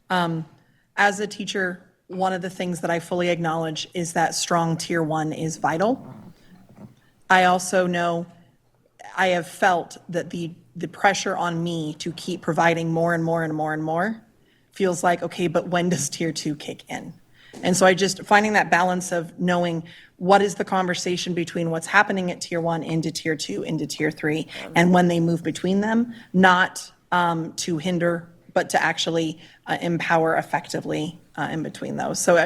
As a teacher, one of the things that I fully acknowledge is that strong tier 1 is vital. I also know I have felt that the pressure on me to keep providing more and more and more and more feels like, okay, but when does tier 2 kick in? And so I just finding that balance of knowing what is the conversation between what's happening at tier 1 into tier 2 into tier 3 and when they move between them, not to hinder, but to actually empower effectively in between those. So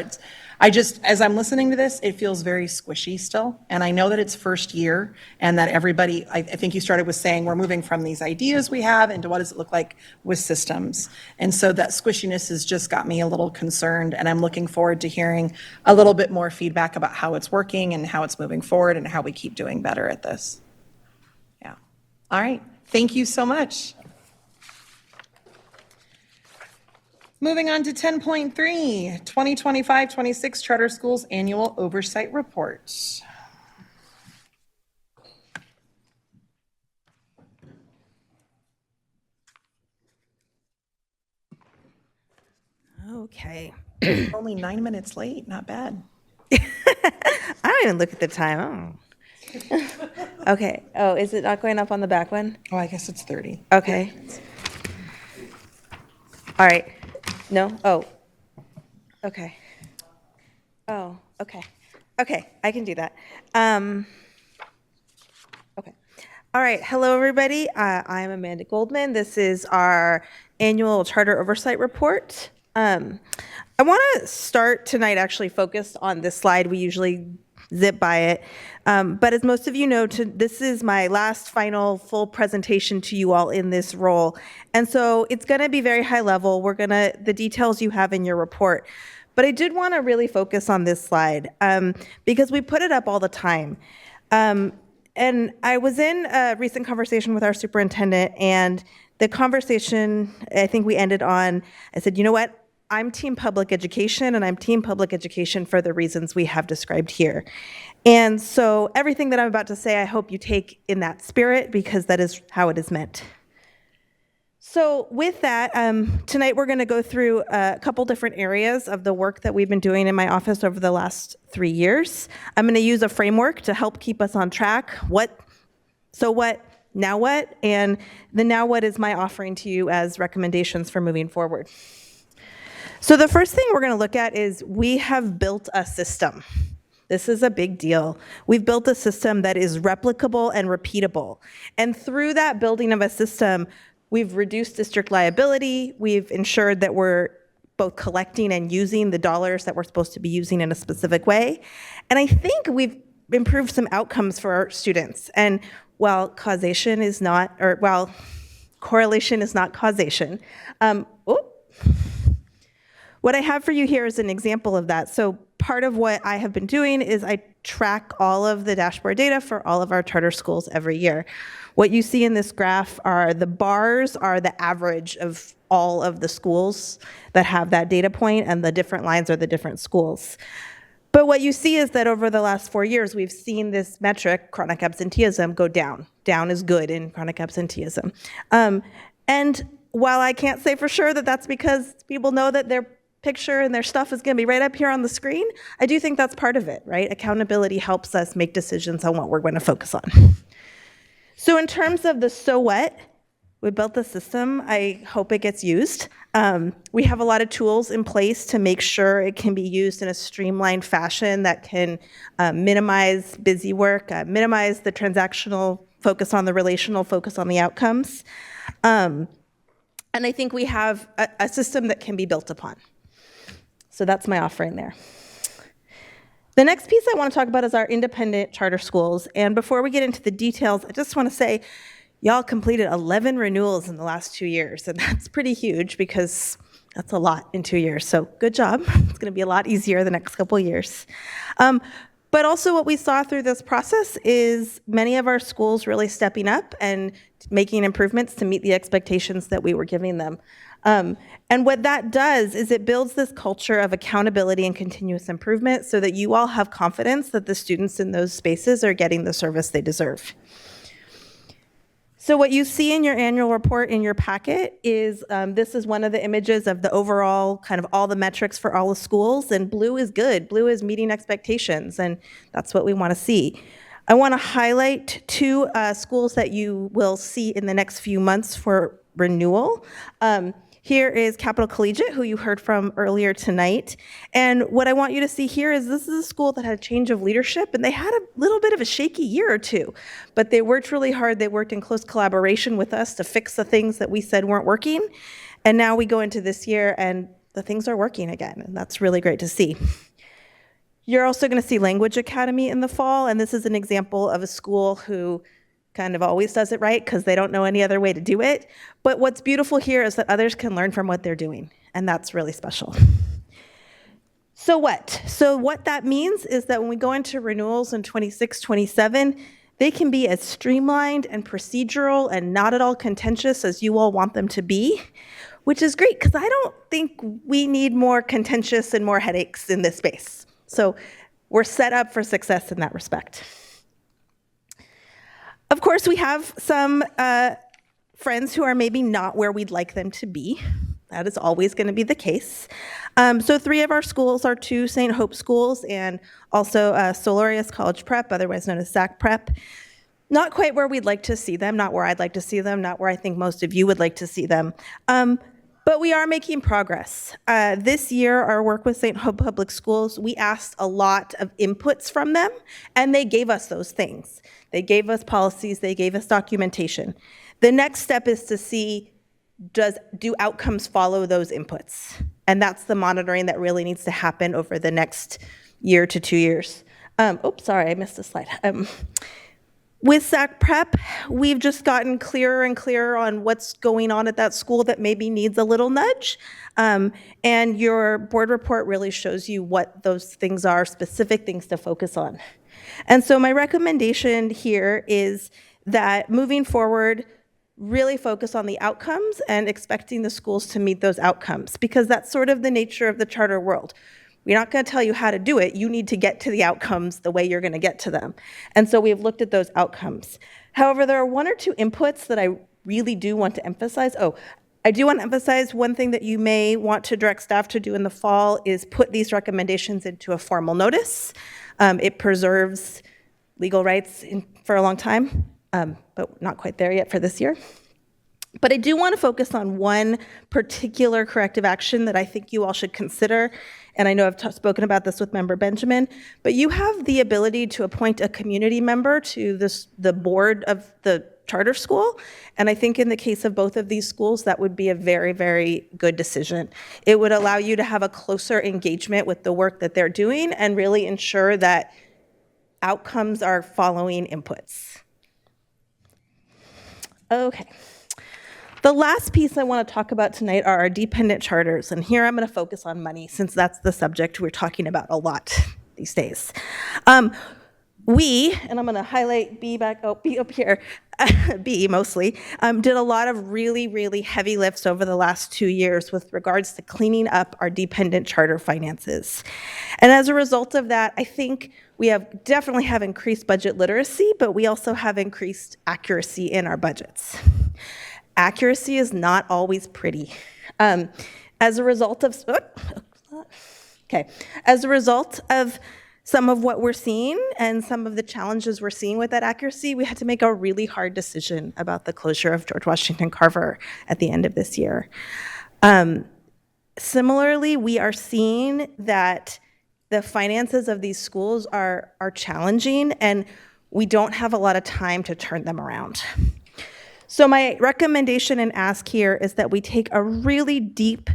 as I'm listening to this, it feels very squishy still. And I know that it's first year and that everybody, I think you started with saying we're moving from these ideas we have into what does it look like with systems. And so that squishiness has just got me a little concerned, and I'm looking forward to hearing a little bit more feedback about how it's working and how it's moving forward and how we keep doing better at this. Yeah. All right. Thank you so much. Moving on to 10.3, 2025-26 Charter Schools Annual Oversight Report. Okay. Only 9 minutes late, not bad. I don't even look at the time. Oh. Okay. Oh, is it not going up on the back one? Oh, I guess it's 30. Okay. All right. No? Oh. Okay. Oh, okay. Okay, I can do that. Okay. All right. Hello, everybody. I'm Amanda Goldman. This is our annual Charter Oversight Report. I want to start tonight actually focused on this slide. We usually zip by it. But as most of you know, this is my last final full presentation to you all in this role. And so it's going to be very high level. The details you have in your report. But I did want to really focus on this slide because we put it up all the time. And I was in a recent conversation with our superintendent, and the conversation, I think we ended on, I said, you know what? I'm team public education, and I'm team public education for the reasons we have described here. And so everything that I'm about to say, I hope you take in that spirit, because that is how it is meant. So with that, tonight we're going to go through a couple different areas of the work that we've been doing in my office over the last 3 years. I'm going to use a framework to help keep us on track. What, so what, now what? And the now what is my offering to you as recommendations for moving forward. So the first thing we're going to look at is we have built a system. This is a big deal. We've built a system that is replicable and repeatable. And through that building of a system, we've reduced district liability. We've ensured that we're both collecting and using the dollars that we're supposed to be using in a specific way. And I think we've improved some outcomes for our students. And while correlation is not causation, what I have for you here is an example of that. So part of what I have been doing is I track all of the dashboard data for all of our charter schools every year. What you see in this graph are the bars are the average of all of the schools that have that data point, and the different lines are the different schools. But what you see is that over the last 4 years, we've seen this metric, chronic absenteeism, go down. Down is good in chronic absenteeism. And while I can't say for sure that that's because people know that their picture and their stuff is going to be right up here on the screen, I do think that's part of it, right? Accountability helps us make decisions on what we're going to focus on. So in terms of the so what, We built the system. I hope it gets used. We have a lot of tools in place to make sure it can be used in a streamlined fashion that can minimize busy work, minimize the transactional, focus on the relational, focus on the outcomes. And I think we have a system that can be built upon. So that's my offering there. The next piece I want to talk about is our independent charter schools. And before we get into the details, I just want to say, y'all completed 11 renewals in the last 2 years, and that's pretty huge because that's a lot in 2 years. So good job. It's going to be a lot easier the next couple years. But also what we saw through this process is many of our schools really stepping up and making improvements to meet the expectations that we were giving them. And what that does is it builds this culture of accountability and continuous improvement so that you all have confidence that the students in those spaces are getting the service they deserve. So what you see in your annual report in your packet is, this is one of the images of the overall, kind of all the metrics for all the schools, and blue is good. Blue is meeting expectations, and that's what we want to see. I want to highlight 2 schools that you will see in the next few months for renewal. Here is Capital Collegiate, who you heard from earlier tonight. And what I want you to see here is this is a school that had a change of leadership, and they had a little bit of a shaky year or two, but they worked really hard. They worked in close collaboration with us to fix the things that we said weren't working. And now we go into this year and the things are working again, and that's really great to see. You're also going to see Language Academy in the fall, and this is an example of a school who kind of always does it right because they don't know any other way to do it. But what's beautiful here is that others can learn from what they're doing, and that's really special. So what? So what that means is that when we go into renewals in 26, 27, they can be as streamlined and procedural and not at all contentious as you all want them to be, which is great because I don't think we need more contentious and more headaches in this space. So we're set up for success in that respect. Of course, we have some friends who are maybe not where we'd like them to be. That is always going to be the case. So 3 of our schools are 2 St. Hope schools and also Solarius College Prep, otherwise known as Sac Prep. Not quite where we'd like to see them, not where I'd like to see them, not where I think most of you would like to see them. But we are making progress. This year, our work with St. Hope Public Schools, we asked a lot of inputs from them, and they gave us those things. They gave us policies, they gave us documentation. The next step is to see, do outcomes follow those inputs? And that's the monitoring that really needs to happen over the next year to 2 years. Oops, sorry, I missed a slide. With Sac Prep, we've just gotten clearer and clearer on what's going on at that school that maybe needs a little nudge. And your board report really shows you what those things are, specific things to focus on. And so my recommendation here is that moving forward, really focus on the outcomes and expecting the schools to meet those outcomes, because that's sort of the nature of the charter world. We're not going to tell you how to do it. You need to get to the outcomes the way you're going to get to them. And so we've looked at those outcomes. However, there are 1 or 2 inputs that I really do want to emphasize. I do want to emphasize one thing that you may want to direct staff to do in the fall is put these recommendations into a formal notice. It preserves legal rights for a long time, but not quite there yet for this year. But I do want to focus on one particular corrective action that I think you all should consider. And I know I've spoken about this with Member Benjamin, but you have the ability to appoint a community member to the board of the charter school. And I think in the case of both of these schools, that would be a very, very good decision. It would allow you to have a closer engagement with the work that they're doing and really ensure that outcomes are following inputs. Okay. The last piece I want to talk about tonight are our dependent charters, and here I'm going to focus on money since that's the subject we're talking about a lot these days. We, and I'm going to highlight B up here, B mostly, did a lot of really, really heavy lifts over the last 2 years with regards to cleaning up our dependent charter finances. And as a result of that, I think we definitely have increased budget literacy, but we also have increased accuracy in our budgets. Accuracy is not always pretty. As a result of some of what we're seeing and some of the challenges we're seeing with that accuracy, we had to make a really hard decision about the closure of George Washington Carver at the end of this year. Similarly, we are seeing that the finances of these schools are challenging, and we don't have a lot of time to turn them around. So my recommendation and ask here is that we take a really deep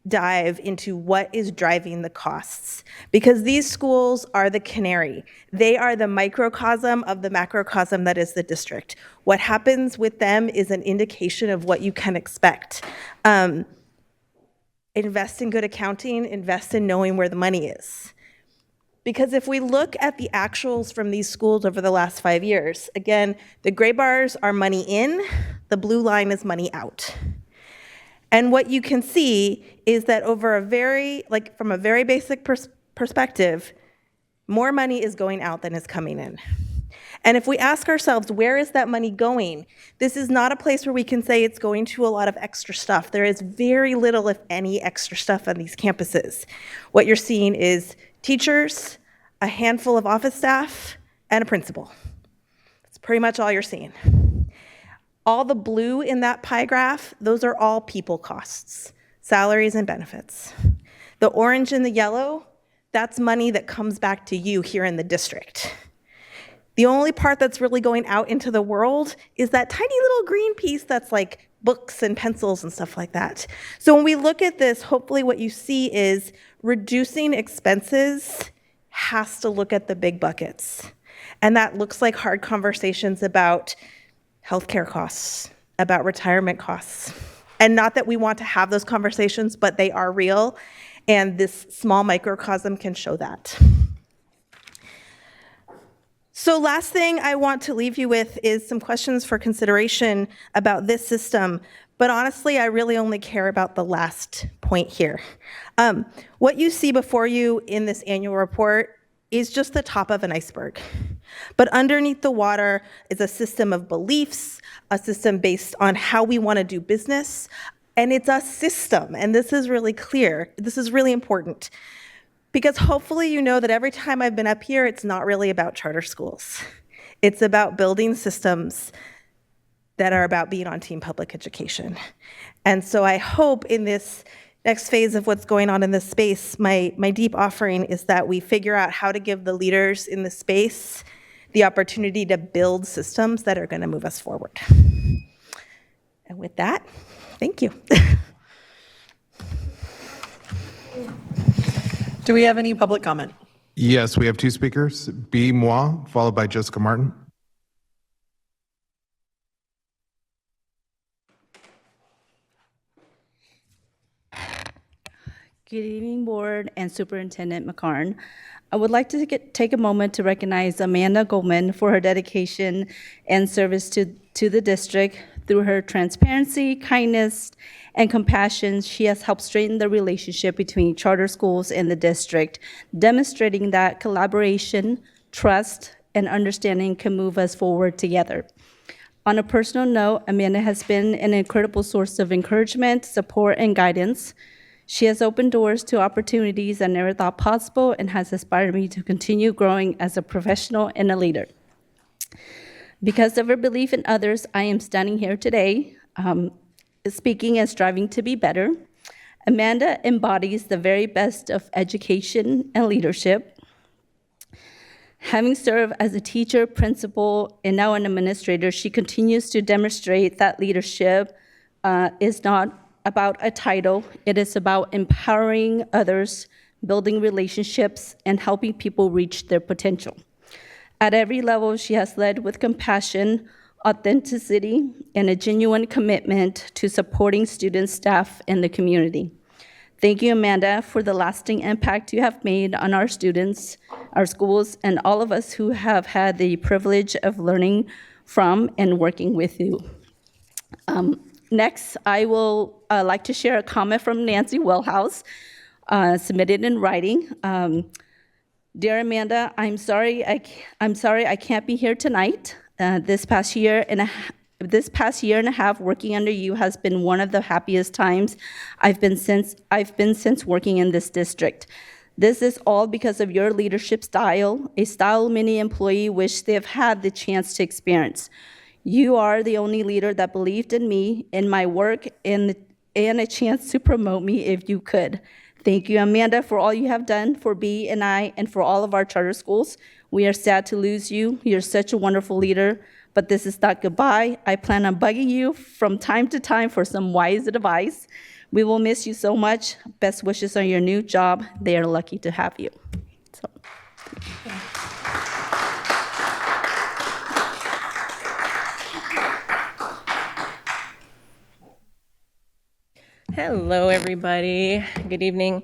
dive into what is driving the costs, because these schools are the canary. They are the microcosm of the macrocosm that is the district. What happens with them is an indication of what you can expect. Invest in good accounting, invest in knowing where the money is. Because if we look at the actuals from these schools over the last 5 years, again, the gray bars are money in, the blue line is money out. And what you can see is that over from a very basic perspective, more money is going out than is coming in. And if we ask ourselves, where is that money going? This is not a place where we can say it's going to a lot of extra stuff. There is very little, if any, extra stuff on these campuses. What you're seeing is teachers, a handful of office staff, and a principal. That's pretty much all you're seeing. All the blue in that pie graph, those are all people costs, salaries and benefits. The orange and the yellow, that's money that comes back to you here in the district. The only part that's really going out into the world is that tiny little green piece that's like books and pencils and stuff like that. So when we look at this, hopefully what you see is reducing expenses has to look at the big buckets. And that looks like hard conversations about healthcare costs, about retirement costs. And not that we want to have those conversations, but they are real. And this small microcosm can show that. So last thing I want to leave you with is some questions for consideration about this system. But honestly, I really only care about the last point here. What you see before you in this annual report is just the top of an iceberg. But underneath the water is a system of beliefs, a system based on how we want to do business, and it's a system, and this is really clear. This is really important, because hopefully you know that every time I've been up here, it's not really about charter schools. It's about building systems that are about being on team public education. And so I hope in this next phase of what's going on in this space, my deep offering is that we figure out how to give the leaders in the space the opportunity to build systems that are going to move us forward. And with that, thank you. Do we have any public comment? Yes, we have two speakers, B. Moi, followed by Jessica Martin. Good evening, Board and Superintendent McCarn. I would like to take a moment to recognize Amanda Goldman for her dedication and service to the district. Through her transparency, kindness, and compassion, she has helped strengthen the relationship between charter schools and the district, demonstrating that collaboration, trust, and understanding can move us forward together. On a personal note, Amanda has been an incredible source of encouragement, support, and guidance. She has opened doors to opportunities I never thought possible and has inspired me to continue growing as a professional and a leader. Because of her belief in others, I am standing here today, speaking and striving to be better. Amanda embodies the very best of education and leadership. Having served as a teacher, principal, and now an administrator, she continues to demonstrate that leadership is not about a title. It is about empowering others, building relationships, and helping people reach their potential. At every level, she has led with compassion, authenticity, and a genuine commitment to supporting students, staff, and the community. Thank you, Amanda, for the lasting impact you have made on our students, our schools, and all of us who have had the privilege of learning from and working with you. Next, I will like to share a comment from Nancy Wellhouse, submitted in writing. Dear Amanda, I'm sorry I can't be here tonight. This past year and a half working under you has been one of the happiest times I've been since working in this district. This is all because of your leadership style, a style many employees wish they have had the chance to experience. You are the only leader that believed in me, in my work, and a chance to promote me if you could. Thank you, Amanda, for all you have done for B and I and for all of our charter schools. We are sad to lose you. You're such a wonderful leader, but this is not goodbye. I plan on bugging you from time to time for some wise advice. We will miss you so much. Best wishes on your new job. They are lucky to have you. Hello, everybody. Good evening.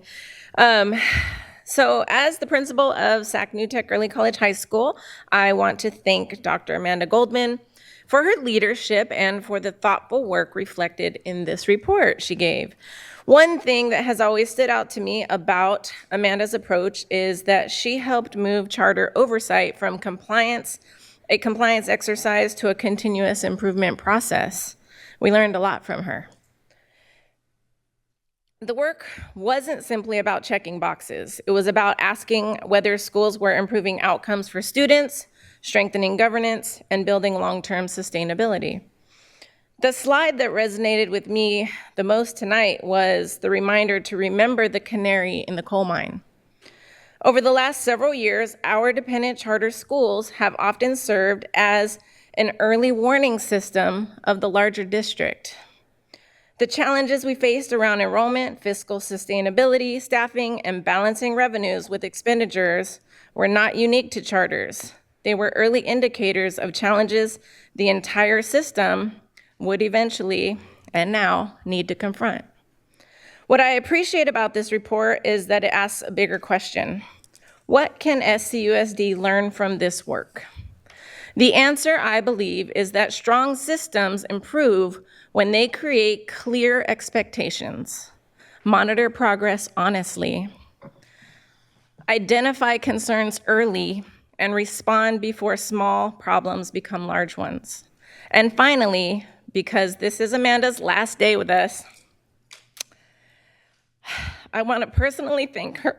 So as the principal of Sac New Tech Early College High School, I want to thank Dr. Amanda Goldman for her leadership and for the thoughtful work reflected in this report she gave. One thing that has always stood out to me about Amanda's approach is that she helped move charter oversight from a compliance exercise to a continuous improvement process. We learned a lot from her. The work wasn't simply about checking boxes. It was about asking whether schools were improving outcomes for students, strengthening governance, and building long-term sustainability. The slide that resonated with me the most tonight was the reminder to remember the canary in the coal mine. Over the last several years, our dependent charter schools have often served as an early warning system of the larger district. The challenges we faced around enrollment, fiscal sustainability, staffing, and balancing revenues with expenditures were not unique to charters. They were early indicators of challenges the entire system would eventually, and now, need to confront. What I appreciate about this report is that it asks a bigger question. What can SCUSD learn from this work? The answer, I believe, is that strong systems improve when they create clear expectations, monitor progress honestly, identify concerns early, and respond before small problems become large ones. And finally, because this is Amanda's last day with us, I want to personally thank her.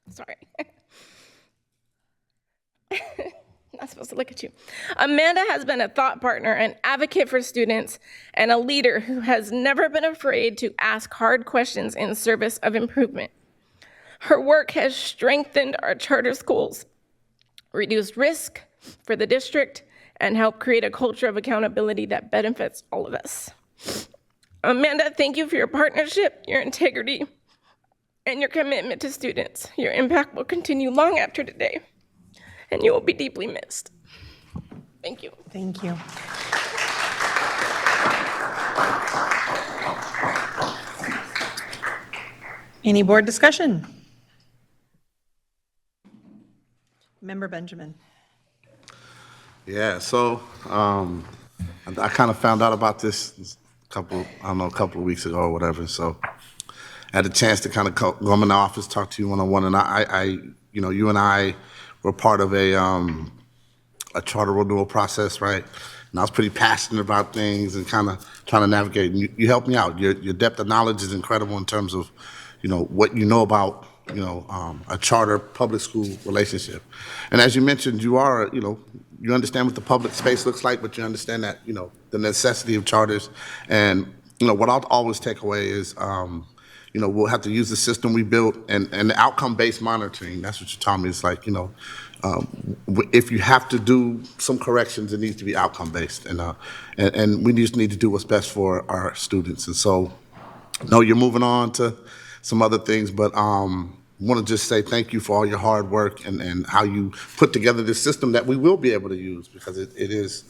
Sorry. Not supposed to look at you. Amanda has been a thought partner, an advocate for students, and a leader who has never been afraid to ask hard questions in service of improvement. Her work has strengthened our charter schools, reduced risk for the district, and helped create a culture of accountability that benefits all of us. Amanda, thank you for your partnership, your integrity, and your commitment to students. Your impact will continue long after today, and you will be deeply missed. Thank you. Thank you. Any board discussion? Member Benjamin. Yeah, so I kind of found out about this a couple of weeks ago or whatever. So I had a chance to kind of go in the office, talk to you one-on-one, and you and I were part of a charter renewal process, right? And I was pretty passionate about things and kind of trying to navigate. And you helped me out. Your depth of knowledge is incredible in terms of, what you know about, a charter public school relationship. And as you mentioned, you are, you understand what the public space looks like, but you understand that, the necessity of charters. And, what I'll always take away is, we'll have to use the system we built and the outcome-based monitoring. That's what you taught me. It's like, if you have to do some corrections, it needs to be outcome-based. And we just need to do what's best for our students. And so, no, you're moving on to some other things, but I want to just say thank you for all your hard work and how you put together this system that we will be able to use, because it is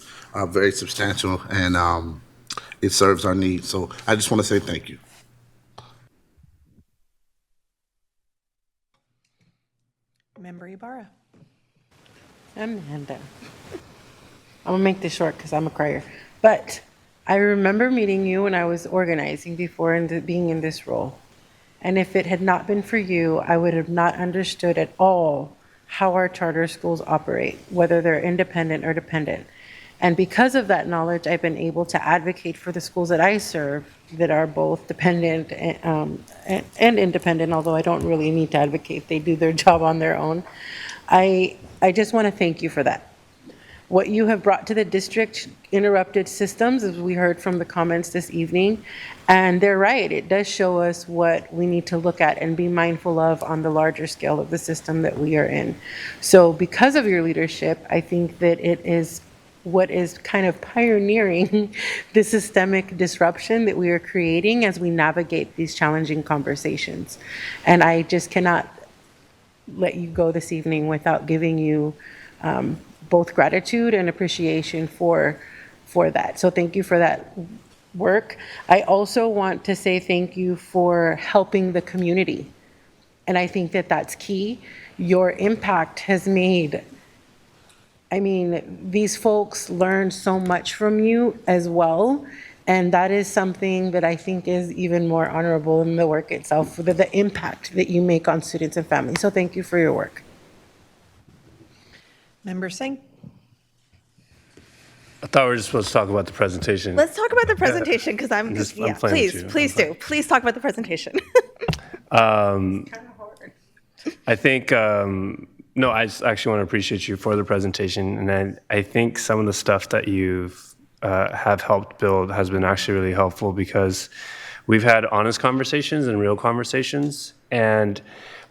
very substantial and it serves our needs. So I just want to say thank you. Member Ibarra. Amanda. I'm gonna make this short because I'm a crier. But I remember meeting you when I was organizing before and being in this role. And if it had not been for you, I would have not understood at all how our charter schools operate, whether they're independent or dependent. And because of that knowledge, I've been able to advocate for the schools that I serve that are both dependent and independent, although I don't really need to advocate. They do their job on their own. I just want to thank you for that. What you have brought to the district interrupted systems, as we heard from the comments this evening. And they're right, it does show us what we need to look at and be mindful of on the larger scale of the system that we are in. So because of your leadership, I think that it is what is kind of pioneering the systemic disruption that we are creating as we navigate these challenging conversations. And I just cannot let you go this evening without giving you both gratitude and appreciation for that. So thank you for that work. I also want to say thank you for helping the community. And I think that that's key. Your impact has made, I mean, these folks learned so much from you as well. And that is something that I think is even more honorable in the work itself, the impact that you make on students and families. So thank you for your work. Member Singh. I thought we were just supposed to talk about the presentation. Let's talk about the presentation because I'm I'm yeah, playing with please you. do. Please talk about the presentation. I think, no, I just actually want to appreciate you for the presentation. And I think some of the stuff that you've have helped build has been actually really helpful because we've had honest conversations and real conversations. And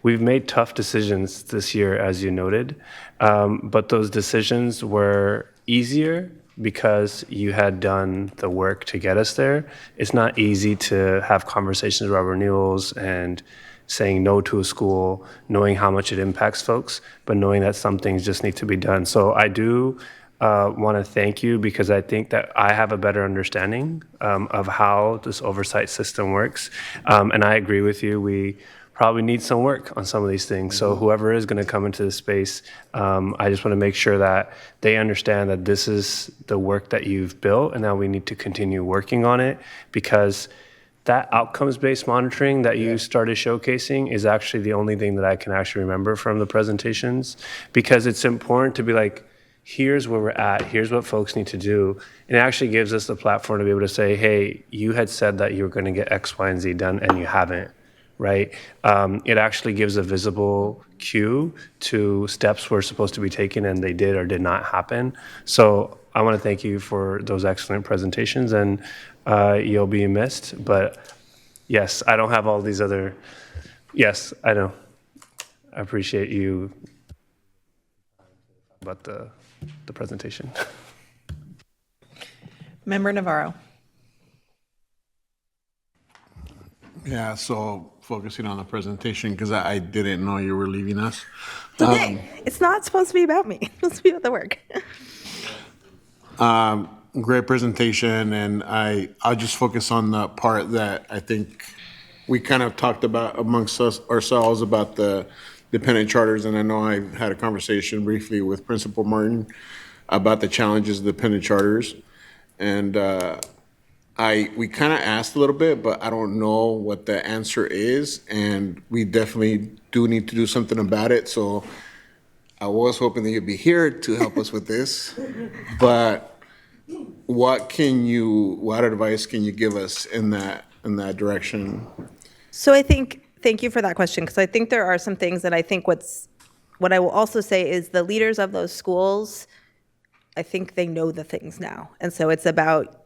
we've made tough decisions this year, as you noted. But those decisions were easier because you had done the work to get us there. It's not easy to have conversations about renewals and saying no to a school, knowing how much it impacts folks, but knowing that some things just need to be done. So I do want to thank you because I think that I have a better understanding of how this oversight system works. And I agree with you. We probably need some work on some of these things. So whoever is going to come into this space, I just want to make sure that they understand that this is the work that you've built and that we need to continue working on it because that outcomes-based monitoring that you started showcasing is actually the only thing that I can actually remember from the presentations because it's important to be like, here's where we're at, here's what folks need to do. And it actually gives us the platform to be able to say, hey, you had said that you were going to get X, Y, and Z done and you haven't. Right? It actually gives a visible cue to steps were supposed to be taken and they did or did not happen. So I want to thank you for those excellent presentations and you'll be missed. But yes, I don't have all these other, yes, I know. I appreciate you about the presentation. Member Navarro. Yeah, so focusing on the presentation because I didn't know you were leaving us. It's okay. It's not supposed to be about me. It's supposed to be about the work. Great presentation, and I'll just focus on the part that I think we kind of talked about amongst ourselves about the dependent charters, and I know I had a conversation briefly with Principal Martin about the challenges of dependent charters, and we kind of asked a little bit, but I don't know what the answer is, and we definitely do need to do something about it. So I was hoping that you'd be here to help us with this, but what advice can you give us in that direction? So I think, thank you for that question, because I think there are some things that I think what I will also say is the leaders of those schools, I think they know the things now. And so it's about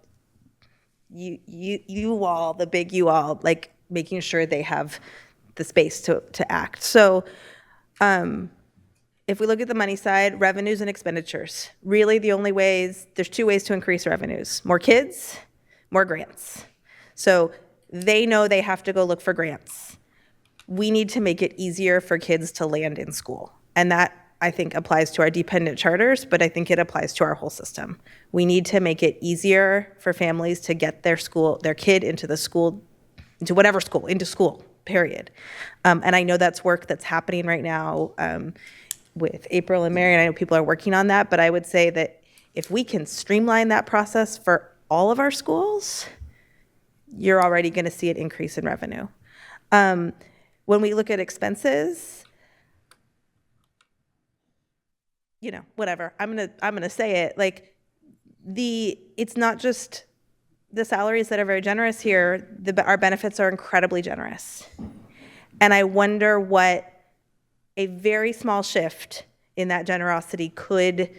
you all, the big you all, like making sure they have the space to act. So if we look at the money side, revenues and expenditures, really the only ways, there's two ways to increase revenues: more kids, more grants. So they know they have to go look for grants. We need to make it easier for kids to land in school. And that, I think, applies to our dependent charters, but I think it applies to our whole system. We need to make it easier for families to get their kid into the school, into whatever school, into school, period. And I know that's work that's happening right now with April and Mary, and I know people are working on that, but I would say that if we can streamline that process for all of our schools, you're already going to see an increase in revenue. When we look at expenses, whatever, I'm gonna say it, like it's not just the salaries that are very generous here, our benefits are incredibly generous. And I wonder what a very small shift in that generosity could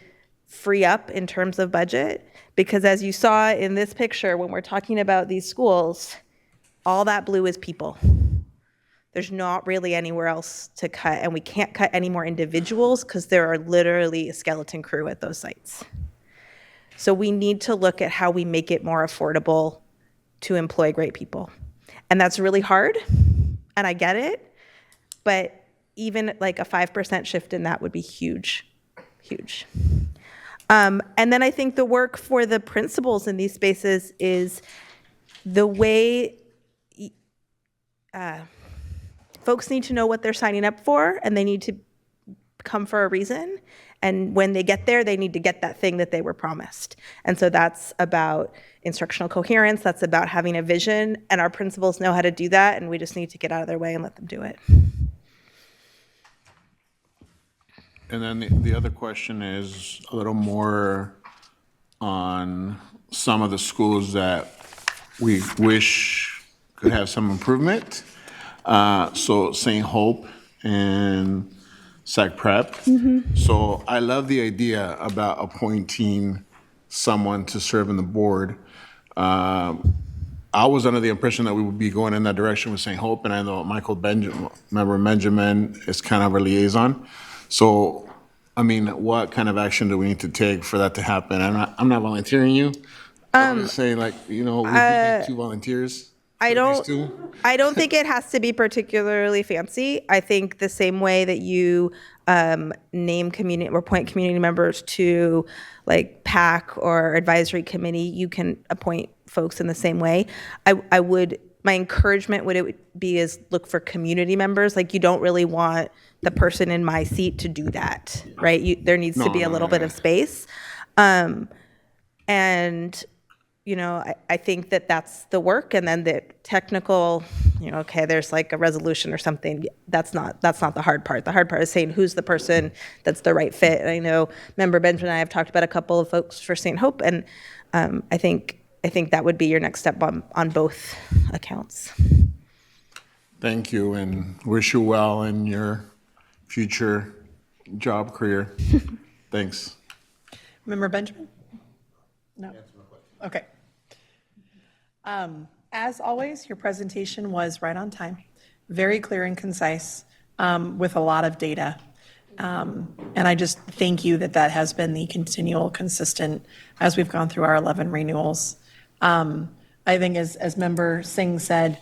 free up in terms of budget. Because as you saw in this picture, when we're talking about these schools, all that blue is people. There's not really anywhere else to cut, and we can't cut any more individuals because there are literally a skeleton crew at those sites. So we need to look at how we make it more affordable to employ great people. And that's really hard, and I get it, but even like a 5% shift in that would be huge, huge. And then I think the work for the principals in these spaces is the way folks need to know what they're signing up for, and they need to come for a reason. And when they get there, they need to get that thing that they were promised. And so that's about instructional coherence. That's about having a vision. And our principals know how to do that, and we just need to get out of their way and let them do it. And then the other question is a little more on some of the schools that we wish could have some improvement. So St. Hope and Sac Prep. So I love the idea about appointing someone to serve in the board. I was under the impression that we would be going in that direction with St. Hope, and I know Member Benjamin is kind of a liaison. So, I mean, what kind of action do we need to take for that to happen? I'm not volunteering you. I'm just saying, like, we need 2 volunteers. I don't think it has to be particularly fancy. I think the same way that you name community or appoint community members to like PAC or advisory committee, you can appoint folks in the same way. My encouragement would be is look for community members. Like, you don't really want the person in my seat to do that, right? There needs to be a little bit of space. And I think that that's the work, and then the technical, okay, there's like a resolution or something. That's not the hard part. The hard part is saying who's the person that's the right fit. And I know Member Benjamin and I have talked about a couple of folks for St. Hope, and I think that would be your next step on both accounts. Thank you, and wish you well in your future job career. Thanks. Member Benjamin? No. Okay. As always, your presentation was right on time, very clear and concise, with a lot of data. And I just thank you that has been the continual, consistent, as we've gone through our 11 renewals. I think as Member Singh said,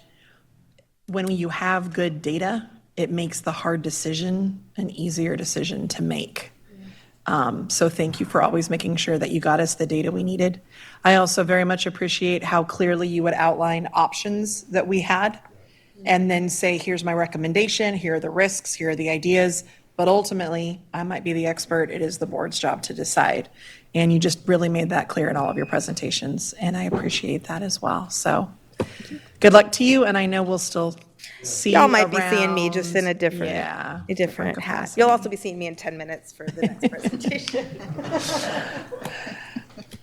when you have good data, it makes the hard decision an easier decision to make. So thank you for always making sure that you got us the data we needed. I also very much appreciate how clearly you would outline options that we had and then say, here's my recommendation, here are the risks, here are the ideas. But ultimately, I might be the expert. It is the board's job to decide. And you just really made that clear in all of your presentations. And I appreciate that as well. So good luck to you. And I know we'll still see Y'all might be around. seeing me just in a different hat. You'll also be seeing me in 10 minutes for the next presentation.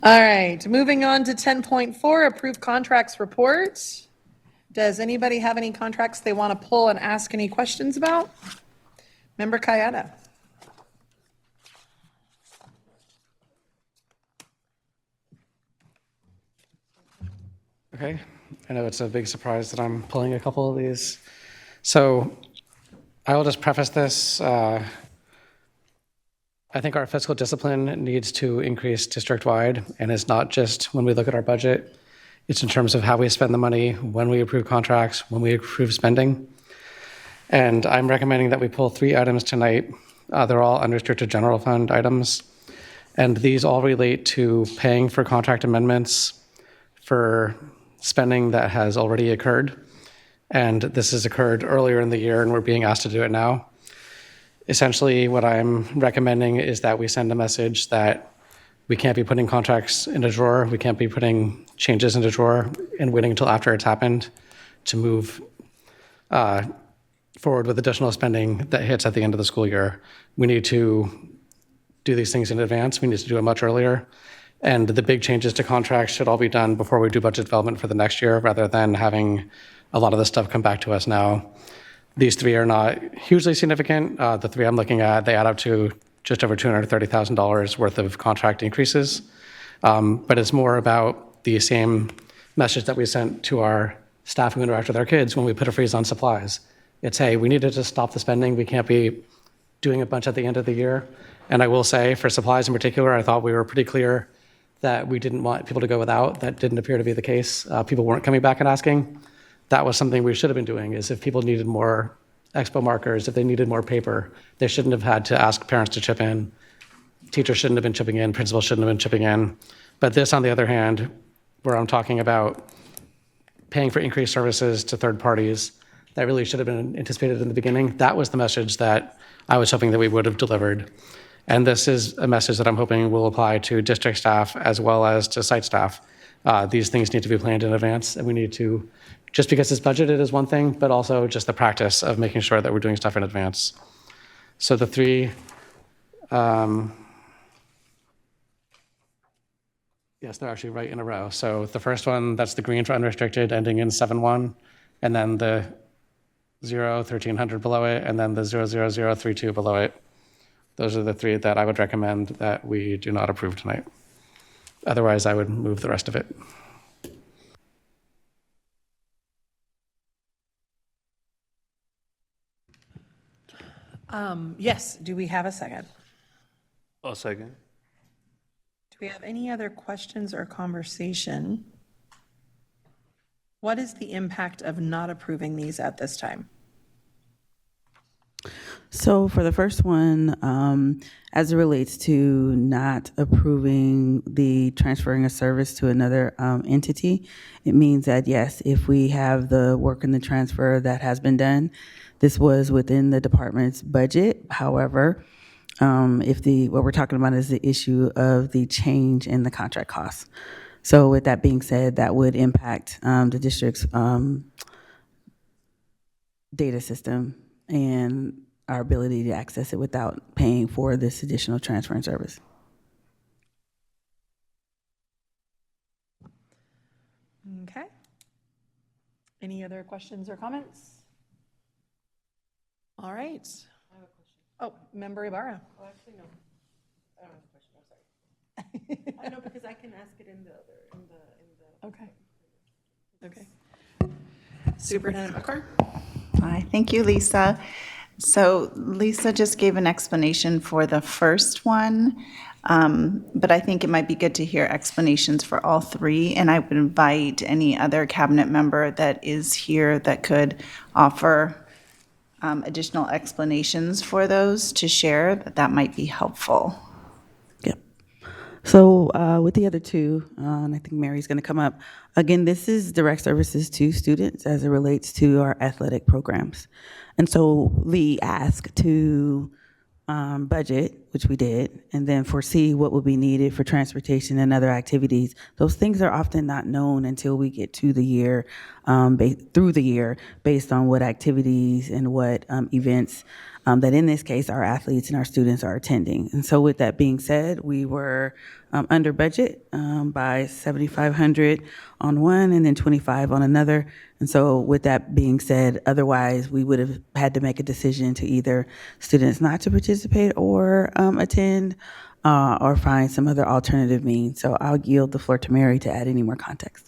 All right, moving on to 10.4, approved contracts report. Does anybody have any contracts they want to pull and ask any questions about? Member Kayada. Okay, I know it's a big surprise that I'm pulling a couple of these. So I will just preface this. I think our fiscal discipline needs to increase district-wide, and it's not just when we look at our budget. It's in terms of how we spend the money, when we approve contracts, when we approve spending. And I'm recommending that we pull 3 items tonight. They're all unrestricted general fund items. And these all relate to paying for contract amendments for spending that has already occurred. And this has occurred earlier in the year, and we're being asked to do it now. Essentially, what I'm recommending is that we send a message that we can't be putting contracts in a drawer, we can't be putting changes in a drawer and waiting until after it's happened to move forward with additional spending that hits at the end of the school year. We need to do these things in advance. We need to do it much earlier. And the big changes to contracts should all be done before we do budget development for the next year, rather than having a lot of this stuff come back to us now. These three are not hugely significant. The three I'm looking at, they add up to just over $230,000 worth of contract increases. But it's more about the same message that we sent to our staff who interact with our kids when we put a freeze on supplies. It's, hey, we need to just stop the spending. We can't be doing a bunch at the end of the year. And I will say, for supplies in particular, I thought we were pretty clear that we didn't want people to go without. That didn't appear to be the case. People weren't coming back and asking. That was something we should have been doing, is if people needed more expo markers, if they needed more paper, they shouldn't have had to ask parents to chip in. Teachers shouldn't have been chipping in, principals shouldn't have been chipping in. But this, on the other hand, where I'm talking about paying for increased services to third parties, that really should have been anticipated in the beginning. That was the message that I was hoping that we would have delivered. And this is a message that I'm hoping will apply to district staff as well as to site staff. These things need to be planned in advance, and we need to, just because it's budgeted is one thing, but also just the practice of making sure that we're doing stuff in advance. So the three, yes, they're actually right in a row. So the first one, that's the green for unrestricted, ending in 7-1, and then the 1300 below it, and then the 00032 below it. Those are the three that I would recommend that we do not approve tonight. Otherwise, I would move the rest of it. Yes, do we have a second? I'll second. Do we have any other questions or conversation? What is the impact of not approving these at this time? So for the first one, as it relates to not approving the transferring a service to another entity, it means that yes, if we have the work in the transfer that has been done, this was within the department's budget. However, what we're talking about is the issue of the change in the contract costs. So with that being said, that would impact the district's data system and our ability to access it without paying for this additional transfer and service. Okay. Any other questions or comments? All right. I have a question. Oh, Member Ibarra. Oh, actually, no. I don't have a question. I'm sorry. I know, because I can ask it in the other, Okay. Okay. Superintendent McCarr. Hi, thank you, Lisa. So Lisa just gave an explanation for the first one, but I think it might be good to hear explanations for all three, and I would invite any other cabinet member that is here that could offer additional explanations for those to share, that might be helpful. So with the other two, and I think Mary's going to come up, again, this is direct services to students as it relates to our athletic programs. And so we ask to budget, which we did, and then foresee what would be needed for transportation and other activities. Those things are often not known until we get to the year, through the year, based on what activities and what events that in this case our athletes and our students are attending. And so with that being said, we were under budget by $7,500 on one and then $25 on another. And so with that being said, otherwise we would have had to make a decision to either students not to participate or attend or find some other alternative means. So I'll yield the floor to Mary to add any more context.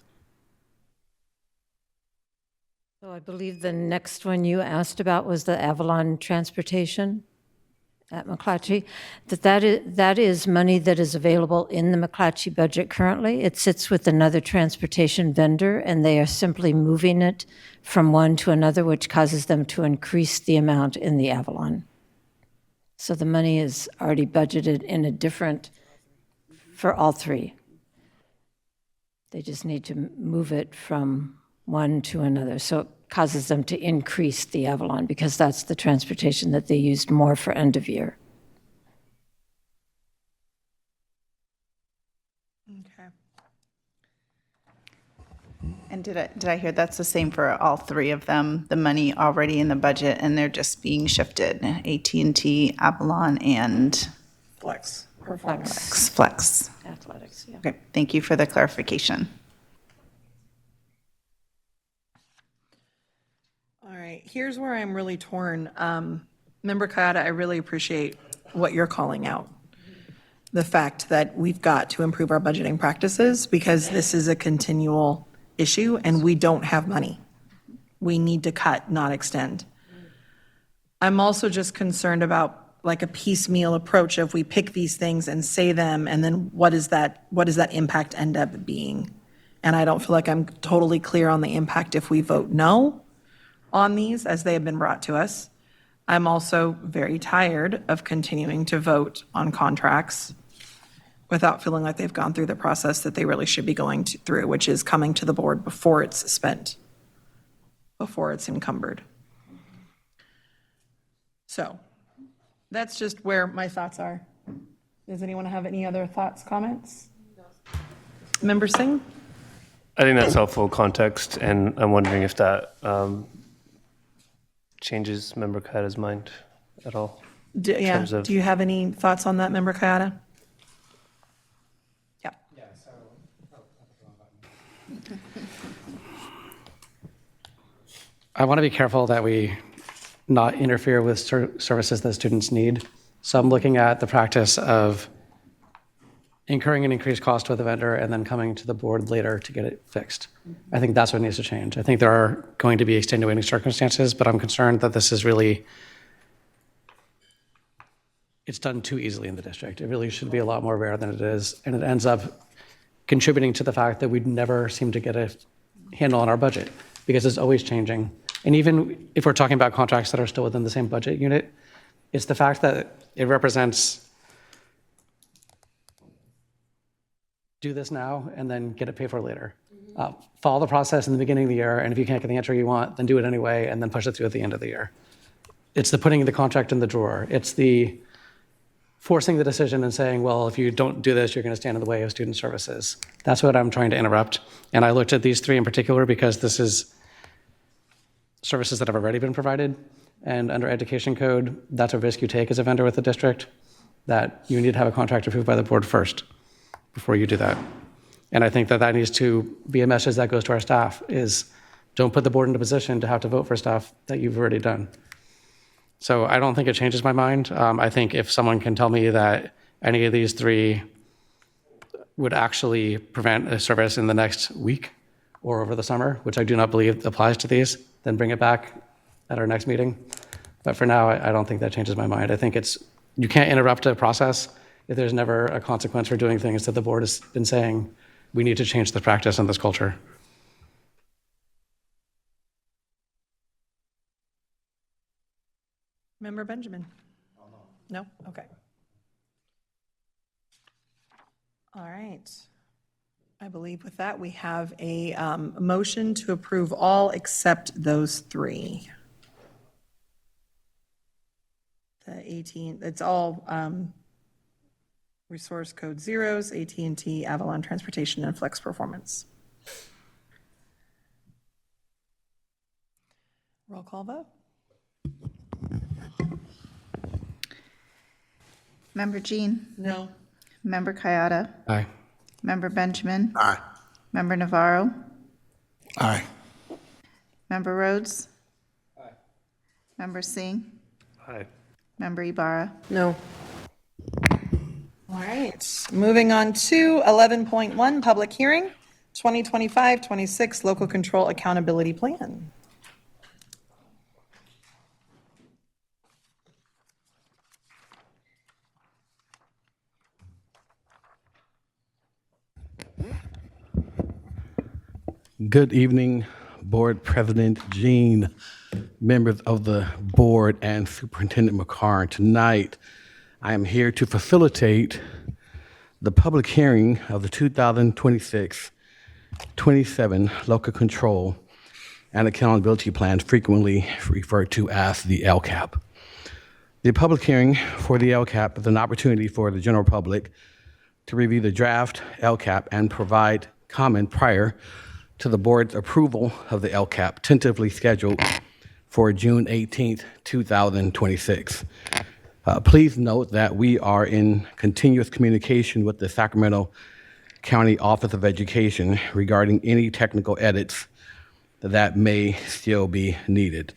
So I believe the next one you asked about was the Avalon transportation at McClatchy. That is money that is available in the McClatchy budget currently. It sits with another transportation vendor, and they are simply moving it from one to another, which causes them to increase the amount in the Avalon. So the money is already budgeted in a different, for all three. They just need to move it from one to another. So it causes them to increase the Avalon because that's the transportation that they used more for end of year. Okay. And did I hear that's the same for all three of them? The money already in the budget and they're just being shifted, AT&T, Avalon, and Flex. Flex. Athletics. Okay, thank you for the clarification. All right, here's where I'm really torn. Member Kayada, I really appreciate what you're calling out. The fact that we've got to improve our budgeting practices because this is a continual issue and we don't have money. We need to cut, not extend. I'm also just concerned about like a piecemeal approach of we pick these things and say them, and then what does that impact end up being? And I don't feel like I'm totally clear on the impact if we vote no on these as they have been brought to us. I'm also very tired of continuing to vote on contracts without feeling like they've gone through the process that they really should be going through, which is coming to the board before it's spent, before it's encumbered. So that's just where my thoughts are. Does anyone have any other thoughts, comments? Member Singh? I think that's helpful context, and I'm wondering if that changes Member Kayada's mind at all. Do you have any thoughts on that, Member Kayada? Yeah. I want to be careful that we not interfere with services that students need. So I'm looking at the practice of incurring an increased cost with a vendor and then coming to the board later to get it fixed. I think that's what needs to change. I think there are going to be extenuating circumstances, but I'm concerned that this is really, it's done too easily in the district. It really should be a lot more rare than it is, and it ends up contributing to the fact that we never seem to get a handle on our budget because it's always changing. And even if we're talking about contracts that are still within the same budget unit, it's the fact that it represents do this now and then get it paid for later. Follow the process in the beginning of the year, and if you can't get the answer you want, then do it anyway and then push it through at the end of the year. It's the putting the contract in the drawer. It's the forcing the decision and saying, well, if you don't do this, you're going to stand in the way of student services. That's what I'm trying to interrupt. And I looked at these three in particular because this is services that have already been provided. And under education code, that's a risk you take as a vendor with the district, that you need to have a contract approved by the board first before you do that. And I think that that needs to be a message that goes to our staff is don't put the board in a position to have to vote for stuff that you've already done. So I don't think it changes my mind. I think if someone can tell me that any of these three would actually prevent a service in the next week or over the summer, which I do not believe applies to these, then bring it back at our next meeting. But for now, I don't think that changes my mind. I think you can't interrupt a process if there's never a consequence for doing things that the board has been saying we need to change the practice and this culture. Member Benjamin? No? Okay. All right. I believe with that, we have a motion to approve all except those three. The 18, it's all resource code zeros, AT&T, Avalon Transportation, and Flex Performance. Roll call vote. Member Jean? No. Member Kayada? Aye. Member Benjamin? Aye. Member Navarro? Aye. Member Rhodes? Aye. Member Singh? Aye. Member Ibarra? No. All right, moving on to 11.1, public hearing, 2025-26 Local Control Accountability Plan. Good evening, Board President Jean, members of the board, and Superintendent McCarn. Tonight, I am here to facilitate the public hearing of the 2026-27 Local Control and Accountability Plan, frequently referred to as the LCAP. The public hearing for the LCAP is an opportunity for the general public to review the draft LCAP and provide comment prior to the board's approval of the LCAP, tentatively scheduled for June 18th, 2026. Please note that we are in continuous communication with the Sacramento County Office of Education regarding any technical edits that may still be needed.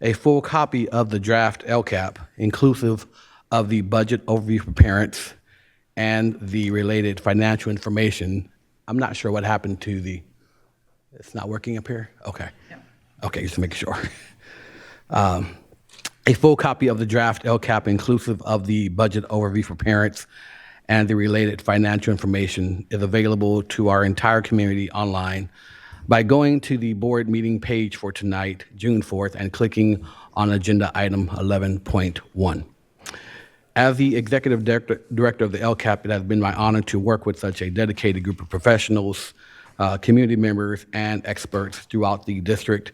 A full copy of the draft LCAP, inclusive of the budget overview for parents and the related financial information. I'm not sure what happened to it's not working up here? Okay. Okay, just to make sure. A full copy of the draft LCAP, inclusive of the budget overview for parents and the related financial information, is available to our entire community online by going to the board meeting page for tonight, June 4th, and clicking on agenda item 11.1. As the executive director of the LCAP, it has been my honor to work with such a dedicated group of professionals, community members, and experts throughout the district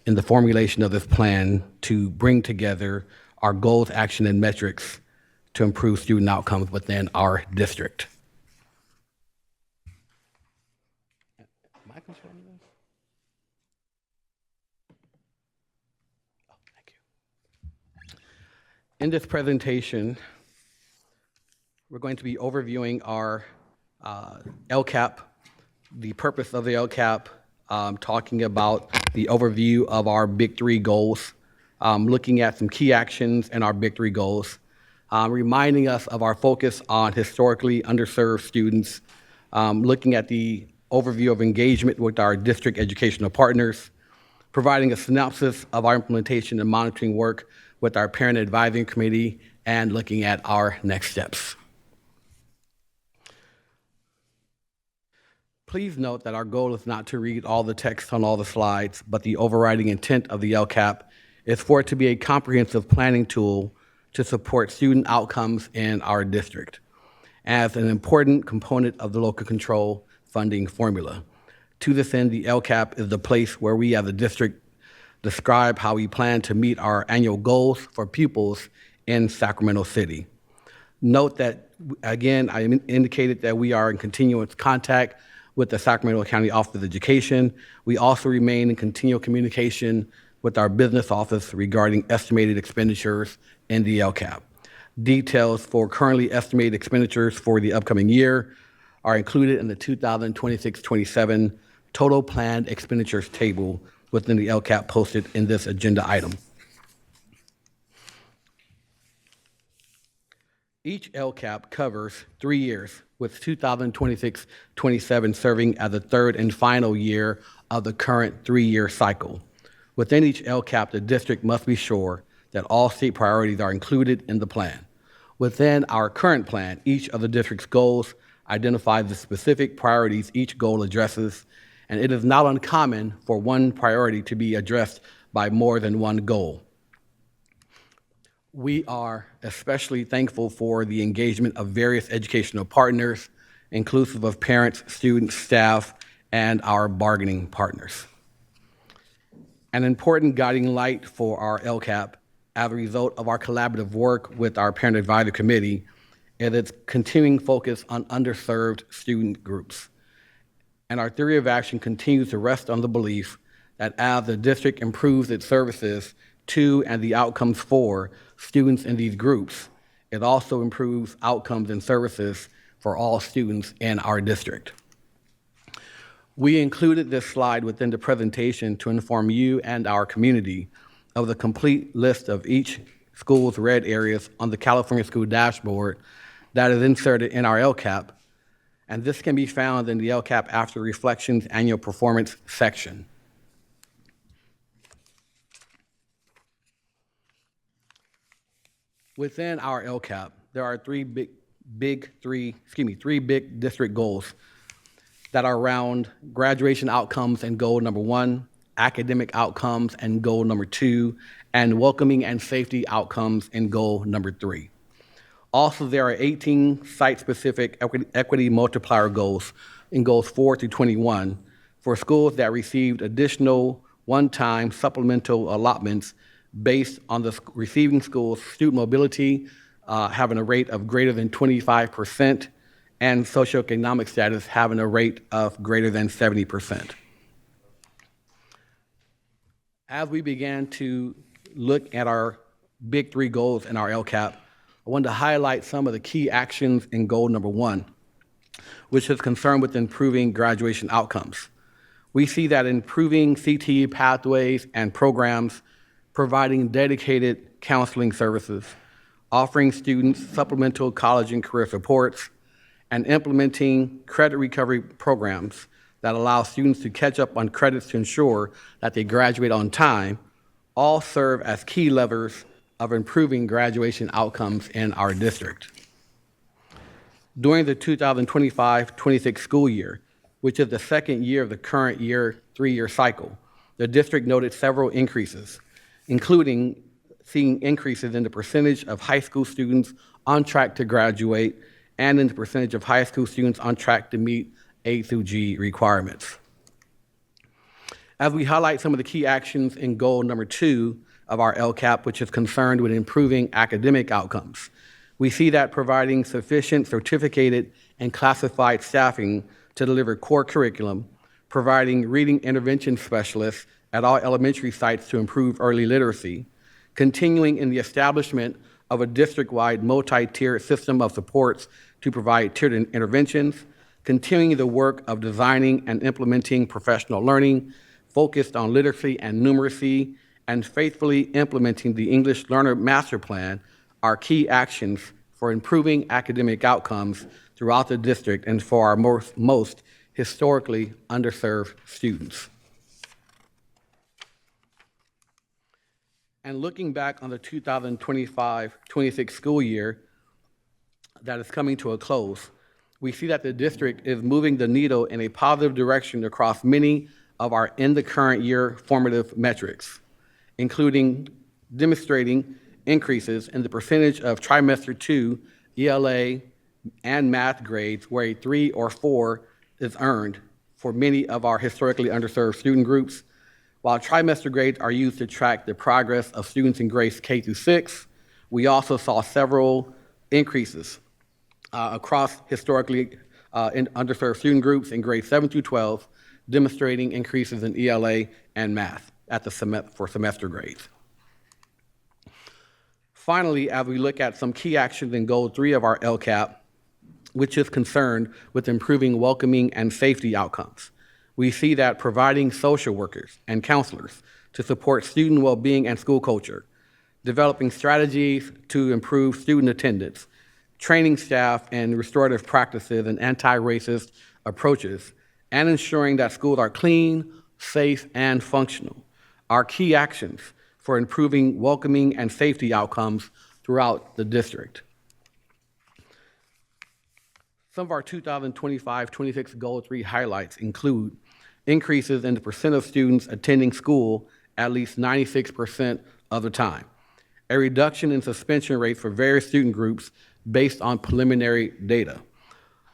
in the formulation of this plan to bring together our goals, action, and metrics to improve student outcomes within our district. Am I controlling this? Oh, thank you. In this presentation, we're going to be overviewing our LCAP, the purpose of the LCAP, talking about the overview of our Big Three goals, looking at some key actions and our Big Three goals, reminding us of our focus on historically underserved students, looking at the overview of engagement with our district educational partners, providing a synopsis of our implementation and monitoring work with our parent advisory committee, and looking at our next steps. Please note that our goal is not to read all the text on all the slides, but the overriding intent of the LCAP is for it to be a comprehensive planning tool to support student outcomes in our district as an important component of the local control funding formula. To this end, the LCAP is the place where we as a district describe how we plan to meet our annual goals for pupils in Sacramento City. Note that, again, I indicated that we are in continuous contact with the Sacramento County Office of Education. We also remain in continual communication with our business office regarding estimated expenditures in the LCAP. Details for currently estimated expenditures for the upcoming year are included in the 2026-27 total planned expenditures table within the LCAP posted in this agenda item. Each LCAP covers 3 years, with 2026-27 serving as the third and final year of the current 3-year cycle. Within each LCAP, the district must be sure that all state priorities are included in the plan. Within our current plan, each of the district's goals identifies the specific priorities each goal addresses, and it is not uncommon for one priority to be addressed by more than one goal. We are especially thankful for the engagement of various educational partners, inclusive of parents, students, staff, and our bargaining partners. An important guiding light for our LCAP as a result of our collaborative work with our Parent Advisory Committee is its continuing focus on underserved student groups. And our theory of action continues to rest on the belief that as the district improves its services to and the outcomes for students in these groups, it also improves outcomes and services for all students in our district. We included this slide within the presentation to inform you and our community of the complete list of each school's red areas on the California School Dashboard that is inserted in our LCAP, and this can be found in the LCAP After Reflections Annual Performance section. Within our LCAP, there are three big district goals that are around graduation outcomes and goal number 1, academic outcomes and goal number 2, and welcoming and safety outcomes in goal number 3. Also, there are 18 site-specific equity multiplier goals in goals 4 through 21 for schools that received additional one-time supplemental allotments based on the receiving school's student mobility having a rate of greater than 25% and socioeconomic status having a rate of greater than 70%. As we began to look at our big 3 goals in our LCAP, I wanted to highlight some of the key actions in goal number 1. which is concerned with improving graduation outcomes. We see that improving CTE pathways and programs, providing dedicated counseling services, offering students supplemental college and career supports, and implementing credit recovery programs that allow students to catch up on credits to ensure that they graduate on time, all serve as key levers of improving graduation outcomes in our district. During the 2025-26 school year, which is the second year of the current year 3-year cycle, the district noted several increases, including seeing increases in the percentage of high school students on track to graduate and in the percentage of high school students on track to meet A through G requirements. As we highlight some of the key actions in goal number 2 of our LCAP, which is concerned with improving academic outcomes, we see that providing sufficient certificated and classified staffing to deliver core curriculum, providing reading intervention specialists at all elementary sites to improve early literacy, continuing in the establishment of a district-wide multi-tiered system of supports to provide tiered interventions, continuing the work of designing and implementing professional learning focused on literacy and numeracy, and faithfully implementing the English Learner Master Plan are key actions for improving academic outcomes throughout the district and for our most historically underserved students. And looking back on the 2025-26 school year that is coming to a close, we see that the district is moving the needle in a positive direction across many of our in the current year formative metrics, including demonstrating increases in the percentage of trimester 2 ELA and math grades where a 3 or 4 is earned for many of our historically underserved student groups. While trimester grades are used to track the progress of students in grades K through 6, we also saw several increases across historically in underserved student groups in grades 7 through 12, demonstrating increases in ELA and math at the for semester grades. Finally, as we look at some key actions in goal 3 of our LCAP, which is concerned with improving welcoming and safety outcomes, we see that providing social workers and counselors to support student well-being and school culture, developing strategies to improve student attendance, training staff in restorative practices and anti-racist approaches, and ensuring that schools are clean, safe, and functional are key actions for improving welcoming and safety outcomes throughout the district. Some of our 2025-26 Goal 3 highlights include increases in the percent of students attending school at least 96% of the time, a reduction in suspension rates for various student groups based on preliminary data,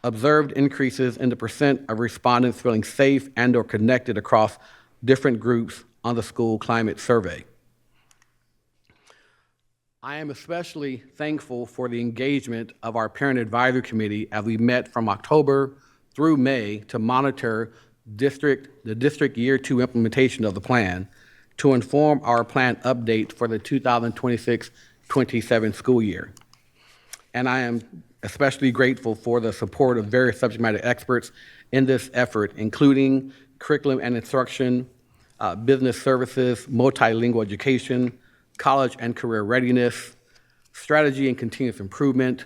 observed increases in the percent of respondents feeling safe and or connected across different groups on the school climate survey. I am especially thankful for the engagement of our Parent Advisory Committee as we met from October through May to monitor the district year 2 implementation of the plan to inform our plan update for the 2026-27 school year. And I am especially grateful for the support of various subject matter experts in this effort, including curriculum and instruction, business services, multilingual education, college and career readiness, strategy and continuous improvement,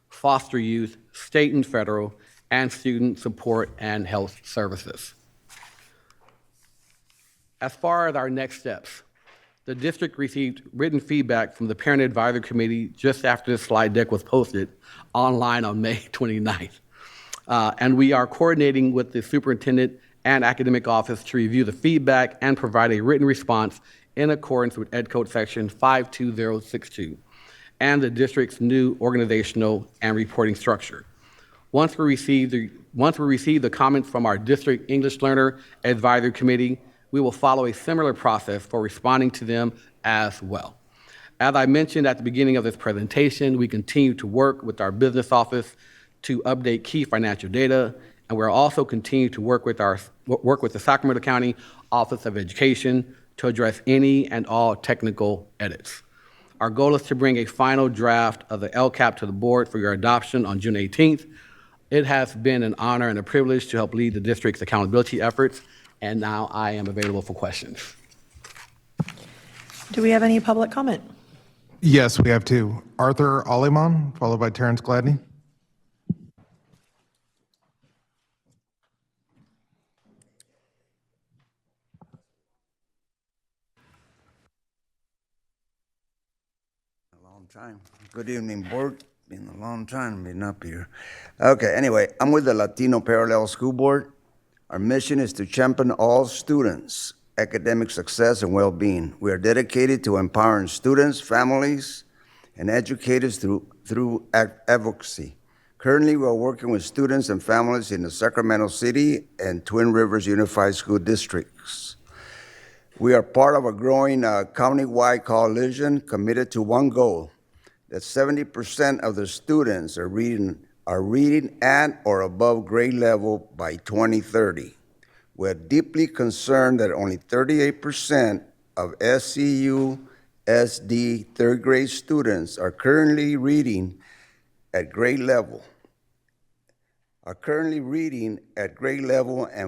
foster youth, state and federal, and student support and health services. As far as our next steps, the district received written feedback from the Parent Advisory Committee just after this slide deck was posted online on May 29th. And we are coordinating with the superintendent and academic office to review the feedback and provide a written response in accordance with Ed Code Section 52062 and the district's new organizational and reporting structure. Once we receive the comments from our district English Learner Advisory Committee, we will follow a similar process for responding to them as well. As I mentioned at the beginning of this presentation, we continue to work with our business office to update key financial data, and we're also continue to work with the Sacramento County Office of Education to address any and all technical edits. Our goal is to bring a final draft of the LCAP to the board for your adoption on June 18th. It has been an honor and a privilege to help lead the district's accountability efforts, and now I am available for questions. Do we have any public comment? Yes, we have two. Arthur Aliman, followed by Terrence Gladney. Time. Good evening, board. Been a long time being up here. Okay, anyway, I'm with the Latino Parallel School Board. Our mission is to champion all students' academic success and well-being. We are dedicated to empowering students, families, and educators through advocacy. Currently, we are working with students and families in the Sacramento City and Twin Rivers Unified School Districts. We are part of a growing county-wide coalition committed to one goal, that 70% of the students are reading at or above grade level by 2030. We're deeply concerned that only 38% of SCU SD third grade students are currently reading at grade level. And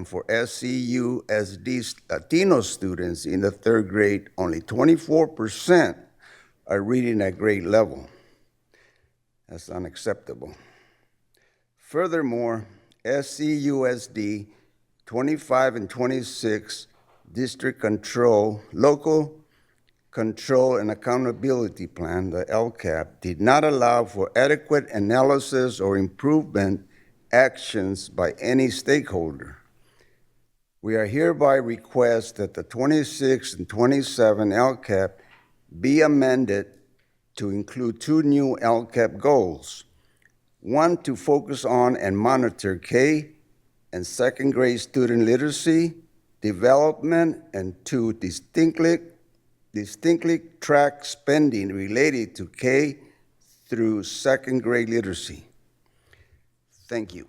for SCU SD Latino students in the third grade, only 24% are reading at grade level. That's unacceptable. Furthermore, SCUSD 25 and 26 Local Control and Accountability Plan, the LCAP, did not allow for adequate analysis or improvement actions by any stakeholder. We are hereby request that the 26 and 27 LCAP be amended to include two new LCAP goals. One, to focus on and monitor K and second grade student literacy, development, and two, distinctly track spending related to K through second grade literacy. Thank you.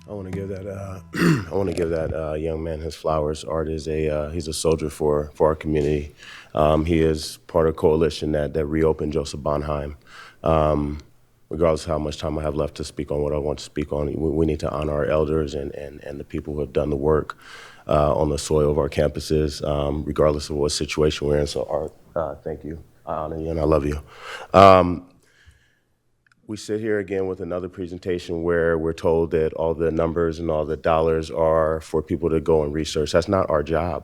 I want to give that young man his flowers. Art is he's a soldier for our community. He is part of a coalition that reopened Joseph Bonheim. Regardless of how much time I have left to speak on what I want to speak on, we need to honor our elders and the people who have done the work on the soil of our campuses, regardless of what situation we're in. So Art, thank you. I honor you and I love you. We sit here again with another presentation where we're told that all the numbers and all the dollars are for people to go and research. That's not our job.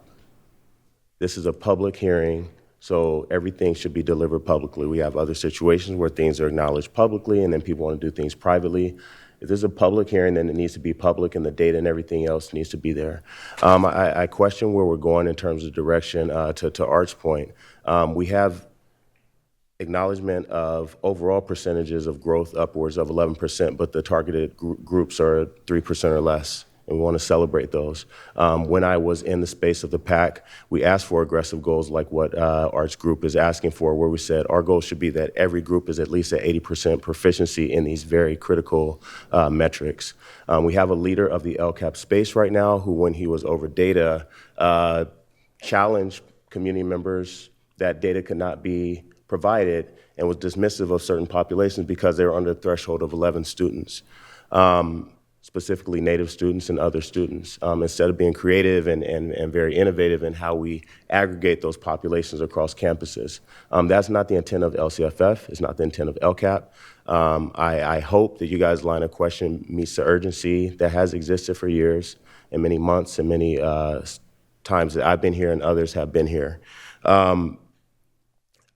This is a public hearing, so everything should be delivered publicly. We have other situations where things are acknowledged publicly and then people want to do things privately. If there's a public hearing, then it needs to be public and the data and everything else needs to be there. I question where we're going in terms of direction. To Art's point, we have acknowledgement of overall percentages of growth upwards of 11%, but the targeted groups are 3% or less, and we want to celebrate those. When I was in the space of the PAC, we asked for aggressive goals like what Art's group is asking for, where we said our goal should be that every group is at least at 80% proficiency in these very critical metrics. We have a leader of the LCAP space right now who, when he was over data, challenged community members that data could not be provided and was dismissive of certain populations because they were under the threshold of 11 students, specifically Native students and other students, instead of being creative and very innovative in how we aggregate those populations across campuses. That's not the intent of LCFF. It's not the intent of LCAP. I hope that you guys' line of question meets the urgency that has existed for years and many months and many times that I've been here and others have been here.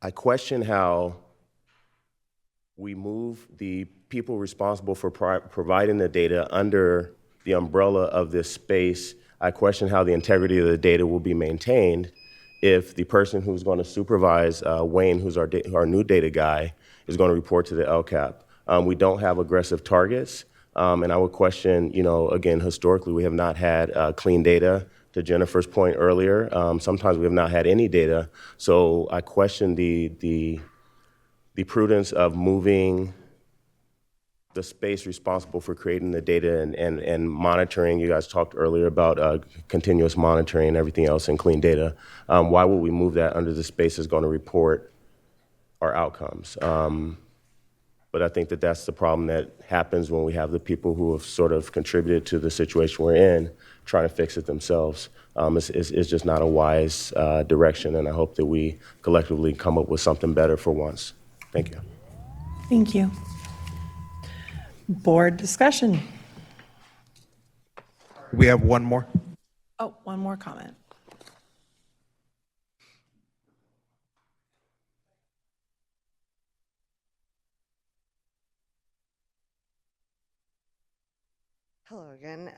I question how we move the people responsible for providing the data under the umbrella of this space. I question how the integrity of the data will be maintained if the person who's going to supervise Wayne, who's our new data guy, is going to report to the LCAP. We don't have aggressive targets, and I would question, again, historically, we have not had clean data. To Jennifer's point earlier, sometimes we have not had any data. So I question the prudence of moving the space responsible for creating the data and monitoring. You guys talked earlier about continuous monitoring and everything else and clean data. Why would we move that under the space that's going to report our outcomes? But I think that that's the problem that happens when we have the people who have sort of contributed to the situation we're in trying to fix it themselves. It's just not a wise direction, and I hope that we collectively come up with something better for once. Thank you. Thank you. Board discussion. We have one more. Oh, one more comment. Hello again.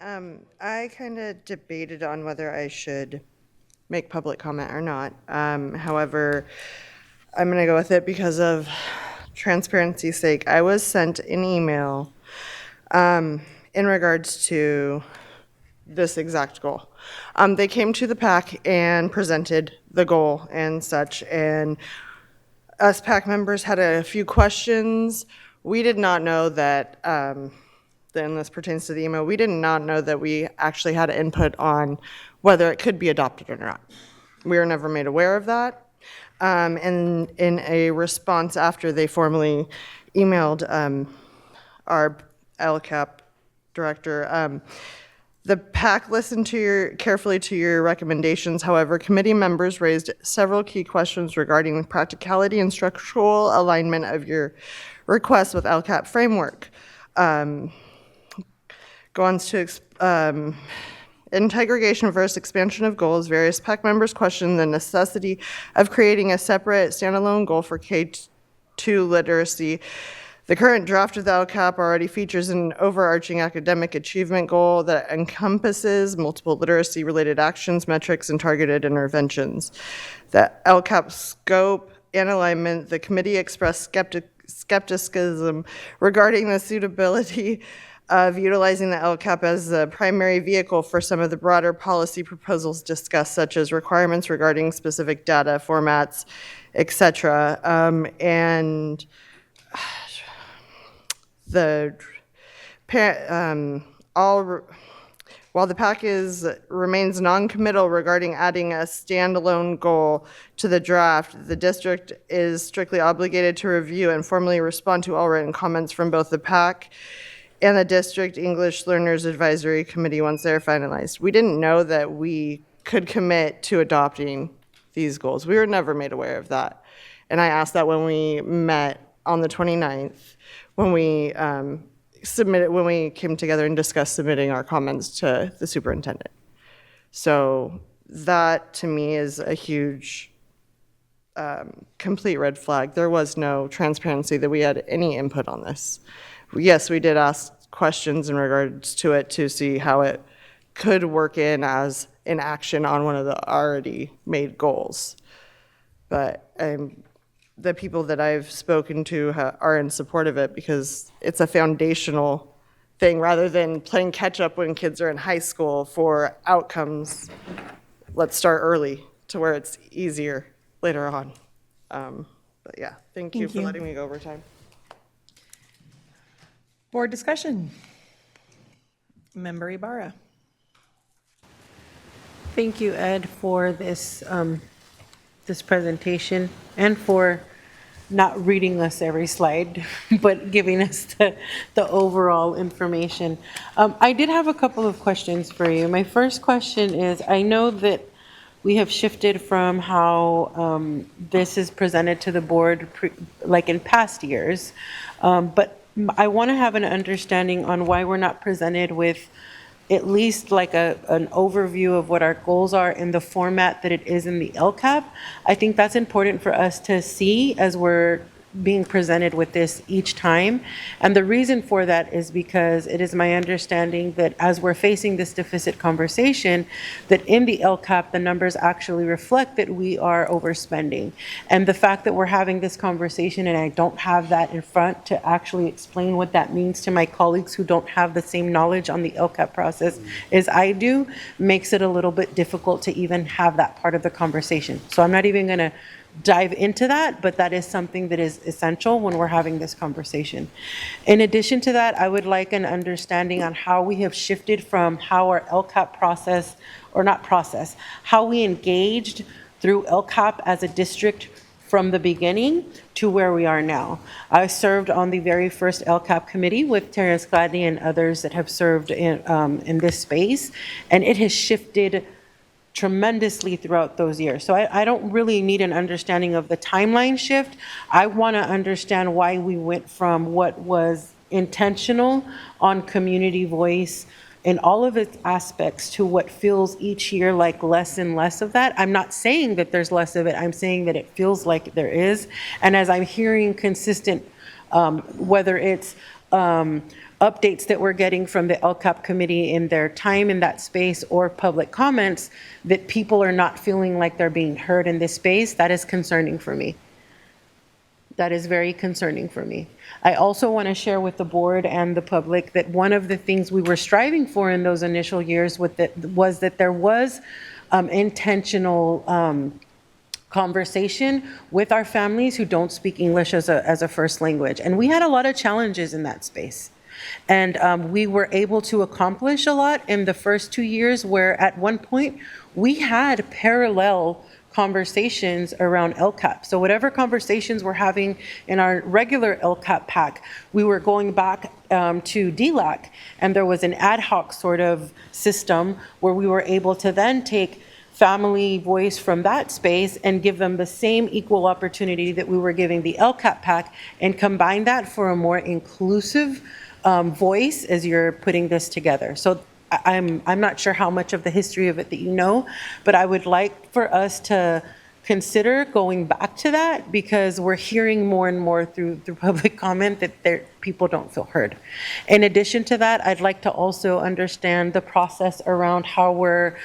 I kind of debated on whether I should make public comment or not. However, I'm going to go with it because of transparency's sake. I was sent an email in regards to this exact goal. They came to the PAC and presented the goal and such, and us PAC members had a few questions. We did not know that, and this pertains to the email, we did not know that we actually had input on whether it could be adopted or not. We were never made aware of that. And in a response after they formally emailed our LCAP director, the PAC listened carefully to your recommendations. However, committee members raised several key questions regarding the practicality and structural alignment of your request with LCAP framework. Go on to integration versus expansion of goals. Various PAC members questioned the necessity of creating a separate standalone goal for K-2 literacy. The current draft of the LCAP already features an overarching academic achievement goal that encompasses multiple literacy-related actions, metrics, and targeted interventions. The LCAP scope and alignment, the committee expressed skepticism regarding the suitability of utilizing the LCAP as the primary vehicle for some of the broader policy proposals discussed, such as requirements regarding specific data formats, etc. And while the PAC remains non-committal regarding adding a standalone goal to the draft, the district is strictly obligated to review and formally respond to all written comments from both the PAC and the District English Learners Advisory Committee once they're finalized. We didn't know that we could commit to adopting these goals. We were never made aware of that. And I asked that when we met on the 29th, when we when we came together and discussed submitting our comments to the superintendent. So that to me is a huge complete red flag. There was no transparency that we had any input on this. Yes, we did ask questions in regards to it to see how it could work in as an action on one of the already made goals. But the people that I've spoken to are in support of it because it's a foundational thing rather than playing catch up when kids are in high school for outcomes. Let's start early to where it's easier later on. But yeah, thank you for letting me go over time. Board discussion. Member Ibarra. Thank you, Ed, for this this presentation and for not reading us every slide, but giving us the overall information. I did have a couple of questions for you. My first question is, I know that we have shifted from how this is presented to the board like in past years, but I want to have an understanding on why we're not presented with at least like an overview of what our goals are in the format that it is in the LCAP. I think that's important for us to see as we're being presented with this each time. And the reason for that is because it is my understanding that as we're facing this deficit conversation, that in the LCAP, the numbers actually reflect that we are overspending. And the fact that we're having this conversation and I don't have that in front to actually explain what that means to my colleagues who don't have the same knowledge on the LCAP process as I do, makes it a little bit difficult to even have that part of the conversation. So I'm not even gonna dive into that, but that is something that is essential when we're having this conversation. In addition to that, I would like an understanding on how we have shifted from how our LCAP process, or not process, how we engaged through LCAP as a district from the beginning to where we are now. I served on the very first LCAP committee with Terrence Gladney and others that have served in this space, and it has shifted tremendously throughout those years. So I don't really need an understanding of the timeline shift. I want to understand why we went from what was intentional on community voice in all of its aspects to what feels each year like less and less of that. I'm not saying that there's less of it. I'm saying that it feels like there is. And as I'm hearing consistent, whether it's updates that we're getting from the LCAP committee in their time in that space or public comments, that people are not feeling like they're being heard in this space, that is concerning for me. That is very concerning for me. I also want to share with the board and the public that one of the things we were striving for in those initial years was that there was intentional conversation with our families who don't speak English as a first language. And we had a lot of challenges in that space. And we were able to accomplish a lot in the first 2 years, where at one point we had parallel conversations around LCAP. So whatever conversations we're having in our regular LCAP pack, we were going back to DLAC, and there was an ad hoc sort of system where we were able to then take family voice from that space and give them the same equal opportunity that we were giving the LCAP pack, and combine that for a more inclusive voice as you're putting this together. So I'm not sure how much of the history of it that you know, but I would like for us to consider going back to that, because we're hearing more and more through public comment that people don't feel heard. In addition to that, I'd like to also understand the process around how we're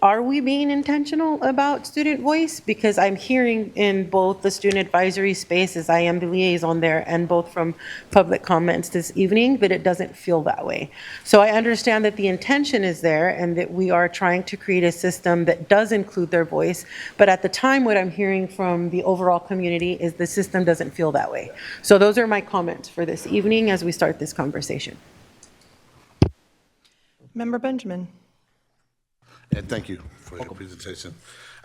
are we being intentional about student voice? Because I'm hearing in both the student advisory space, as I am the liaison there, and both from public comments this evening, that it doesn't feel that way. So I understand that the intention is there and that we are trying to create a system that does include their voice, but at the time what I'm hearing from the overall community is the system doesn't feel that way. So those are my comments for this evening as we start this conversation. Member Benjamin. And thank you for your presentation.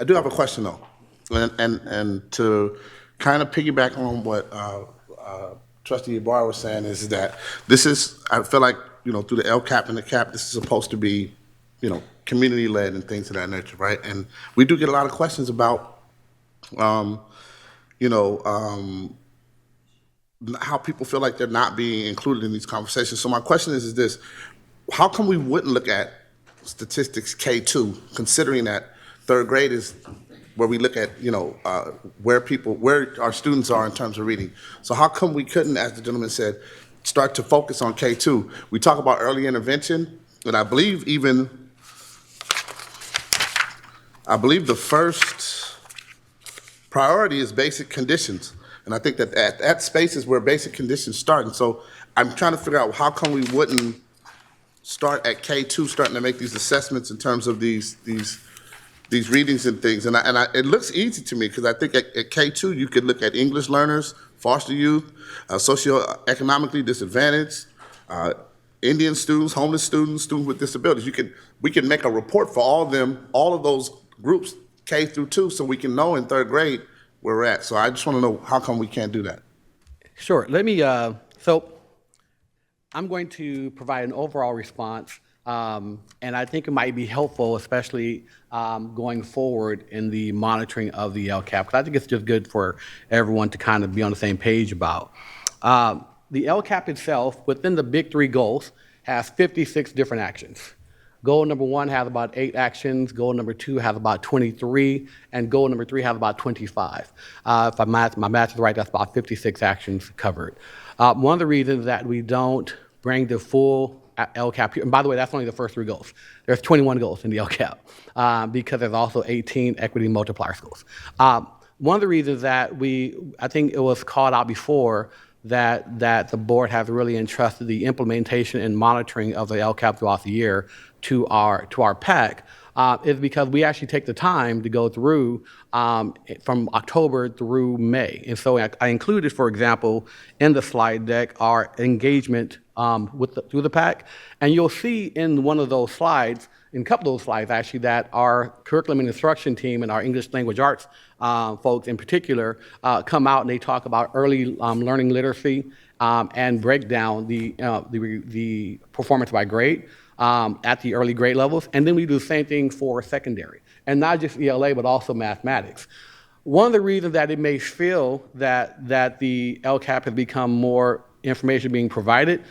I do have a question though, and to kind of piggyback on what Trustee Ibarra was saying is that this is, I feel like, through the LCAP and the CAP, this is supposed to be, community-led and things of that nature, right? And we do get a lot of questions about, how people feel like they're not being included in these conversations. So my question is this: how come we wouldn't look at statistics K2, considering that third grade is where we look at, where our students are in terms of reading? So how come we couldn't, as the gentleman said, start to focus on K2? We talk about early intervention, and I believe the first priority is basic conditions. And I think that space is where basic conditions start. And so I'm trying to figure out how come we wouldn't start at K2, starting to make these assessments in terms of these readings and things. And it looks easy to me, because I think at K2 you could look at English learners, foster youth, socioeconomically disadvantaged, Indian students, homeless students, students with disabilities. We can make a report for all of those groups, K through 2, so we can know in third grade where we're at. So I just want to know, how come we can't do that? Sure. Let me, I'm going to provide an overall response, and I think it might be helpful, especially going forward in the monitoring of the LCAP, because I think it's just good for everyone to kind of be on the same page about. The LCAP itself, within the big 3 goals, has 56 different actions. Goal number 1 has about 8 actions, goal number 2 has about 23, and goal number 3 has about 25. If my math is right, that's about 56 actions covered. One of the reasons that we don't bring the full LCAP here, and by the way, that's only the first 3 goals. There's 21 goals in the LCAP, because there's also 18 equity multiplier goals. One of the reasons that I think it was called out before, that the board has really entrusted the implementation and monitoring of the LCAP throughout the year to our PAC, is because we actually take the time to go through from October through May. And so I included, for example, in the slide deck, our engagement through the PAC. And you'll see in one of those slides, in a couple of those slides actually, that our curriculum and instruction team and our English language arts folks in particular come out and they talk about early learning literacy and break down the performance by grade at the early grade levels. And then we do the same thing for secondary, and not just ELA, but also mathematics. One of the reasons that it may feel that the LCAP has become more information being provided,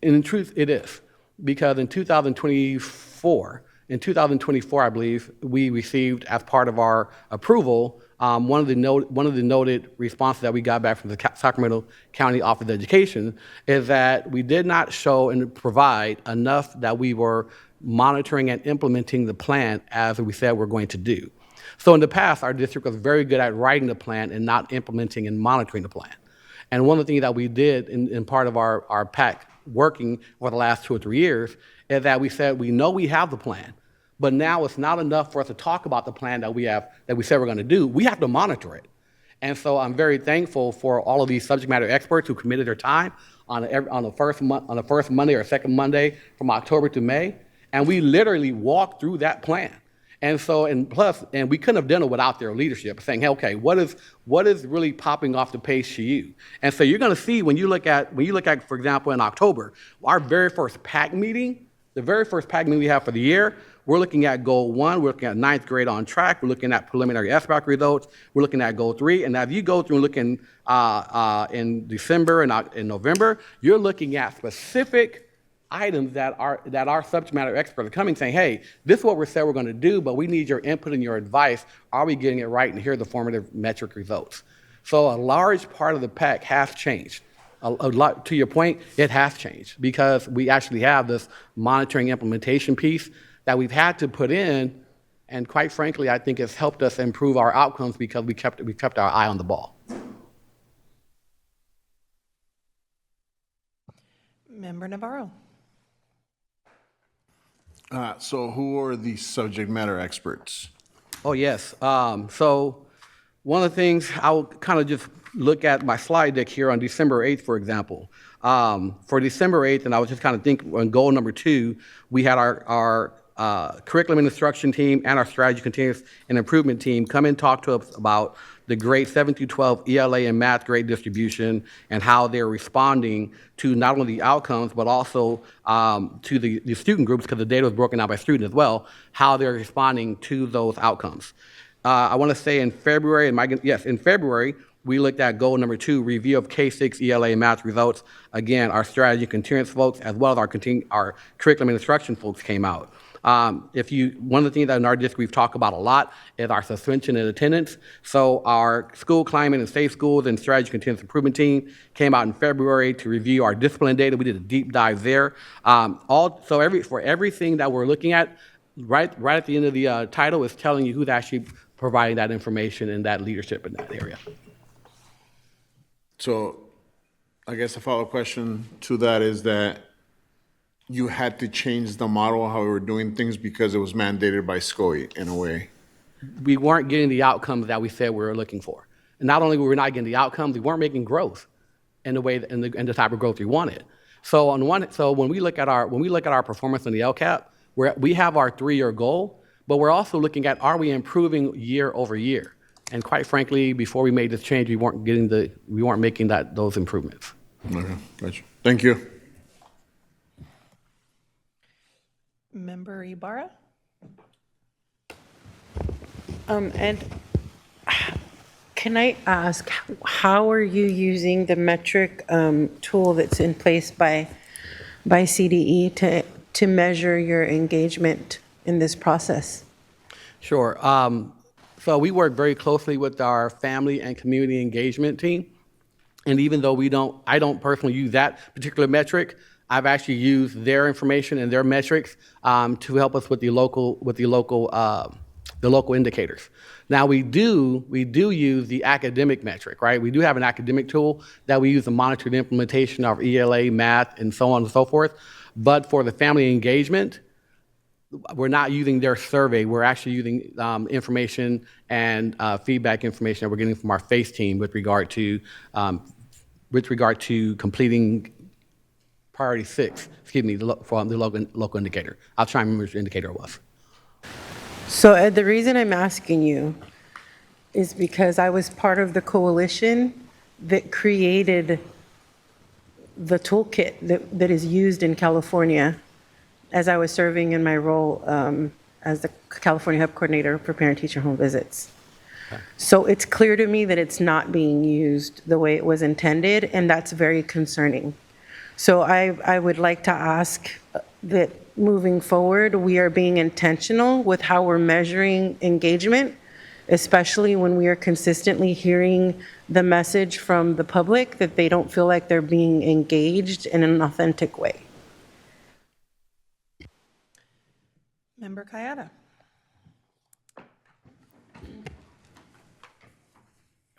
and in truth, it is. Because in 2024, I believe, we received, as part of our approval, one of the noted responses that we got back from the Sacramento County Office of Education is that we did not show and provide enough that we were monitoring and implementing the plan as we said we're going to do. So in the past, our district was very good at writing the plan and not implementing and monitoring the plan. And one of the things that we did in part of our PAC working for the last 2 or 3 years is that we said we know we have the plan, but now it's not enough for us to talk about the plan that we said we're going to do. We have to monitor it. And so I'm very thankful for all of these subject matter experts who committed their time on the first Monday or second Monday from October to May, and we literally walked through that plan. And so, and we couldn't have done it without their leadership, saying, hey, okay, what is really popping off the page to you? And so you're going to see when you look at, for example, in October, our very first PAC meeting, the very first PAC meeting we have for the year, we're looking at goal 1, we're looking at 9th grade on track, we're looking at preliminary SBAC results, we're looking at goal 3, and as you go through and look in December and in November, you're looking at specific items that our subject matter experts are coming saying, hey, this is what we said we're going to do, but we need your input and your advice. Are we getting it right? And here are the formative metric results. So a large part of the PAC has changed. A lot, to your point, it has changed because we actually have this monitoring implementation piece that we've had to put in, and quite frankly, I think it's helped us improve our outcomes because we kept our eye on the ball. Member Navarro. So who are the subject matter experts? Oh, yes. So one of the things, I'll kind of just look at my slide deck here on December 8th, for example. For December 8th, and I was just kind of thinking on goal number 2, we had our curriculum and instruction team and our strategy continuous and improvement team come and talk to us about the grade 7 through 12 ELA and math grade distribution and how they're responding to not only the outcomes, but also to the student groups, because the data was broken out by student as well, how they're responding to those outcomes. I want to say in February, in February, we looked at goal number 2, review of K-6 ELA and math results. Again, our strategy continuance folks, as well as our curriculum and instruction folks came out. One of the things that in our district we've talked about a lot is our suspension and attendance. So our school climate and safe schools and strategy continuous improvement team came out in February to review our discipline data. We did a deep dive there. For everything that we're looking at, right at the end of the title is telling you who's actually providing that information and that leadership in that area. So I guess a follow-up question to that is that you had to change the model how we were doing things because it was mandated by SCOE in a way. We weren't getting the outcomes that we said we were looking for. And not only were we not getting the outcomes, we weren't making growth in the way in the type of growth we wanted. So when we look at our performance in the LCAP, we have our 3-year goal, but we're also looking at, are we improving year over year? And quite frankly, before we made this change, we weren't making those improvements. Okay, gotcha. Thank you. Member Ibarra. And can I ask, how are you using the metric tool that's in place by CDE to measure your engagement in this process? Sure. So we work very closely with our family and community engagement team. And even though I don't personally use that particular metric, I've actually used their information and their metrics to help us with the local indicators. Now we do use the academic metric, right? We do have an academic tool that we use to monitor the implementation of ELA, math, and so on and so forth. But for the family engagement, we're not using their survey. We're actually using information and feedback information that we're getting from our FACE team with regard to completing priority 6. Excuse me, from the local indicator. I'll try and remember which indicator it was. So Ed, the reason I'm asking you is because I was part of the coalition that created the toolkit that is used in California as I was serving in my role as the California Hub Coordinator for Parent-Teacher Home Visits. So it's clear to me that it's not being used the way it was intended, and that's very concerning. So I would like to ask that moving forward, we are being intentional with how we're measuring engagement, especially when we are consistently hearing the message from the public that they don't feel like they're being engaged in an authentic way. Member Kayada.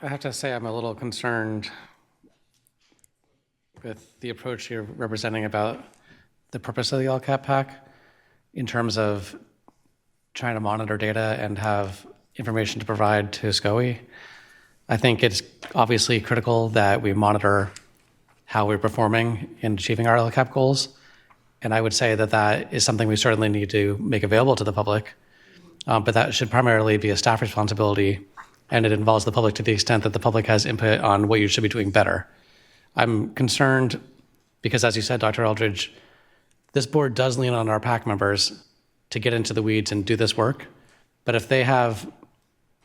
I have to say I'm a little concerned with the approach you're representing about the purpose of the LCAP PAC in terms of trying to monitor data and have information to provide to SCOE. I think it's obviously critical that we monitor how we're performing in achieving our LCAP goals. And I would say that that is something we certainly need to make available to the public, but that should primarily be a staff responsibility, and it involves the public to the extent that the public has input on what you should be doing better. I'm concerned because, as you said, Dr. Eldridge, this board does lean on our PAC members to get into the weeds and do this work, but if they have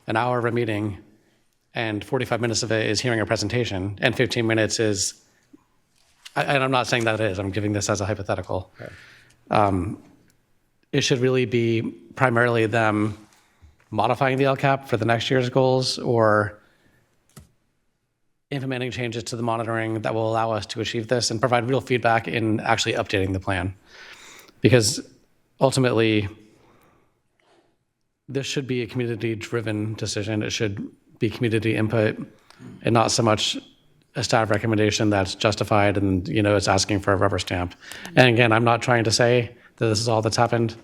an hour of a meeting and 45 minutes of it is hearing a presentation and 15 minutes is, and I'm not saying that it is, I'm giving this as a hypothetical. Right. It should really be primarily them modifying the LCAP for the next year's goals or implementing changes to the monitoring that will allow us to achieve this and provide real feedback in actually updating the plan. Because ultimately, this should be a community-driven decision. It should be community input and not so much a staff recommendation that's justified and, you know, it's asking for a rubber stamp. And again, I'm not trying to say that this is all that's happened.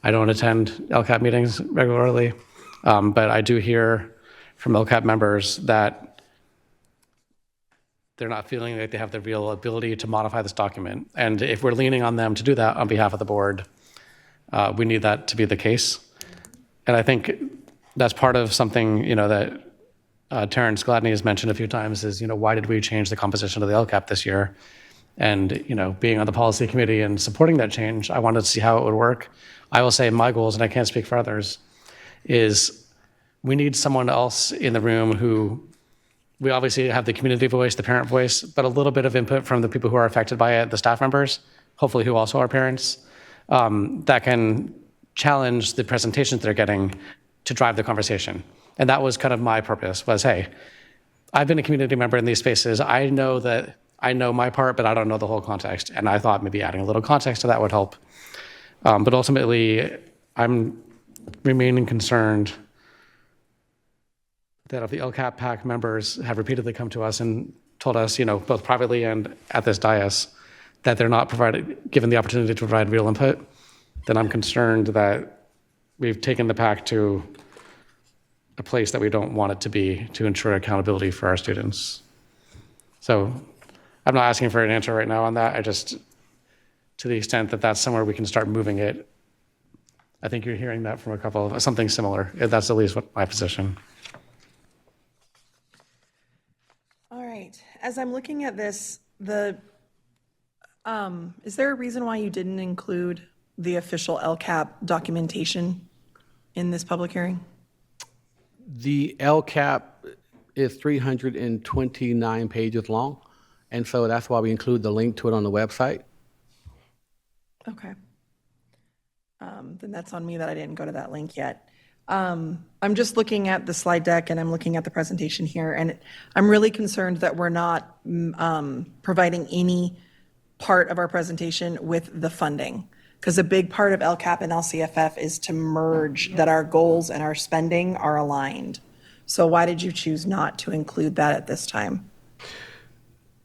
I don't attend LCAP meetings regularly, but I do hear from LCAP members that they're not feeling like they have the real ability to modify this document. And if we're leaning on them to do that on behalf of the board, we need that to be the case. And I think that's part of something, you know, that Terrence Gladney has mentioned a few times is, you know, why did we change the composition of the LCAP this year? And, you know, being on the policy committee and supporting that change, I wanted to see how it would work. I will say my goals, and I can't speak for others, is we need someone else in the room who, we obviously have the community voice, the parent voice, but a little bit of input from the people who are affected by it, the staff members, hopefully who also are parents, that can challenge the presentations they're getting to drive the conversation. And that was kind of my purpose was, hey, I've been a community member in these spaces. I know that I know my part, but I don't know the whole context. And I thought maybe adding a little context to that would help. But ultimately, I'm remaining concerned that if the LCAP PAC members have repeatedly come to us and told us, you know, both privately and at this dais, that they're not given the opportunity to provide real input, then I'm concerned that we've taken the PAC to a place that we don't want it to be to ensure accountability for our students. So I'm not asking for an answer right now on that. I just, to the extent that that's somewhere we can start moving it, I think you're hearing that from a couple of, something similar. That's at least what my position. All right, as I'm looking at this, is there a reason why you didn't include the official LCAP documentation in this public hearing? The LCAP is 329 pages long, and so that's why we include the link to it on the website. Okay. Then that's on me that I didn't go to that link yet. I'm just looking at the slide deck and I'm looking at the presentation here, and I'm really concerned that we're not providing any part of our presentation with the funding. Because a big part of LCAP and LCFF is to merge that our goals and our spending are aligned. So why did you choose not to include that at this time?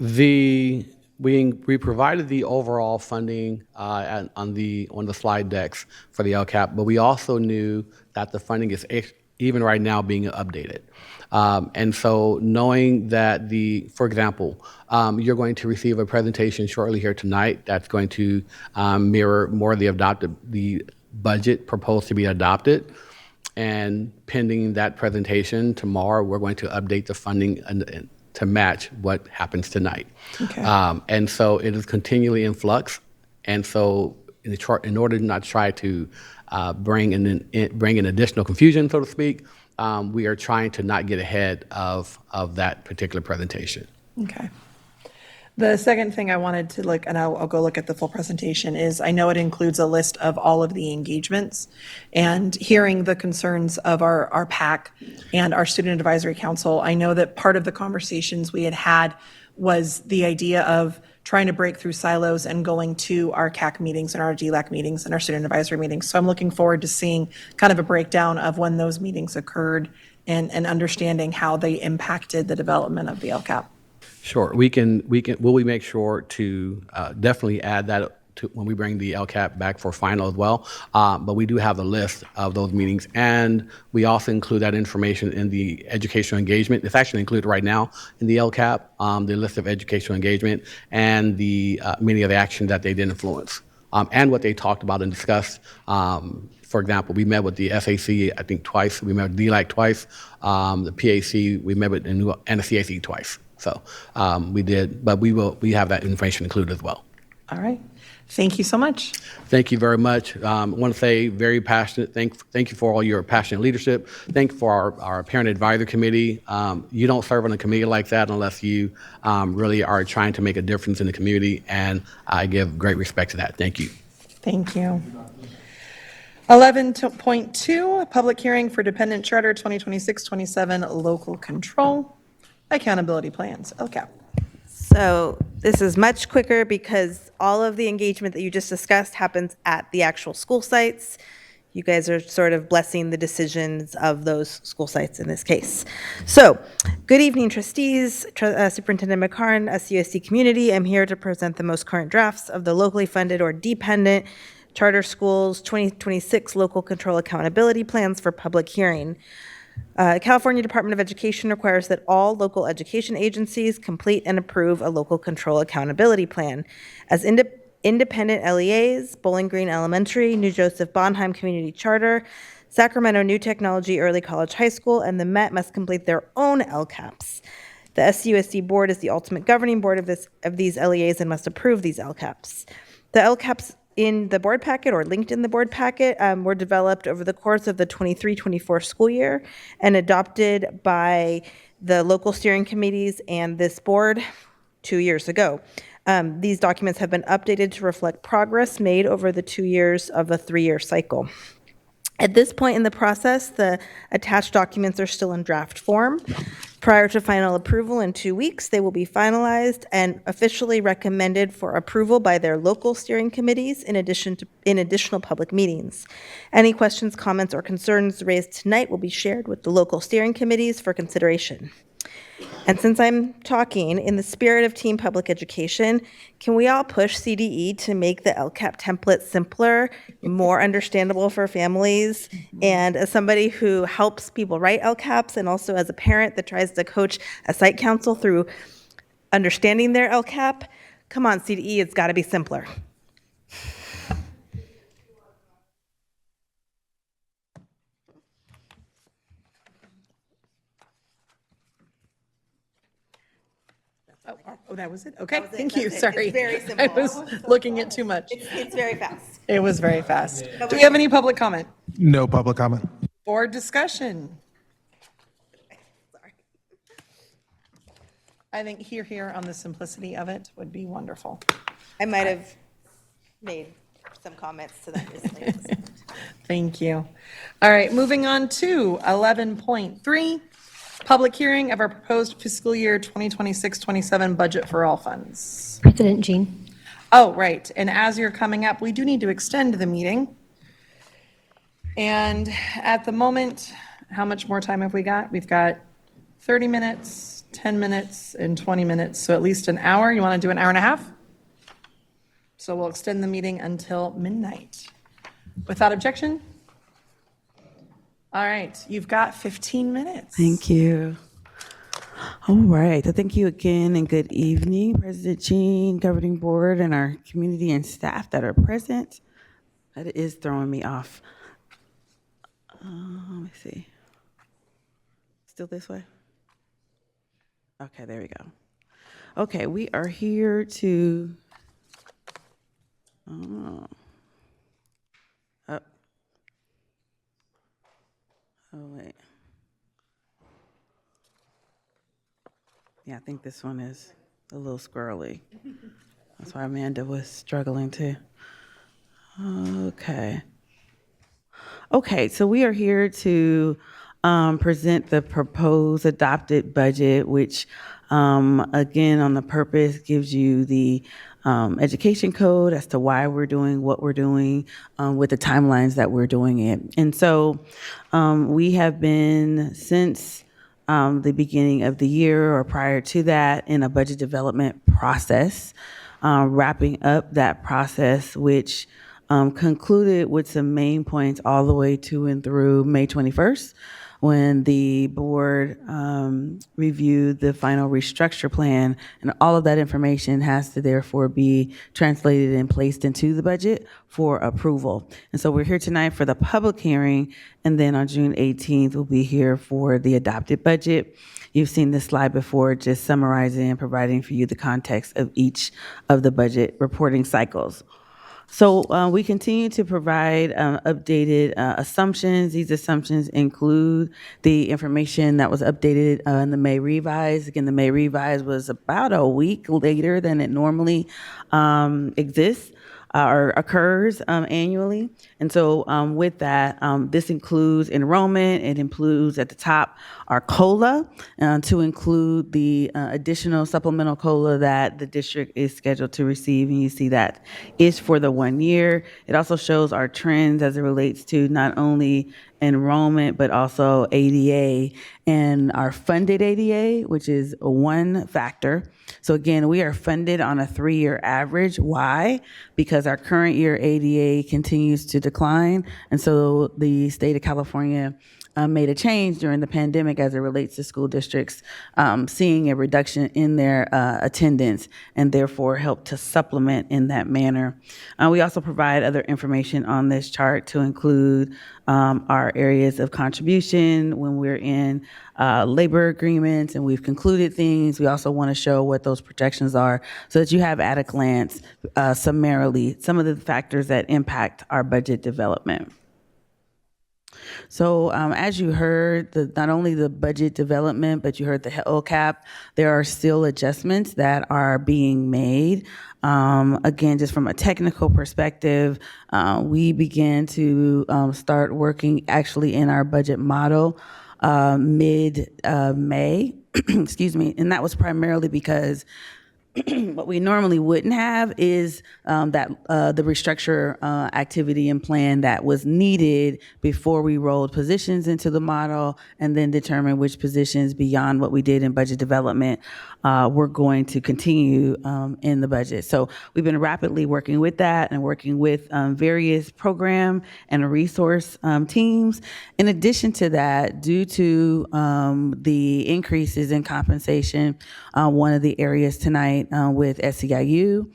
The we provided the overall funding on the slide decks for the LCAP, but we also knew that the funding is even right now being updated. And so knowing that for example, you're going to receive a presentation shortly here tonight that's going to mirror more of the budget proposed to be adopted. And pending that presentation tomorrow, we're going to update the funding to match what happens tonight. Okay. And so it is continually in flux. And so in order to not try to bring in additional confusion, so to speak, we are trying to not get ahead of that particular presentation. Okay. The second thing I wanted to look, and I'll go look at the full presentation, is I know it includes a list of all of the engagements, and hearing the concerns of our PAC and our Student Advisory Council, I know that part of the conversations we had was the idea of trying to break through silos and going to our CAC meetings and our GLAC meetings and our student advisory meetings. So I'm looking forward to seeing kind of a breakdown of when those meetings occurred and understanding how they impacted the development of the LCAP. Sure, will we make sure to definitely add that to when we bring the LCAP back for final as well. But we do have a list of those meetings, and we also include that information in the educational engagement. It's actually included right now in the LCAP, the list of educational engagement and the many of the actions that they did influence, and what they talked about and discussed. For example, we met with the SAC, I think twice. We met with DLAC twice. The PAC, we met with and the CAC twice. So we did, but we have that information included as well. All right. Thank you so much. Thank you very much. I want to say very passionate. Thank you for all your passionate leadership. Thank you for our Parent Advisory Committee. You don't serve on a committee like that unless you really are trying to make a difference in the community, and I give great respect to that. Thank you. Thank you. 11.2, public hearing for Dependent Charter 2026-27 local control accountability plans, LCAP. So this is much quicker because all of the engagement that you just discussed happens at the actual school sites. You guys are sort of blessing the decisions of those school sites in this case. So, good evening, trustees, Superintendent McCarn, SUSC community. I'm here to present the most current drafts of the locally funded or dependent charter schools 2026 local control accountability plans for public hearing. California Department of Education requires that all local education agencies complete and approve a local control accountability plan. As independent LEAs, Bowling Green Elementary, New Joseph Bonheim Community Charter, Sacramento New Technology Early College High School, and the Met must complete their own LCAPs. The SUSC board is the ultimate governing board of these LEAs and must approve these LCAPs. The LCAPs in the board packet or linked in the board packet were developed over the course of the 23-24 school year and adopted by the local steering committees and this board 2 years ago. These documents have been updated to reflect progress made over the 2 years of a 3-year cycle. At this point in the process, the attached documents are still in draft form. Prior to final approval in 2 weeks, they will be finalized and officially recommended for approval by their local steering committees in additional public meetings. Any questions, comments, or concerns raised tonight will be shared with the local steering committees for consideration. And since I'm talking, in the spirit of team public education, can we all push CDE to make the LCAP template simpler, more understandable for families? And as somebody who helps people write LCAPs and also as a parent that tries to coach a site council through understanding their LCAP, come on, CDE, it's got to be simpler. Oh, that was it? Okay, thank you, That's it. sorry. It's very simple. I was looking at too much. It's very fast. It was very fast. Do we have any public comment? No public comment. Board discussion? I think here on the simplicity of it would be wonderful. I might have made some comments to that recently. Thank you. All right, moving on to 11.3, public hearing of our proposed fiscal year 2026-27 budget for all funds. President Jean. Oh, right, and as you're coming up, we do need to extend the meeting. And at the moment, how much more time have we got? We've got 30 minutes 10 minutes and 20 minutes, so at least an hour. You want to do an hour and a half? So we'll extend the meeting until midnight. Without objection? All right, you've got 15 minutes. Thank you. All right. Thank you again and good evening, President Jean, Governing Board, and our community and staff that are present. That is throwing me off. Let me see. Still this way? Okay, there we go. Okay, we are here to. Oh, wait. Yeah, I think this one is a little squirrely. That's why Amanda was struggling too. Okay. Okay, so we are here to present the proposed adopted budget, which again, on the purpose, gives you the education code as to why we're doing what we're doing with the timelines that we're doing it. And so we have been, since the beginning of the year or prior to that, in a budget development process, wrapping up that process, which concluded with some main points all the way to and through May 21st, when the board reviewed the final restructure plan, and all of that information has to therefore be translated and placed into the budget for approval. And so we're here tonight for the public hearing, and then on June 18th, we'll be here for the adopted budget. You've seen this slide before, just summarizing and providing for you the context of each of the budget reporting cycles. So we continue to provide updated assumptions. These assumptions include the information that was updated in the May revise. Again, the May revise was about a week later than it normally exists or occurs annually. And so with that, this includes enrollment. It includes at the top our COLA to include the additional supplemental COLA that the district is scheduled to receive. And you see that is for the 1 year. It also shows our trends as it relates to not only enrollment, but also ADA and our funded ADA, which is one factor. So again, we are funded on a 3-year average. Why? Because our current year ADA continues to decline. And so the state of California made a change during the pandemic as it relates to school districts seeing a reduction in their attendance, and therefore help to supplement in that manner. We also provide other information on this chart to include our areas of contribution when we're in labor agreements and we've concluded things. We also want to show what those projections are so that you have at a glance summarily some of the factors that impact our budget development. So as you heard, not only the budget development, but you heard the LCAP, there are still adjustments that are being made. Again, just from a technical perspective, we began to start working actually in our budget model mid-May, excuse me, and that was primarily because what we normally wouldn't have is the restructure activity and plan that was needed before we rolled positions into the model and then determine which positions beyond what we did in budget development we're going to continue in the budget. So we've been rapidly working with that and working with various program and resource teams. In addition to that, due to the increases in compensation, one of the areas tonight with SEIU,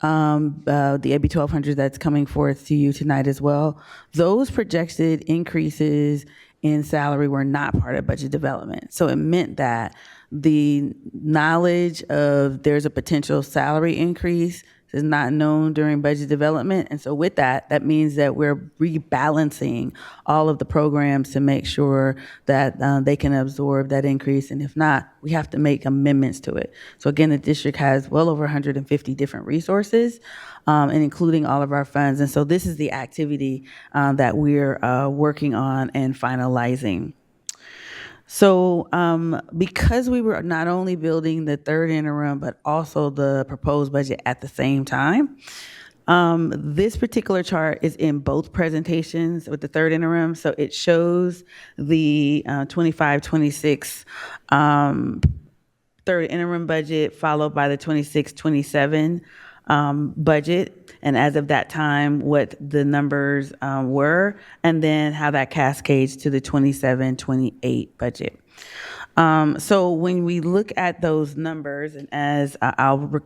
the AB 1200 that's coming forth to you tonight as well, those projected increases in salary were not part of budget development. So it meant that the knowledge of there's a potential salary increase is not known during budget development. And so with that, that means that we're rebalancing all of the programs to make sure that they can absorb that increase. And if not, we have to make amendments to it. So again, the district has well over 150 different resources, and including all of our funds. And so this is the activity that we're working on and finalizing. So because we were not only building the third interim, but also the proposed budget at the same time, this particular chart is in both presentations with the third interim. So it shows the 25-26 third interim budget, followed by the 26-27 budget, and as of that time, what the numbers were, and then how that cascades to the 27-28 budget. So when we look at those numbers, and as I'll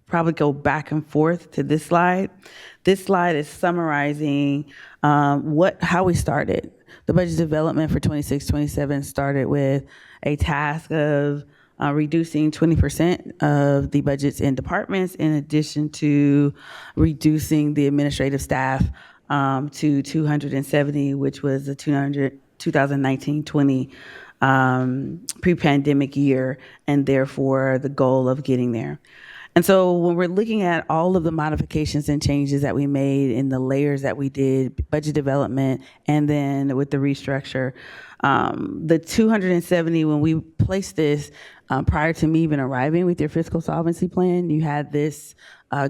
probably go back and forth to this slide is summarizing how we started. The budget development for 26-27 started with a task of reducing 20% of the budgets in departments, in addition to reducing the administrative staff to 270, which was the 2019-20 pre-pandemic year, and therefore the goal of getting there. And so when we're looking at all of the modifications and changes that we made in the layers that we did, budget development, and then with the restructure, the 270, when we placed this, prior to me even arriving with your fiscal solvency plan, you had this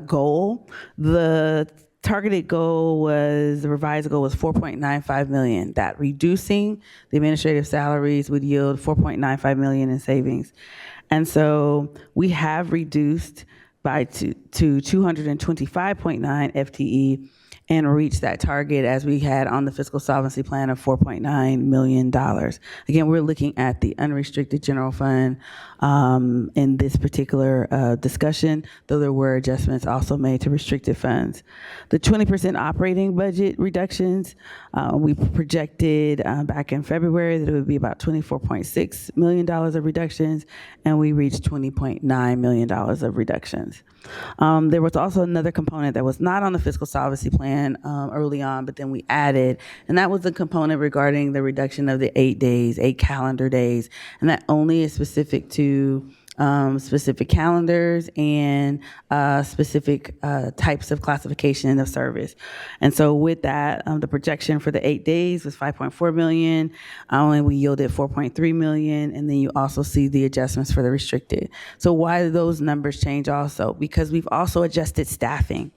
goal. The targeted goal was, the revised goal was 4.95 million. That reducing the administrative salaries would yield 4.95 million in savings. And so we have reduced to 225.9 FTE and reached that target as we had on the fiscal solvency plan of $4.9 million. Again, we're looking at the unrestricted general fund in this particular discussion, though there were adjustments also made to restricted funds. The 20% operating budget reductions, we projected back in February that it would be about $24.6 million of reductions, and we reached $20.9 million of reductions. There was also another component that was not on the fiscal solvency plan early on, but then we added, and that was the component regarding the reduction of the 8 calendar days, and that only is specific to specific calendars and specific types of classification of service. And so with that, the projection for the 8 days was 5.4 million, and we yielded 4.3 million, and then you also see the adjustments for the restricted. So why do those numbers change also? Because we've also adjusted staffing.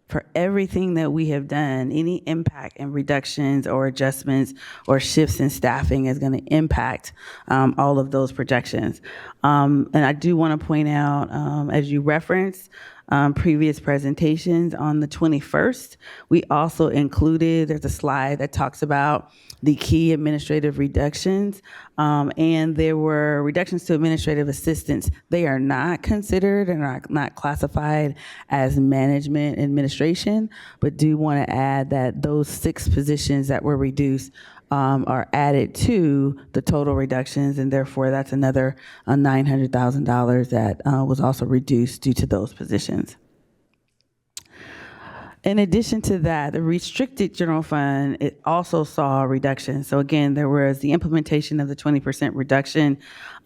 For everything that we have done, any impact in reductions or adjustments or shifts in staffing is going to impact all of those projections. And I do want to point out, as you referenced, previous presentations on the 21st, we also included, there's a slide that talks about the key administrative reductions, and there were reductions to administrative assistants. They are not considered and are not classified as management administration, but do want to add that those 6 positions that were reduced are added to the total reductions, and therefore that's another $900,000 that was also reduced due to those positions. In addition to that, the restricted general fund, it also saw a reduction. So again, there was the implementation of the 20% reduction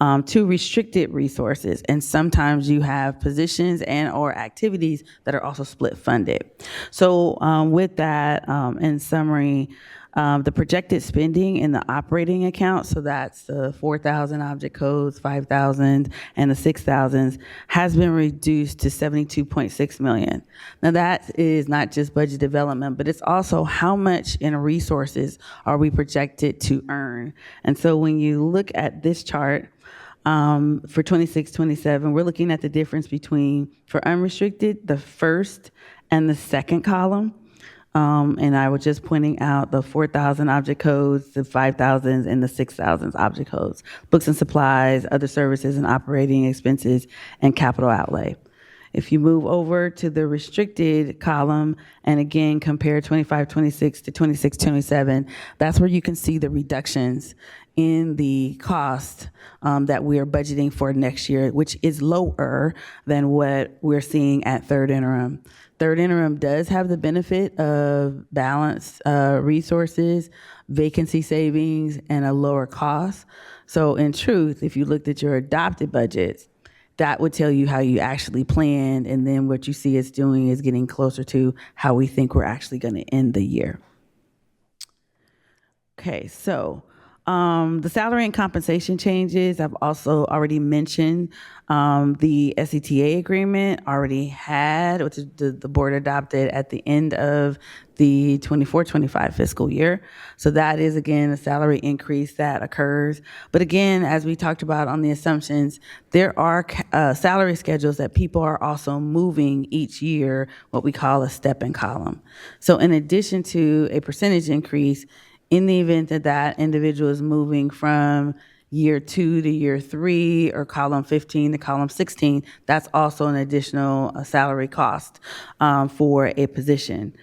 to restricted resources. And sometimes you have positions and or activities that are also split funded. So with that, in summary, the projected spending in the operating account, so that's the 4,000 object codes, 5,000, and the 6,000s, has been reduced to 72.6 million. Now that is not just budget development, but it's also how much in resources are we projected to earn. And so when you look at this chart, for 26-27, we're looking at the difference between, for unrestricted, the first and the second column. And I was just pointing out the 4,000 object codes, the 5,000s, and the 6,000s object codes, books and supplies, other services and operating expenses, and capital outlay. If you move over to the restricted column and again compare 25-26 to 26-27, that's where you can see the reductions in the cost that we are budgeting for next year, which is lower than what we're seeing at third interim. Third interim does have the benefit of balanced resources, vacancy savings, and a lower cost. So in truth, if you looked at your adopted budgets, that would tell you how you actually planned, and then what you see us doing is getting closer to how we think we're actually going to end the year. Okay, so The salary and compensation changes, I've also already mentioned. The SETA agreement already had, which is the board adopted at the end of the 24-25 fiscal year. So that is, again, a salary increase that occurs. But again, as we talked about on the assumptions, there are salary schedules that people are also moving each year, what we call a step and column. So in addition to a percentage increase, in the event that that individual is moving from year 2 to year 3 or column 15 to column 16, that's also an additional salary cost for a position.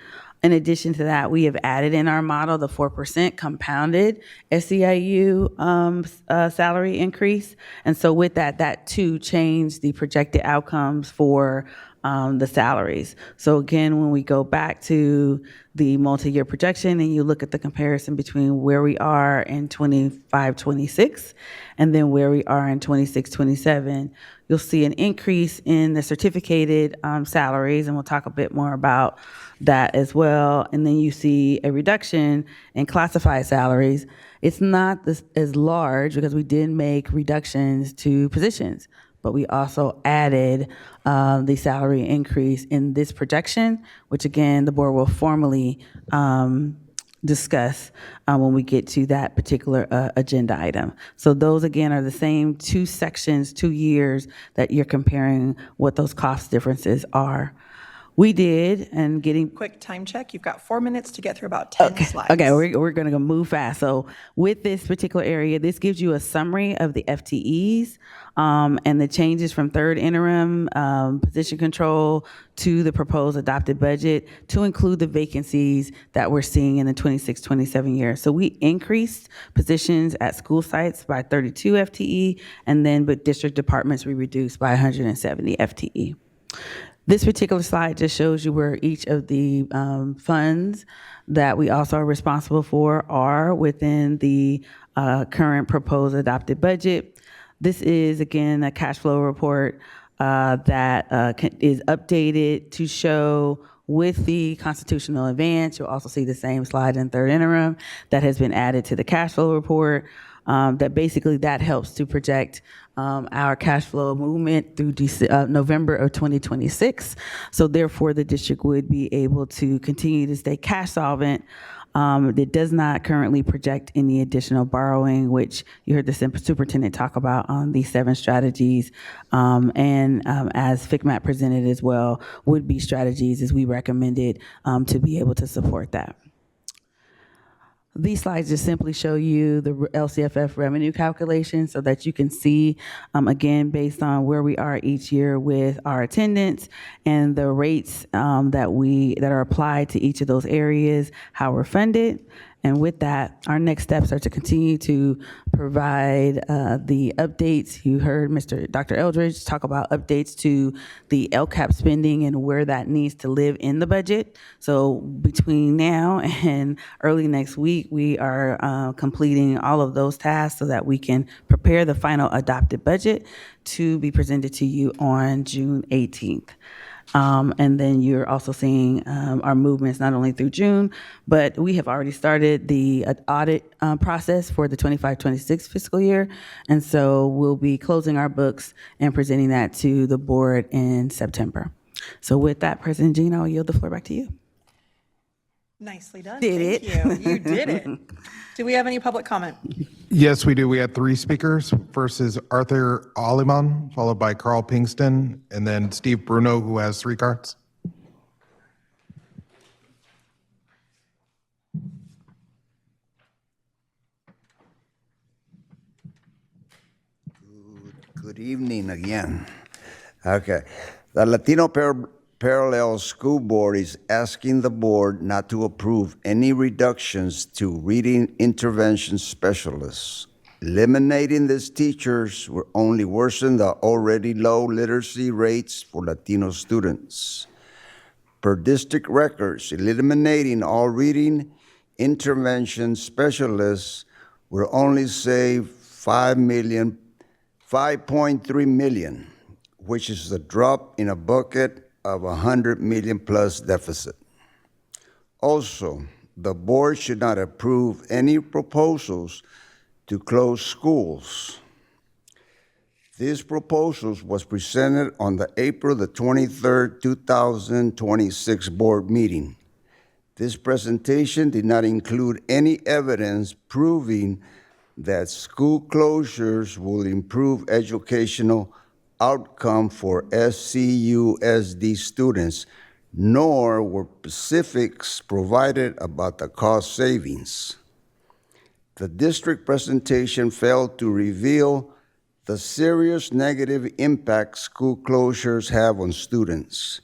In addition to that, we have added in our model the 4% compounded SEIU salary increase. And so with that, that too changed the projected outcomes for the salaries. So again, when we go back to the multi-year projection and you look at the comparison between where we are in 25-26 and then where we are in 26-27, you'll see an increase in the certificated salaries, and we'll talk a bit more about that as well. And then you see a reduction in classified salaries. It's not as large because we did make reductions to positions, but we also added the salary increase in this projection, which again, the board will formally discuss when we get to that particular agenda item. So those again are the same 2 sections, 2 years that you're comparing what those cost differences are. We did, and getting Quick time check. You've got 4 minutes to get through about 10 slides. Okay, we're going to move fast. So with this particular area, this gives you a summary of the FTEs and the changes from third interim position control to the proposed adopted budget to include the vacancies that we're seeing in the 26-27 year. So we increased positions at school sites by 32 FTE, and then with district departments, we reduced by 170 FTE. This particular slide just shows you where each of the funds that we also are responsible for are within the current proposed adopted budget. This is, again, a cash flow report that is updated to show with the constitutional advance. You'll also see the same slide in third interim that has been added to the cash flow report. That basically that helps to project our cash flow movement through November of 2026. So therefore, the district would be able to continue to stay cash solvent. It does not currently project any additional borrowing, which you heard the superintendent talk about on these 7 strategies. And as FCMAT presented as well, would be strategies as we recommended to be able to support that. These slides just simply show you the LCFF revenue calculation so that you can see, again, based on where we are each year with our attendance and the rates that are applied to each of those areas, how we're funded. And with that, our next steps are to continue to provide the updates. You heard Dr. Eldridge talk about updates to the LCAP spending and where that needs to live in the budget. So between now and early next week, we are completing all of those tasks so that we can prepare the final adopted budget to be presented to you on June 18th. And then you're also seeing our movements not only through June, but we have already started the audit process for the 25-26 fiscal year. And so we'll be closing our books and presenting that to the board in September. So with that, President Jean, I'll yield the floor back to you. Nicely done. Did Thank you. You did it. Do we have any public comment? Yes, we do. We had 3 speakers. First is Arthur Aliman, followed by Carl Pinkston, and then Steve Bruno, who has 3 cards. Good evening again. Okay. The Latino Parallel School Board is asking the board not to approve any reductions to reading intervention specialists. Eliminating these teachers will only worsen the already low literacy rates for Latino students. Per district records, eliminating all reading intervention specialists will only save $5.3 million, which is a drop in a bucket of $100 million plus deficit. Also, the board should not approve any proposals to close schools. These proposals was presented on the April the 23rd, 2026 board meeting. This presentation did not include any evidence proving that school closures will improve educational outcome for SCUSD students, nor were specifics provided about the cost savings. The district presentation failed to reveal the serious negative impact school closures have on students,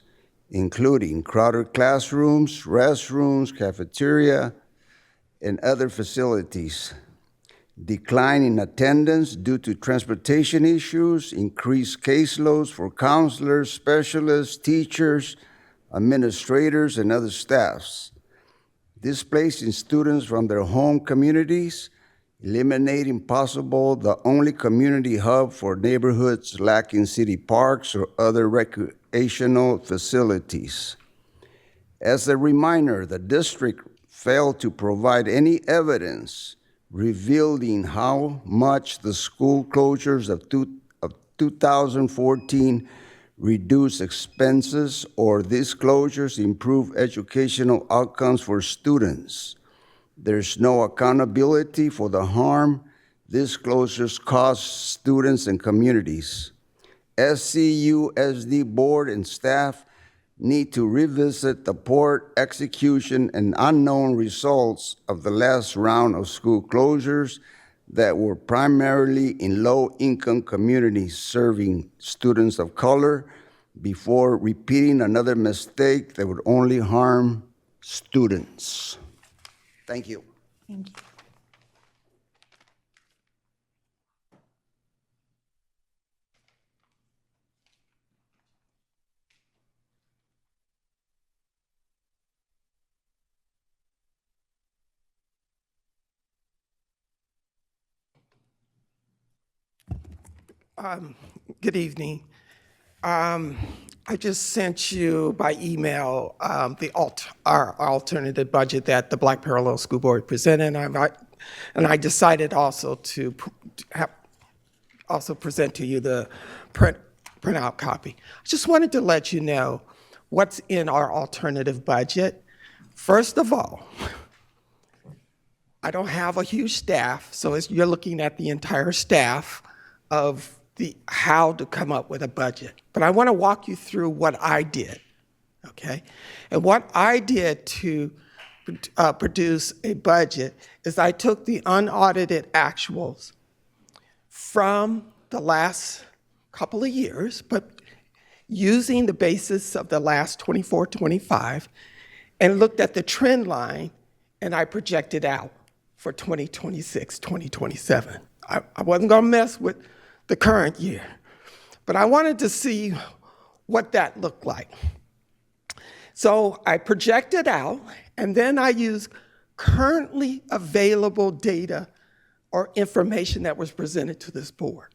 including crowded classrooms, restrooms, cafeteria, and other facilities, decline in attendance due to transportation issues, increased caseloads for counselors, specialists, teachers, administrators, and other staffs, displacing students from their home communities, eliminating possible the only community hub for neighborhoods lacking city parks or other recreational facilities. As a reminder, the district failed to provide any evidence revealing how much the school closures of 2014 reduce expenses or these closures improve educational outcomes for students. There's no accountability for the harm these closures cause students and communities. SCUSD board and staff need to revisit the poor execution and unknown results of the last round of school closures that were primarily in low-income communities serving students of color before repeating another mistake that would only harm students. Thank you. Thank you. Good evening. I just sent you by email our alternative budget that the Black Parallel School Board presented, and I decided also to present to you the printout copy. I just wanted to let you know what's in our alternative budget. First of all, I don't have a huge staff, so you're looking at the entire staff of how to come up with a budget. But I want to walk you through what I did, okay? And what I did to produce a budget is I took the unaudited actuals from the last couple of years, but using the basis of the last 24, 25, and looked at the trend line, and I projected out for 2026, 2027. I wasn't going to mess with the current year, but I wanted to see what that looked like. So I projected out, and then I used currently available data or information that was presented to this board.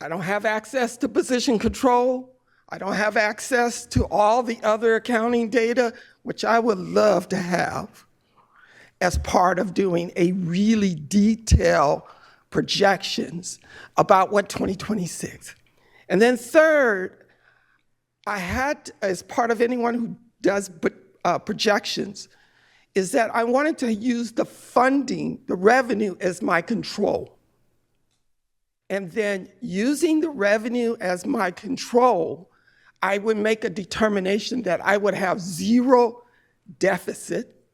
I don't have access to position control. I don't have access to all the other accounting data, which I would love to have as part of doing a really detailed projections about what 2026. And then third, I had, as part of anyone who does projections, is that I wanted to use the funding, the revenue as my control. And then using the revenue as my control, I would make a determination that I would have zero deficit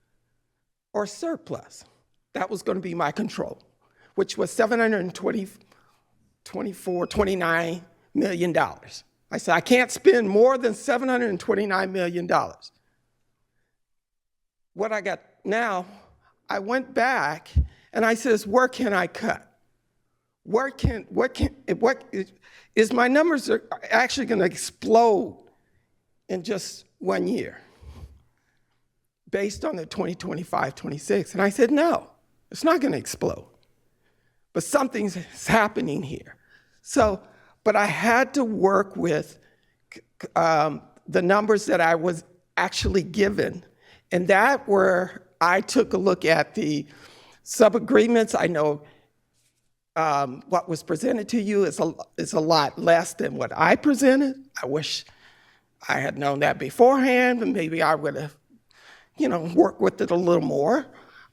or surplus. That was going to be my control, which was $29 million. I said, I can't spend more than $729 million. What I got now, I went back and I says, where can I cut? What is my numbers are actually going to explode in just 1 year based on the 2025, 26. And I said, no, it's not going to explode. But something's happening here. So, but I had to work with the numbers that I was actually given. And that where I took a look at the Sub-agreements, I know what was presented to you is a lot less than what I presented. I wish I had known that beforehand, and maybe I would have, worked with it a little more.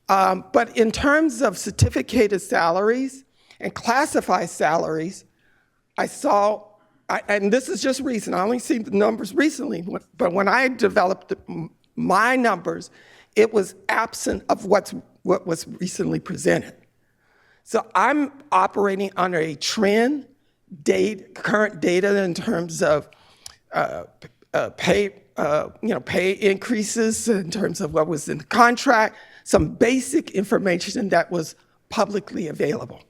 But in terms of certificated salaries and classified salaries, I saw, and this is just recent, I only seen the numbers recently, but when I developed my numbers, it was absent of what was recently presented. So I'm operating under a trend, current data in terms of pay increases, in terms of what was in the contract, some basic information that was publicly available.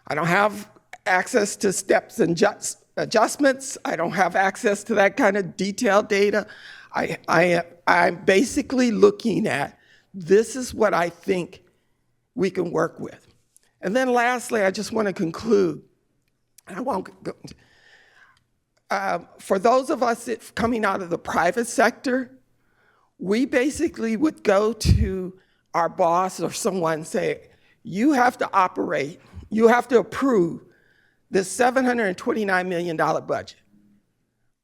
I don't have access to steps and adjustments. I don't have access to that kind of detailed data. I'm basically looking at, this is what I think we can work with. And then lastly, I just want to conclude, and I won't go, for those of us coming out of the private sector, we basically would go to our boss or someone and say, you have to operate, you have to approve this $729 million budget.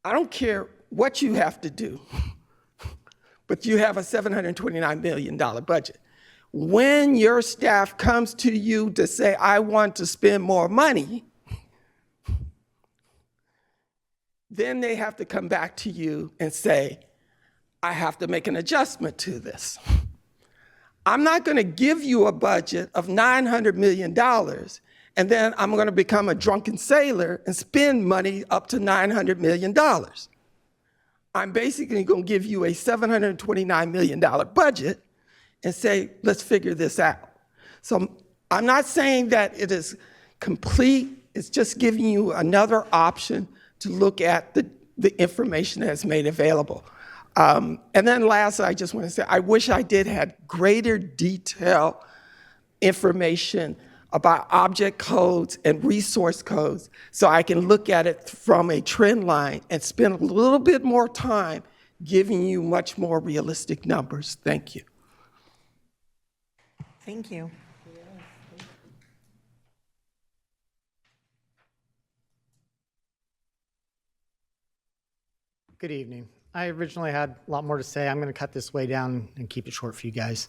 I don't care what you have to do, but you have a $729 million budget. When your staff comes to you to say, I want to spend more money, then they have to come back to you and say, I have to make an adjustment to this. I'm not going to give you a budget of $900 million and then I'm going to become a drunken sailor and spend money up to $900 million. I'm basically going to give you a $729 million budget and say, let's figure this out. So I'm not saying that it is complete, it's just giving you another option to look at the information that's made available. And then lastly, I just want to say, I wish I did have greater detail information about object codes and resource codes so I can look at it from a trend line and spend a little bit more time giving you much more realistic numbers. Thank you. Thank you. Good evening. I originally had a lot more to say. I'm going to cut this way down and keep it short for you guys.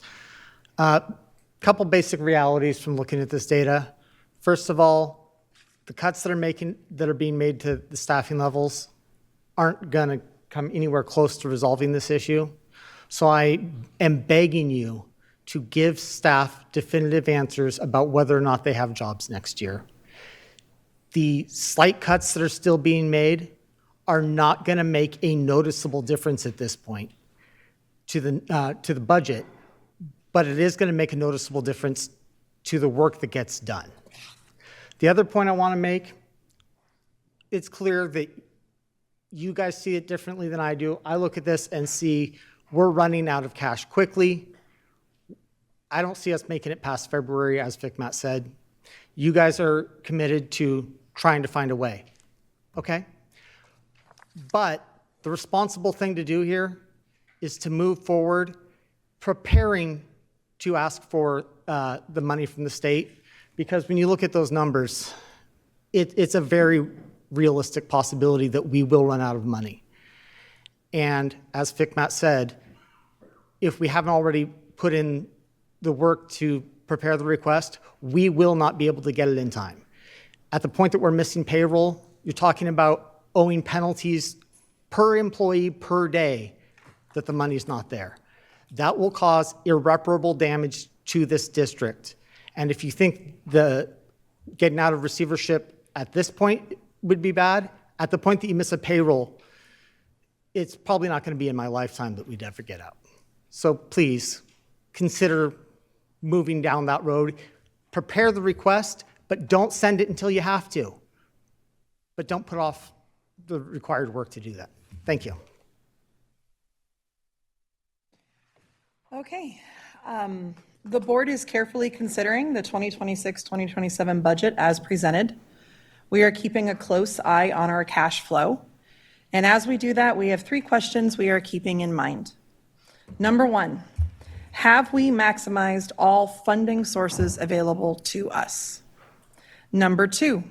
Couple basic realities from looking at this data. First of all, the cuts that are being made to the staffing levels aren't going to come anywhere close to resolving this issue. So I am begging you to give staff definitive answers about whether or not they have jobs next year. The slight cuts that are still being made are not going to make a noticeable difference at this point to the budget, but it is going to make a noticeable difference to the work that gets done. The other point I want to make, it's clear that you guys see it differently than I do. I look at this and see we're running out of cash quickly. I don't see us making it past February, as FCMAT said. You guys are committed to trying to find a way, okay? But the responsible thing to do here is to move forward, preparing to ask for the money from the state, because when you look at those numbers, it's a very realistic possibility that we will run out of money. And as FCMAT said, if we haven't already put in the work to prepare the request, we will not be able to get it in time. At the point that we're missing payroll, you're talking about owing penalties per employee per day that the money's not there. That will cause irreparable damage to this district. And if you think the getting out of receivership at this point would be bad, at the point that you miss a payroll, it's probably not going to be in my lifetime that we'd ever get out. So please consider moving down that road. Prepare the request, but don't send it until you have to. But don't put off the required work to do that. Thank you. Okay. The board is carefully considering the 2026-2027 budget as presented. We are keeping a close eye on our cash flow. And as we do that, we have 3 questions we are keeping in mind. Number 1, Have we maximized all funding sources available to us? Number 2,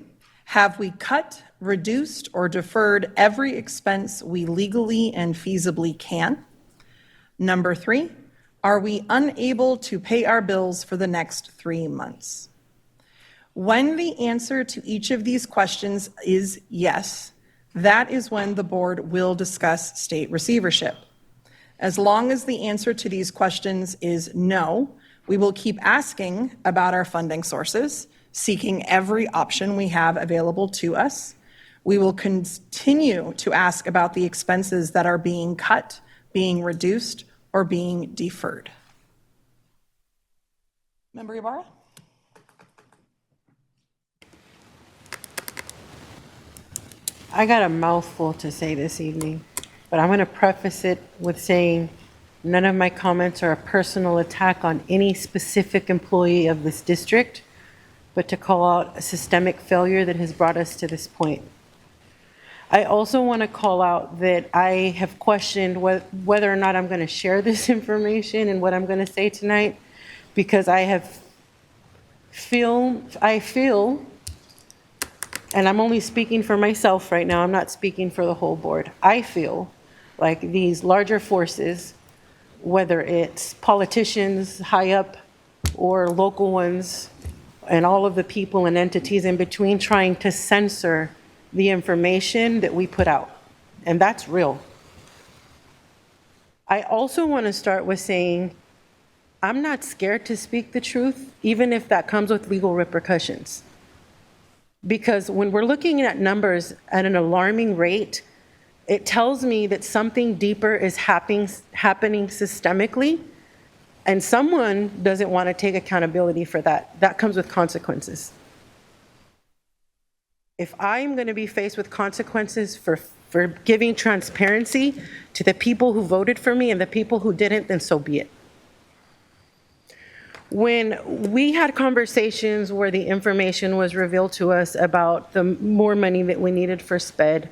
have we cut, reduced, or deferred every expense we legally and feasibly can? Number 3, are we unable to pay our bills for the next 3 months? When the answer to each of these questions is yes, that is when the board will discuss state receivership. As long as the answer to these questions is no, we will keep asking about our funding sources, seeking every option we have available to us. We will continue to ask about the expenses that are being cut, being reduced, or being deferred. Member Ibarra? I got a mouthful to say this evening, but I'm going to preface it with saying none of my comments are a personal attack on any specific employee of this district, but to call out a systemic failure that has brought us to this point. I also want to call out that I have questioned whether or not I'm going to share this information and what I'm going to say tonight, because I feel, and I'm only speaking for myself right now, I'm not speaking for the whole board. I feel like these larger forces, whether it's politicians high up or local ones, and all of the people and entities in between, trying to censor the information that we put out. And that's real. I also want to start with saying, I'm not scared to speak the truth, even if that comes with legal repercussions. Because when we're looking at numbers at an alarming rate, it tells me that something deeper is happening systemically, and someone doesn't want to take accountability for that. That comes with consequences. If I'm going to be faced with consequences for giving transparency to the people who voted for me and the people who didn't, then so be it. When we had conversations where the information was revealed to us about the more money that we needed for SPED,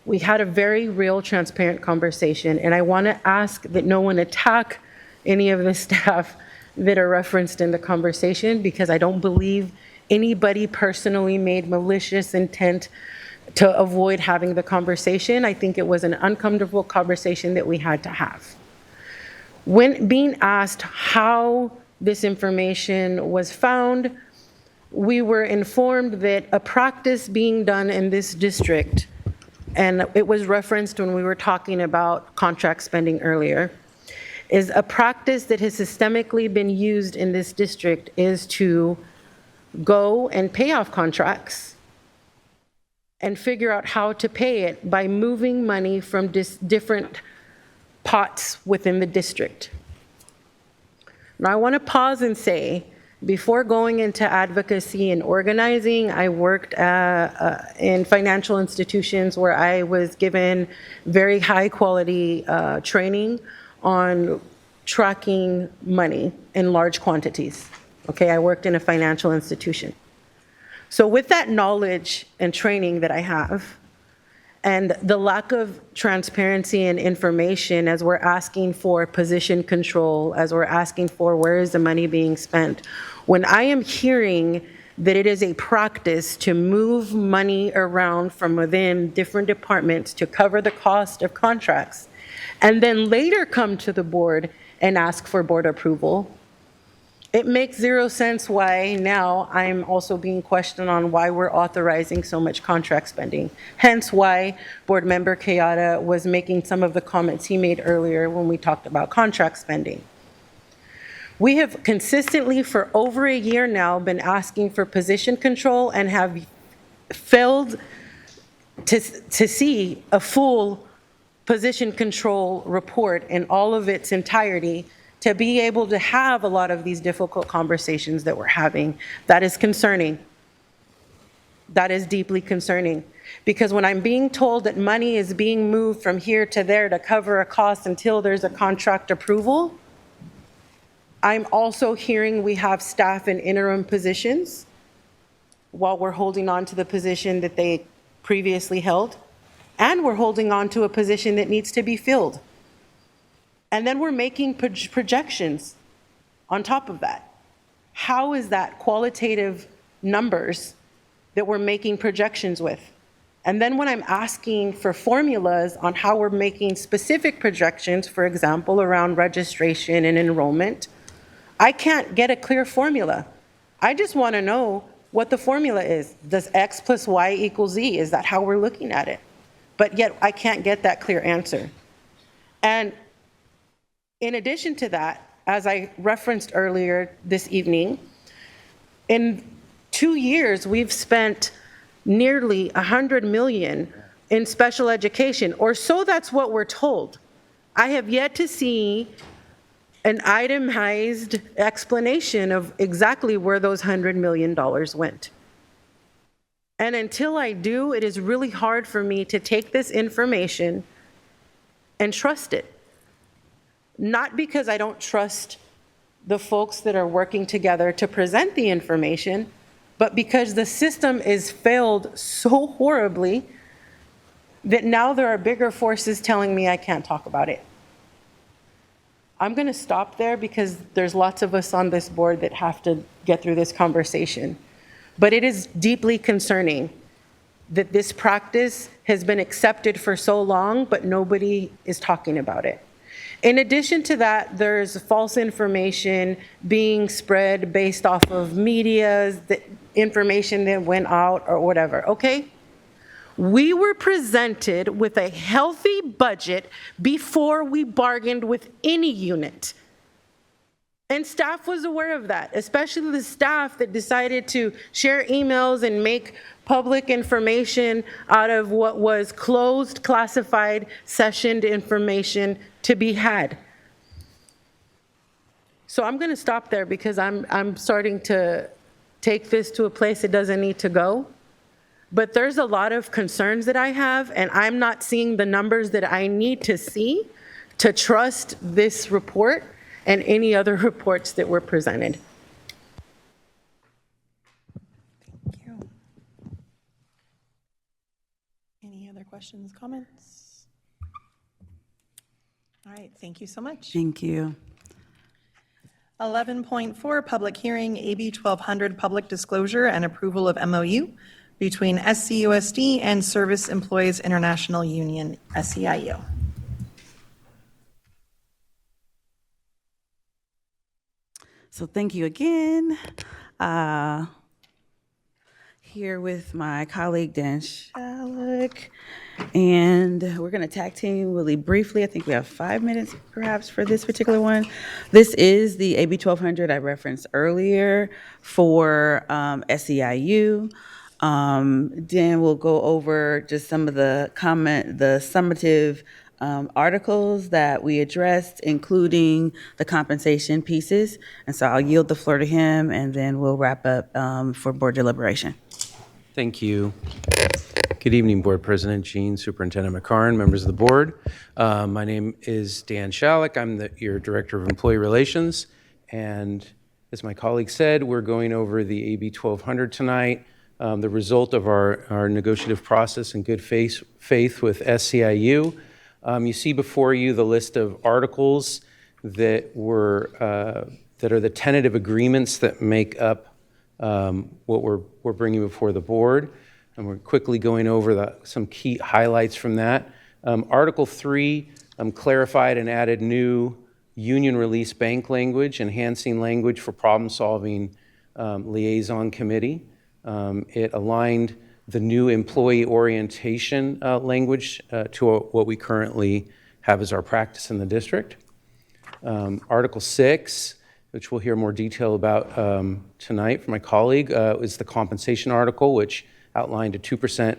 we had a very real, transparent conversation. And I want to ask that no one attack any of the staff that are referenced in the conversation, because I don't believe anybody personally made malicious intent to avoid having the conversation. I think it was an uncomfortable conversation that we had to have. When being asked how this information was found, we were informed that a practice being done in this district, and it was referenced when we were talking about contract spending earlier, is a practice that has systemically been used in this district is to go and pay off contracts and figure out how to pay it by moving money from different pots within the district. Now, I want to pause and say, before going into advocacy and organizing, I worked in financial institutions where I was given very high quality training on tracking money in large quantities. Okay, I worked in a financial institution. So with that knowledge and training that I have, and the lack of transparency and information as we're asking for position control, as we're asking for where is the money being spent, when I am hearing that it is a practice to move money around from within different departments to cover the cost of contracts, and then later come to the board and ask for board approval, it makes zero sense why now I'm also being questioned on why we're authorizing so much contract spending. Hence why Board Member Kayada was making some of the comments he made earlier when we talked about contract spending. We have consistently for over a year now been asking for position control and have failed to see a full position control report in all of its entirety to be able to have a lot of these difficult conversations that we're having. That is concerning. That is deeply concerning. Because when I'm being told that money is being moved from here to there to cover a cost until there's a contract approval, I'm also hearing we have staff in interim positions while we're holding on to the position that they previously held, and we're holding on to a position that needs to be filled. And then we're making projections on top of that. How is that qualitative numbers that we're making projections with? And then when I'm asking for formulas on how we're making specific projections, for example, around registration and enrollment, I can't get a clear formula. I just want to know what the formula is. Does X plus Y equal Z? Is that how we're looking at it? But yet I can't get that clear answer. And in addition to that, as I referenced earlier this evening, in 2 years, we've spent nearly $100 million in special education, or so that's what we're told. I have yet to see an itemized explanation of exactly where those $100 million went. And until I do, it is really hard for me to take this information and trust it. Not because I don't trust the folks that are working together to present the information, but because the system is failed so horribly that now there are bigger forces telling me I can't talk about it. I'm going to stop there because there's lots of us on this board that have to get through this conversation. But it is deeply concerning that this practice has been accepted for so long, but nobody is talking about it. In addition to that, there's false information being spread based off of media, the information that went out or whatever, okay? We were presented with a healthy budget before we bargained with any unit. And staff was aware of that, especially the staff that decided to share emails and make public information out of what was closed, classified, sessioned information to be had. So I'm going to stop there because I'm starting to take this to a place it doesn't need to go. But there's a lot of concerns that I have, and I'm not seeing the numbers that I need to see to trust this report and any other reports that were presented. Thank you. Any other questions, comments? All right, thank you so much. Thank you. 11.4, public hearing, AB 1200, public disclosure and approval of MOU between SCUSD and Service Employees International Union, SEIU. So thank you again. Here with my colleague Dan Shalek, and we're going to tag team really briefly. I think we have 5 minutes perhaps for this particular one. This is the AB 1200 I referenced earlier for SEIU. Dan will go over just some of the summative articles that we addressed, including the compensation pieces. And so I'll yield the floor to him, and then we'll wrap up for board deliberation. Thank you. Good evening, Board President Jean, Superintendent McCarn, members of the board. My name is Dan Shalek. I'm your Director of Employee Relations. And as my colleague said, we're going over the AB 1200 tonight, the result of our negotiative process in good faith with SEIU. You see before you the list of articles that are the tentative agreements that make up what we're bringing before the board, and we're quickly going over some key highlights from that. Article 3 clarified and added new union release bank language, enhancing language for problem-solving liaison committee. It aligned the new employee orientation language to what we currently have as our practice in the district. Article 6, which we'll hear more detail about tonight from my colleague, is the compensation article, which outlined a 2%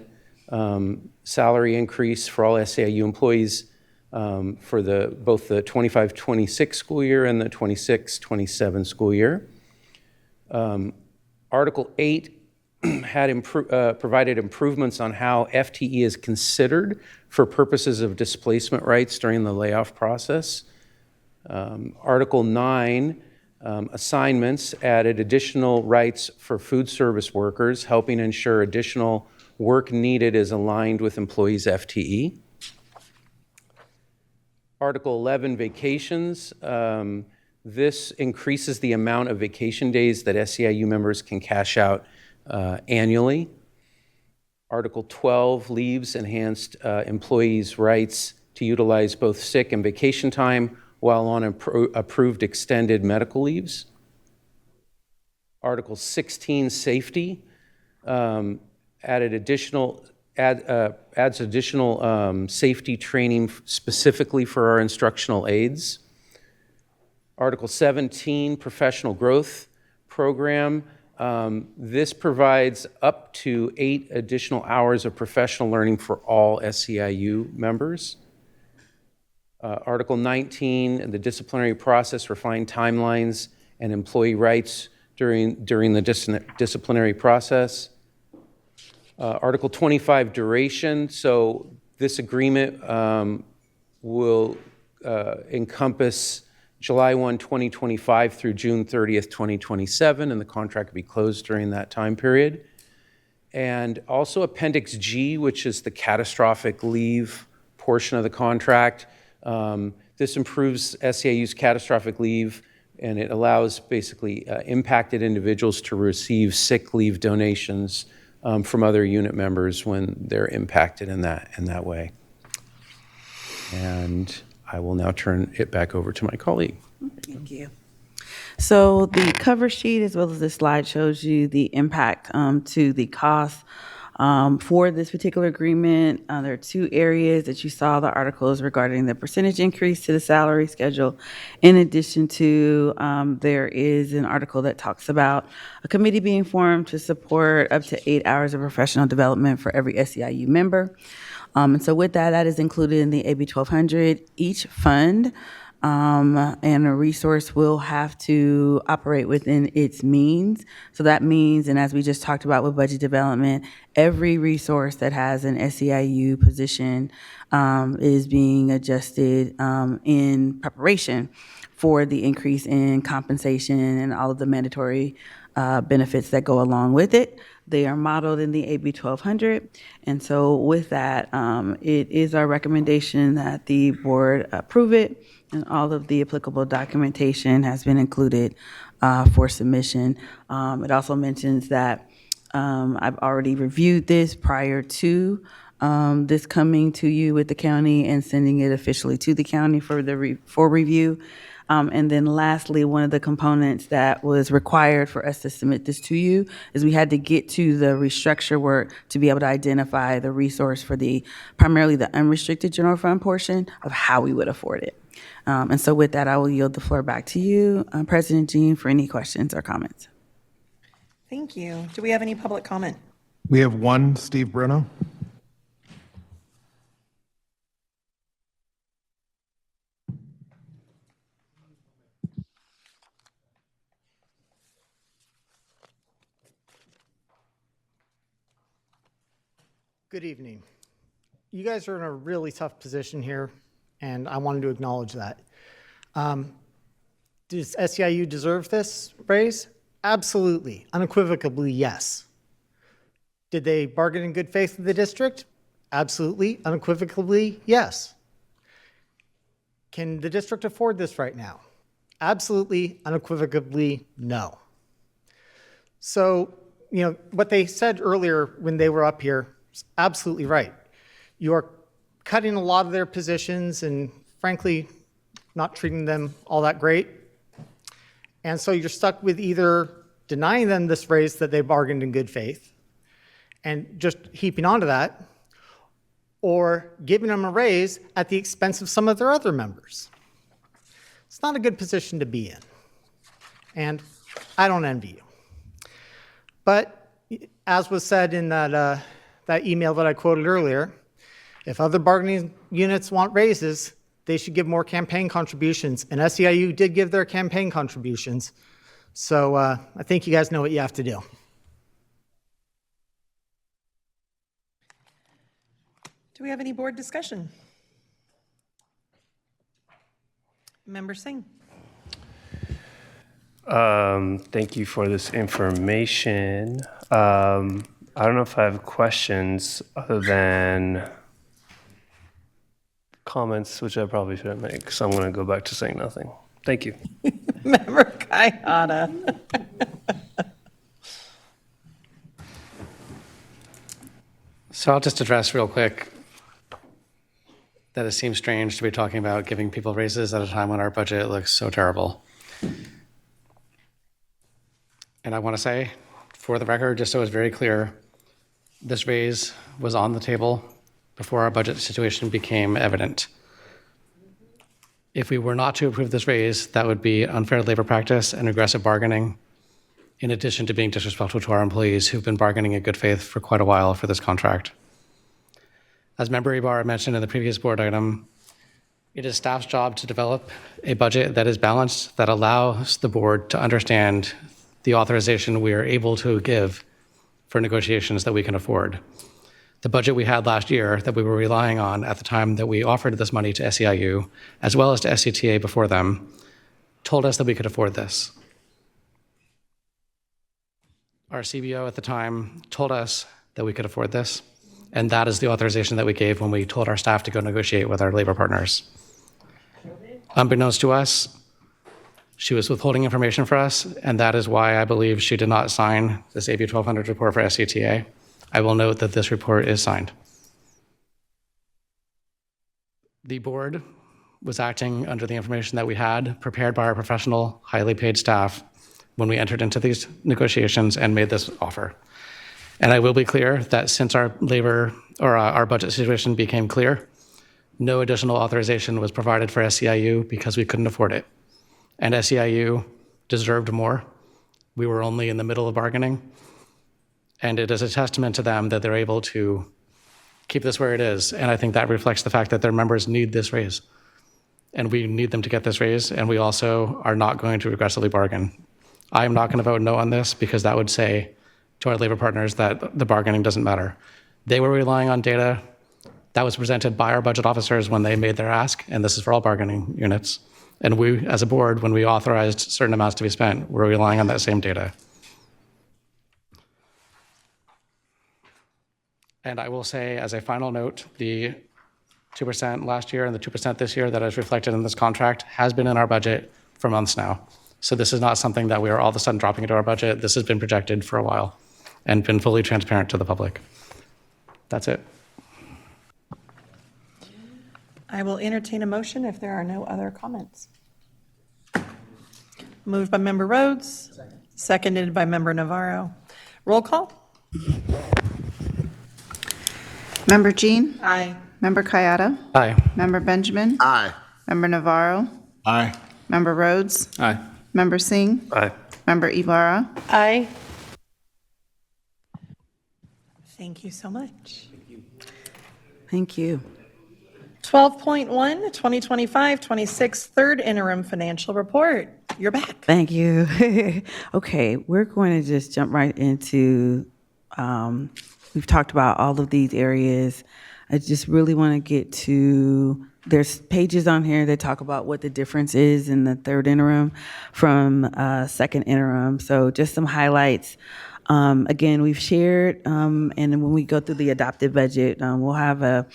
salary increase for all SEIU employees for both the 25-26 school year and the 26-27 school year. Article 8 had provided improvements on how FTE is considered for purposes of displacement rights during the layoff process. Article 9, assignments, added additional rights for food service workers, helping ensure additional work needed is aligned with employees' FTE. Article 11, vacations, This increases the amount of vacation days that SEIU members can cash out annually. Article 12 leaves enhanced employees' rights to utilize both sick and vacation time while on approved extended medical leaves. Article 16, safety, adds additional safety training specifically for our instructional aides. Article 17, professional growth program. This provides up to 8 additional hours of professional learning for all SEIU members. Article 19, the disciplinary process, refined timelines and employee rights during the disciplinary process. Article 25, duration. So this agreement will encompass July 1, 2025 through June 30th, 2027, and the contract will be closed during that time period. And also Appendix G, which is the catastrophic leave portion of the contract. This improves SEIU's catastrophic leave, and it allows basically impacted individuals to receive sick leave donations from other unit members when they're impacted in that way. And I will now turn it back over to my colleague. Thank you. So the cover sheet as well as the slide shows you the impact to the cost for this particular agreement. There are 2 areas that you saw the articles regarding the percentage increase to the salary schedule. In addition to, there is an article that talks about a committee being formed to support up to 8 hours of professional development for every SEIU member. And so with that, that is included in the AB 1200. Each fund and a resource will have to operate within its means. So that means, and as we just talked about with budget development, every resource that has an SEIU position is being adjusted in preparation for the increase in compensation and all of the mandatory benefits that go along with it. They are modeled in the AB 1200. And so with that, it is our recommendation that the board approve it, and all of the applicable documentation has been included for submission. It also mentions that I've already reviewed this prior to this coming to you with the county and sending it officially to the county for review. And then lastly, one of the components that was required for us to submit this to you is we had to get to the restructure work to be able to identify the resource for primarily the unrestricted general fund portion of how we would afford it. And so with that, I will yield the floor back to you, President Jean, for any questions or comments. Thank you. Do we have any public comment? We have one, Steve Bruno. Good evening. You guys are in a really tough position here, and I wanted to acknowledge that. Does SEIU deserve this raise? Absolutely, unequivocally, yes. Did they bargain in good faith with the district? Absolutely, unequivocally, yes. Can the district afford this right now? Absolutely, unequivocally, no. So, what they said earlier when they were up here is absolutely right. You are cutting a lot of their positions and frankly, not treating them all that great. And so you're stuck with either denying them this raise that they bargained in good faith and just heaping onto that, or giving them a raise at the expense of some of their other members. It's not a good position to be in. And I don't envy you. But as was said in that email that I quoted earlier, if other bargaining units want raises, they should give more campaign contributions. And SEIU did give their campaign contributions. So I think you guys know what you have to do. Do we have any board discussion? Member Singh. Thank you for this information. I don't know if I have questions other than comments, which I probably shouldn't make, so I'm going to go back to saying nothing. Thank Thank you. Member Kayada. So I'll just address real quick that it seems strange to be talking about giving people raises at a time when our budget looks so terrible. And I want to say, for the record, just so it's very clear, this raise was on the table before our budget situation became evident. If we were not to approve this raise, that would be unfair labor practice and aggressive bargaining, in addition to being disrespectful to our employees who've been bargaining in good faith for quite a while for this contract. As Member Ibarra mentioned in the previous board item, it is staff's job to develop a budget that is balanced, that allows the board to understand the authorization we are able to give for negotiations that we can afford. The budget we had last year that we were relying on at the time that we offered this money to SEIU, as well as to SCTA before them, told us that we could afford this. Our CBO at the time told us that we could afford this, and that is the authorization that we gave when we told our staff to go negotiate with our labor partners. Unbeknownst to us, she was withholding information for us, and that is why I believe she did not sign this AB 1200 report for SCTA. I will note that this report is signed. The board was acting under the information that we had prepared by our professional, highly paid staff when we entered into these negotiations and made this offer. And I will be clear that since our labor or our budget situation became clear, no additional authorization was provided for SEIU because we couldn't afford it. And SEIU deserved more. We were only in the middle of bargaining. And it is a testament to them that they're able to keep this where it is. And I think that reflects the fact that their members need this raise. And we need them to get this raise. And we also are not going to aggressively bargain. I am not going to vote no on this because that would say to our labor partners that the bargaining doesn't matter. They were relying on data that was presented by our budget officers when they made their ask, and this is for all bargaining units. And we, as a board, when we authorized certain amounts to be spent, we're relying on that same data. And I will say, as a final note, the 2% last year and the 2% this year that is reflected in this contract has been in our budget for months now. So this is not something that we are all of a sudden dropping into our budget. This has been projected for a while and been fully transparent to the public. That's it. I will entertain a motion if there are no other comments. Moved by Member Rhodes, seconded by Member Navarro. Roll call. Member Jean? Aye. Member Kayada? Aye. Member Benjamin? Aye. Member Navarro? Aye. Member Rhodes? Aye. Member Singh? Aye. Member Ibarra? Aye. Thank you so much. Thank you. 12.1, 2025-26 third interim financial report. You're back. Thank you. Okay, we're going to just jump right into, we've talked about all of these areas. I just really want to get to, there's pages on here that talk about what the difference is in the third interim from second interim. So just some highlights. Again, we've shared, and when we go through the adopted budget, we'll have a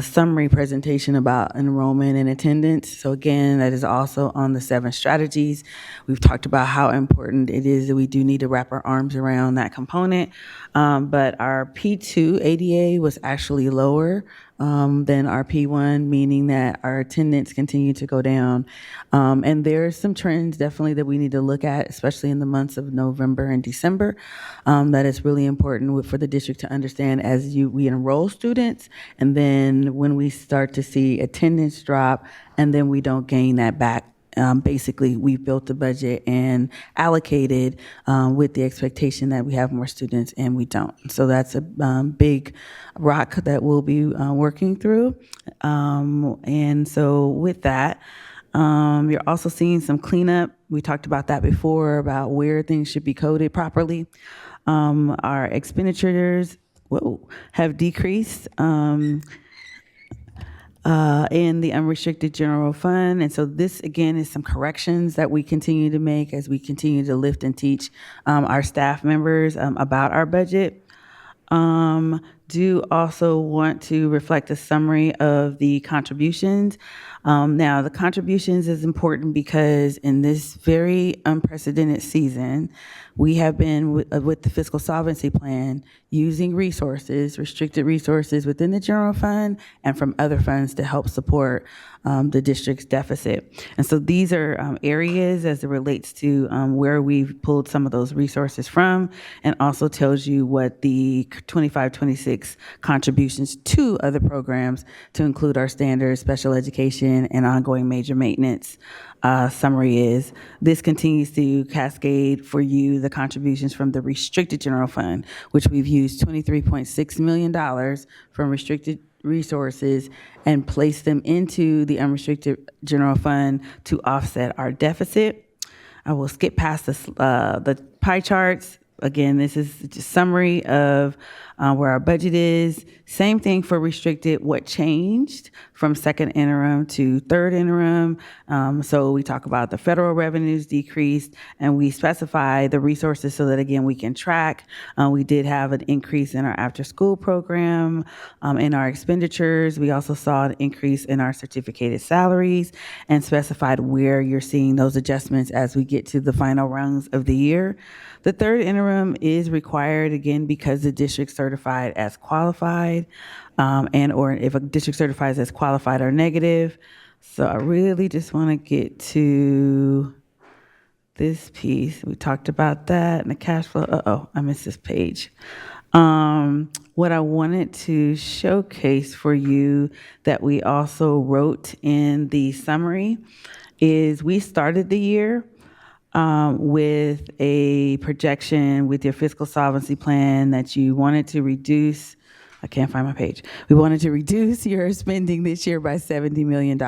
summary presentation about enrollment and attendance. So again, that is also on the 7 strategies. We've talked about how important it is that we do need to wrap our arms around that component. But our P2 ADA was actually lower than our P1, meaning that our attendance continued to go down. And there are some trends definitely that we need to look at, especially in the months of November and December. That is really important for the district to understand as we enroll students, and then when we start to see attendance drop, and then we don't gain that back. Basically, we've built the budget and allocated with the expectation that we have more students, and we don't. So that's a big rock that we'll be working through. And so with that, you're also seeing some cleanup. We talked about that before, about where things should be coded properly. Our expenditures have decreased in the unrestricted general fund. And so this, again, is some corrections that we continue to make as we continue to lift and teach our staff members about our budget. do also want to reflect a summary of the contributions. Now, the contributions is important because in this very unprecedented season, we have been with the fiscal solvency plan using resources, restricted resources within the general fund and from other funds to help support the district's deficit. And so these are areas as it relates to where we've pulled some of those resources from, and also tells you what the 25-26 contributions to other programs, to include our standards, special education, and ongoing major maintenance summary is. This continues to cascade for you the contributions from the restricted general fund, which we've used $23.6 million from restricted resources and placed them into the unrestricted general fund to offset our deficit. I will skip past the pie charts. Again, this is just a summary of where our budget is. Same thing for restricted, what changed from second interim to third interim. So we talk about the federal revenues decreased, and we specify the resources so that, again, we can track. We did have an increase in our after-school program, in our expenditures. We also saw an increase in our certificated salaries, and specified where you're seeing those adjustments as we get to the final rungs of the year. The third interim is required, again, because the district certified as qualified, and or if a district certifies as qualified or negative. So I really just want to get to this piece. We talked about that and the cash flow. I missed this page. What I wanted to showcase for you that we also wrote in the summary is we started the year with a projection with your fiscal solvency plan that you wanted to reduce. I can't find my page. We wanted to reduce your spending this year by $70 million.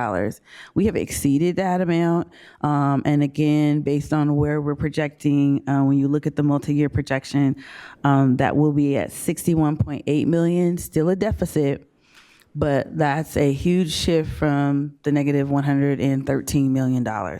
We have exceeded that amount. And again, based on where we're projecting, when you look at the multi-year projection, that will be at $61.8 million, still a deficit, but that's a huge shift from the negative $113 million.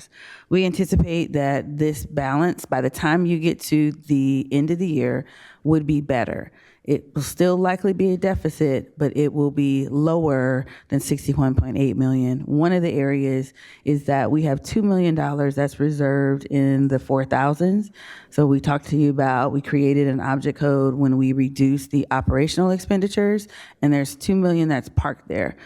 We anticipate that this balance, by the time you get to the end of the year, would be better. It will still likely be a deficit, but it will be lower than $61.8 million. One of the areas is that we have $2 million that's reserved in the 4,000s. So we talked to you about, we created an object code when we reduced the operational expenditures, and there's $2 million that's parked there.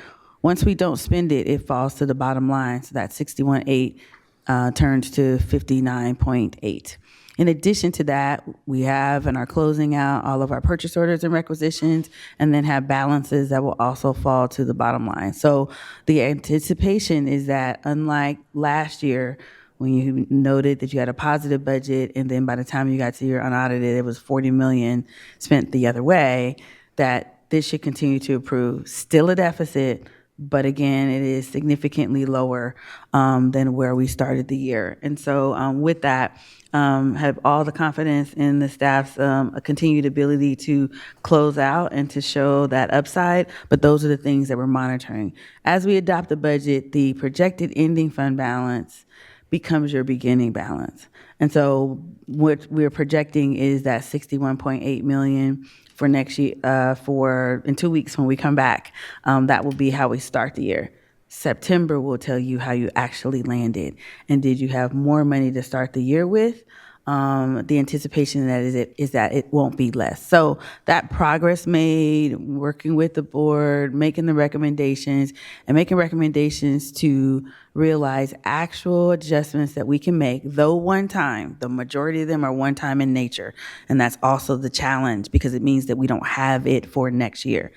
Once we don't spend it, it falls to the bottom line. So that 61.8 turns to 59.8. In addition to that, we have and are closing out all of our purchase orders and requisitions, and then have balances that will also fall to the bottom line. So the anticipation is that, unlike last year, when you noted that you had a positive budget, and then by the time you got to your unaudited, it was $40 million spent the other way, that this should continue to improve. Still a deficit, but again, it is significantly lower than where we started the year. And so with that, have all the confidence in the staff's continued ability to close out and to show that upside, but those are the things that we're monitoring. As we adopt the budget, the projected ending fund balance becomes your beginning balance. And so what we're projecting is that $61.8 million for next year, for in 2 weeks when we come back. That will be how we start the year. September will tell you how you actually landed. And did you have more money to start the year with? The anticipation that is that it won't be less. So that progress made, working with the board, making the recommendations, and making recommendations to realize actual adjustments that we can make, though one time. The majority of them are one time in nature. And that's also the challenge, because it means that we don't have it for next year.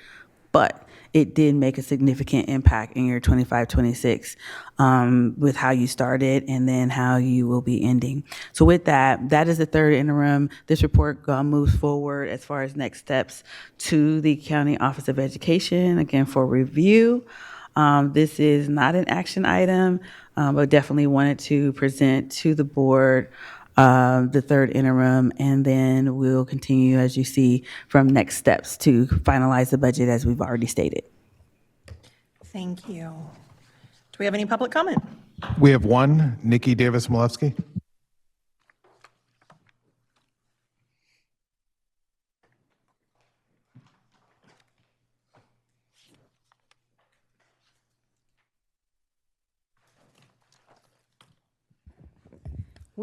But it did make a significant impact in your 25-26 with how you started and then how you will be ending. So with that, that is the third interim. This report moves forward as far as next steps to the County Office of Education, again, for review. This is not an action item, but definitely wanted to present to the board the third interim, and then we'll continue, as you see, from next steps to finalize the budget as we've already stated. Thank you. Do we have any public comment? We have one, Nikki Davis-Malevsky.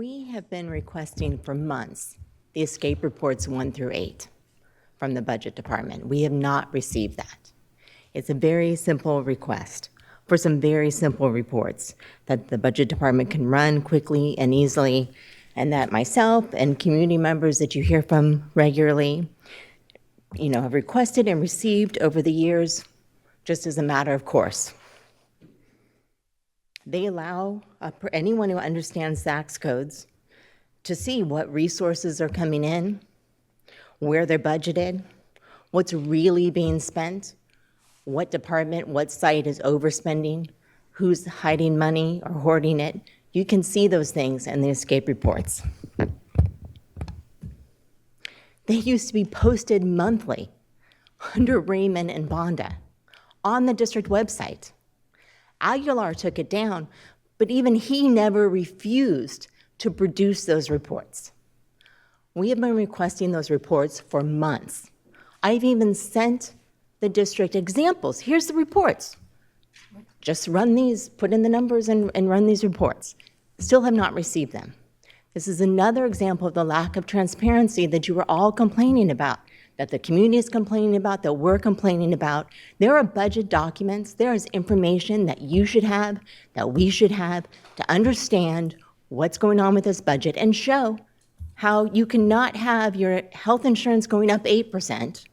We have been requesting for months the escape reports 1 through 8 from the Budget Department. We have not received that. It's a very simple request for some very simple reports that the Budget Department can run quickly and easily, and that myself and community members that you hear from regularly, have requested and received over the years, just as a matter of course. They allow anyone who understands tax codes to see what resources are coming in, where they're budgeted, what's really being spent, what department, what site is overspending, who's hiding money or hoarding it. You can see those things in the escape reports. They used to be posted monthly under Raymond and Bonda on the district website. Aguilar took it down, but even he never refused to produce those reports. We have been requesting those reports for months. I've even sent the district examples. Here's the reports. Just run these, put in the numbers and run these reports. Still have not received them. This is another example of the lack of transparency that you were all complaining about, that the community is complaining about, that we're complaining about. There are budget documents, there is information that you should have, that we should have, to understand what's going on with this budget and show how you cannot have your health insurance going up 8%,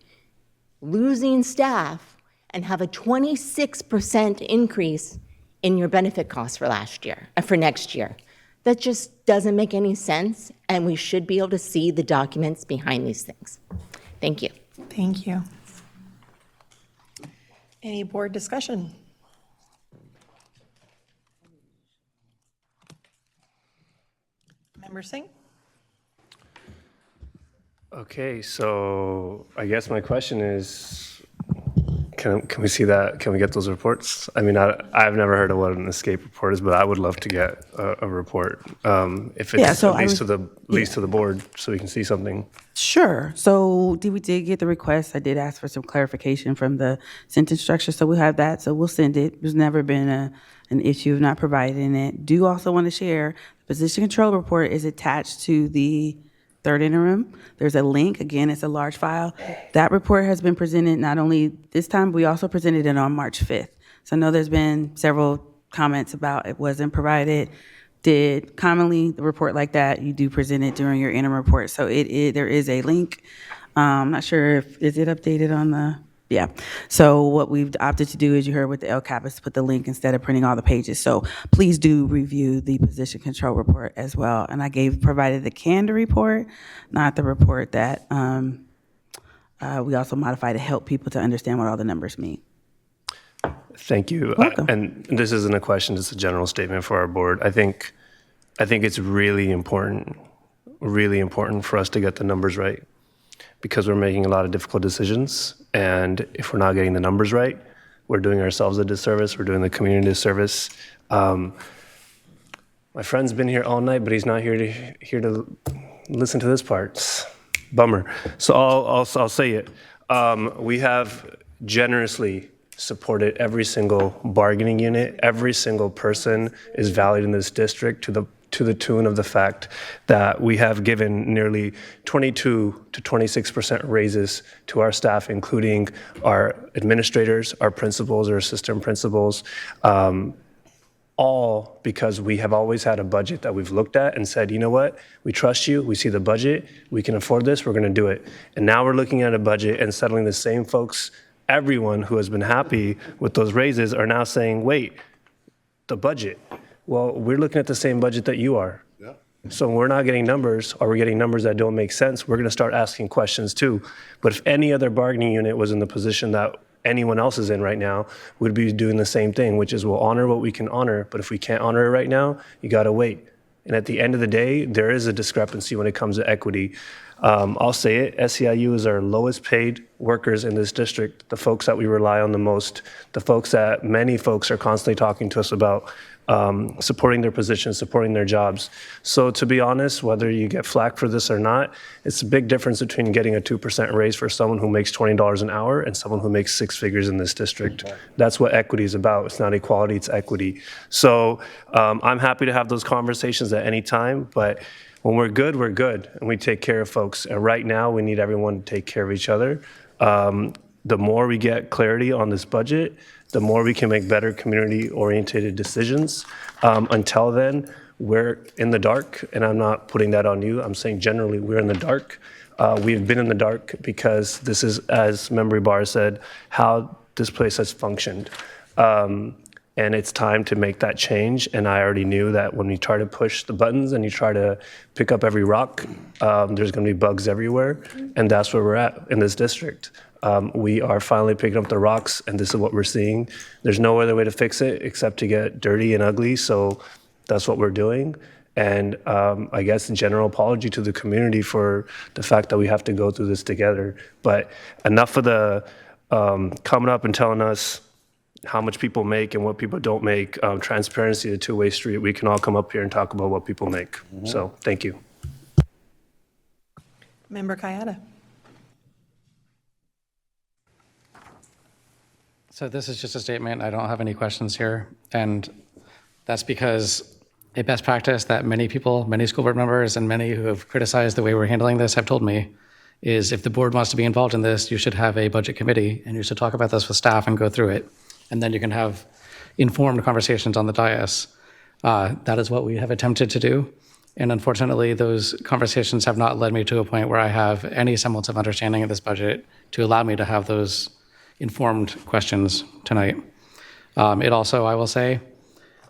losing staff, and have a 26% increase in your benefit costs for next year. That just doesn't make any sense, and we should be able to see the documents behind these things. Thank you. Thank you. Any board discussion? Member Singh? Okay, so I guess my question is, can we see that? Can we get those reports? I mean, I've never heard of what an escape report is, but I would love to get a report, if it's at least to the board, so we can see something. Sure. So we did get the request. I did ask for some clarification from the sentence structure, so we'll have that. So we'll send it. There's never been an issue of not providing it. Do also want to share the position control report is attached to the third interim. There's a link. Again, it's a large file. That report has been presented not only this time, but we also presented it on March 5th. So I know there's been several comments about it wasn't provided. Commonly, the report like that, you do present it during your interim report. So there is a link. I'm not sure is it updated on the, yeah. So what we've opted to do, as you heard with the LCAP, is to put the link instead of printing all the pages. So please do review the position control report as well. And I provided the canned report, not the report that we also modified to help people to understand what all the numbers mean. Thank you. And this isn't a question, it's a general statement for our board. I think it's really important for us to get the numbers right, because we're making a lot of difficult decisions. And if we're not getting the numbers right, we're doing ourselves a disservice, we're doing the community a disservice. My friend's been here all night, but he's not here to listen to this part. Bummer. So I'll say it. We have generously supported every single bargaining unit. Every single person is valued in this district to the tune of the fact that we have given nearly 22 to 26% raises to our staff, including our administrators, our principals, our assistant principals, all because we have always had a budget that we've looked at and said, you know what, we trust you, we see the budget, we can afford this, we're gonna do it. And now we're looking at a budget and suddenly the same folks, everyone who has been happy with those raises are now saying, wait, the budget. Well, we're looking at the same budget that you are. Yeah. So when we're not getting numbers, or we're getting numbers that don't make sense, we're gonna start asking questions too. But if any other bargaining unit was in the position that anyone else is in right now, we'd be doing the same thing, which is we'll honor what we can honor, but if we can't honor it right now, you gotta wait. And at the end of the day, there is a discrepancy when it comes to equity. I'll say it, SEIU is our lowest paid workers in this district, the folks that we rely on the most, the folks that many folks are constantly talking to us about. supporting their positions, supporting their jobs. So to be honest, whether you get flack for this or not, it's a big difference between getting a 2% raise for someone who makes $20 an hour and someone who makes six figures in this district. That's what equity is about. It's not equality, it's equity. So I'm happy to have those conversations at any time, but when we're good, and we take care of folks. And right now, we need everyone to take care of each other. The more we get clarity on this budget, the more we can make better community-oriented decisions. Until then, we're in the dark, and I'm not putting that on you. I'm saying generally we're in the dark. We've been in the dark because this is, as Member Barr said, how this place has functioned. And it's time to make that change. And I already knew that when we try to push the buttons and you try to pick up every rock, there's gonna be bugs everywhere. And that's where we're at in this district. We are finally picking up the rocks, and this is what we're seeing. There's no other way to fix it except to get dirty and ugly, so that's what we're doing. And I guess a general apology to the community for the fact that we have to go through this together. But enough of the coming up and telling us how much people make and what people don't make. Transparency is a two-way street. We can all come up here and talk about what people make. So thank you. Member Kayada. So this is just a statement. I don't have any questions here. And that's because a best practice that many people, many school board members, and many who have criticized the way we're handling this have told me is if the board wants to be involved in this, you should have a budget committee and you should talk about this with staff and go through it. And then you can have informed conversations on the dais. That is what we have attempted to do. And unfortunately, those conversations have not led me to a point where I have any semblance of understanding of this budget to allow me to have those informed questions tonight. It also, I will say,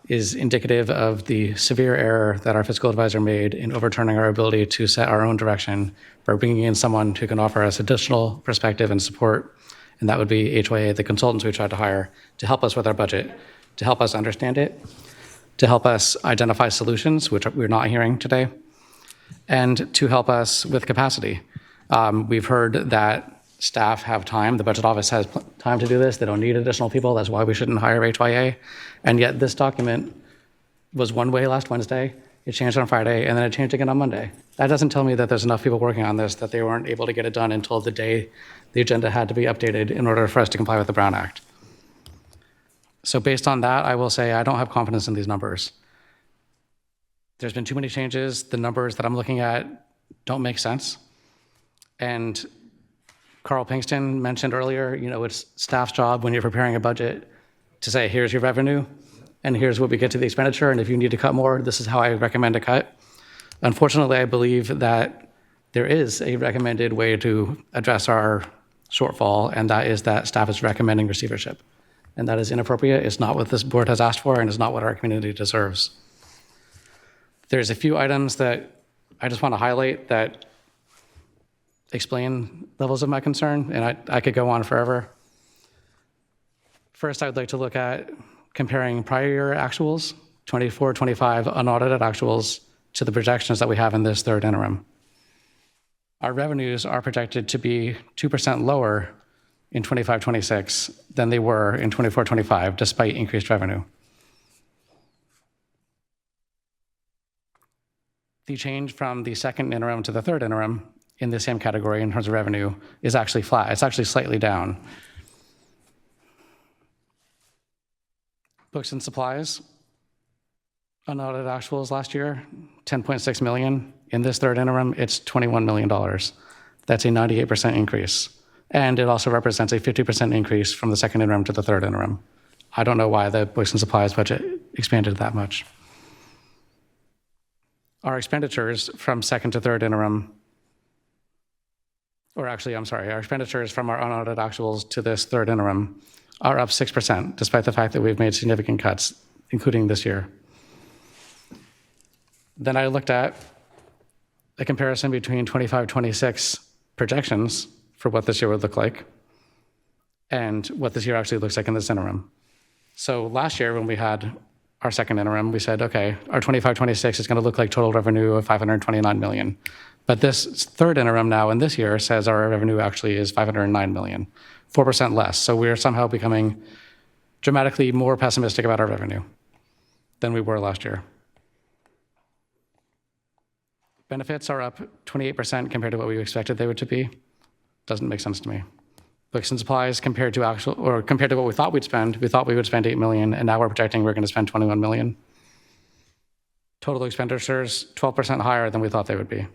is indicative of the severe error that our fiscal advisor made in overturning our ability to set our own direction by bringing in someone who can offer us additional perspective and support. And that would be HYA, the consultants we tried to hire to help us with our budget, to help us understand it, to help us identify solutions, which we're not hearing today, and to help us with capacity. We've heard that staff have time, the budget office has time to do this, they don't need additional people, that's why we shouldn't hire HYA. And yet this document was one way last Wednesday, it changed on Friday, and then it changed again on Monday. That doesn't tell me that there's enough people working on this that they weren't able to get it done until the day the agenda had to be updated in order for us to comply with the Brown Act. So based on that, I will say I don't have confidence in these numbers. There's been too many changes. The numbers that I'm looking at don't make sense. And Carl Pinkston mentioned earlier, it's staff's job when you're preparing a budget to say, here's your revenue, and here's what we get to the expenditure, and if you need to cut more, this is how I recommend a cut. Unfortunately, I believe that there is a recommended way to address our shortfall, and that is that staff is recommending receivership. And that is inappropriate. It's not what this board has asked for, and it's not what our community deserves. There's a few items that I just want to highlight that explain levels of my concern, and I could go on forever. First, I would like to look at comparing prior year actuals, 24, 25 unaudited actuals, to the projections that we have in this third interim. Our revenues are projected to be 2% lower in 25-26 than they were in 24-25, despite increased revenue. The change from the second interim to the third interim in the same category in terms of revenue is actually flat. It's actually slightly down. Books and supplies, unaudited actuals last year, 10.6 million. In this third interim, it's $21 million. That's a 98% increase. And it also represents a 50% increase from the second interim to the third interim. I don't know why the books and supplies budget expanded that much. Our expenditures from second to third interim, our expenditures from our unaudited actuals to this third interim are up 6%, despite the fact that we've made significant cuts, including this year. Then I looked at a comparison between 25-26 projections for what this year would look like and what this year actually looks like in this interim. So last year when we had our second interim, we said, okay, our 25-26 is going to look like total revenue of 529 million. But this third interim now in this year says our revenue actually is 509 million, 4% less. So we're somehow becoming dramatically more pessimistic about our revenue. than we were last year. Benefits are up 28% compared to what we expected they would to be. Doesn't make sense to me. Books and supplies compared to what we thought we'd spend, we thought we would spend $8 million, and now we're projecting we're going to spend $21 million. Total expenditures 12% higher than we thought they would be.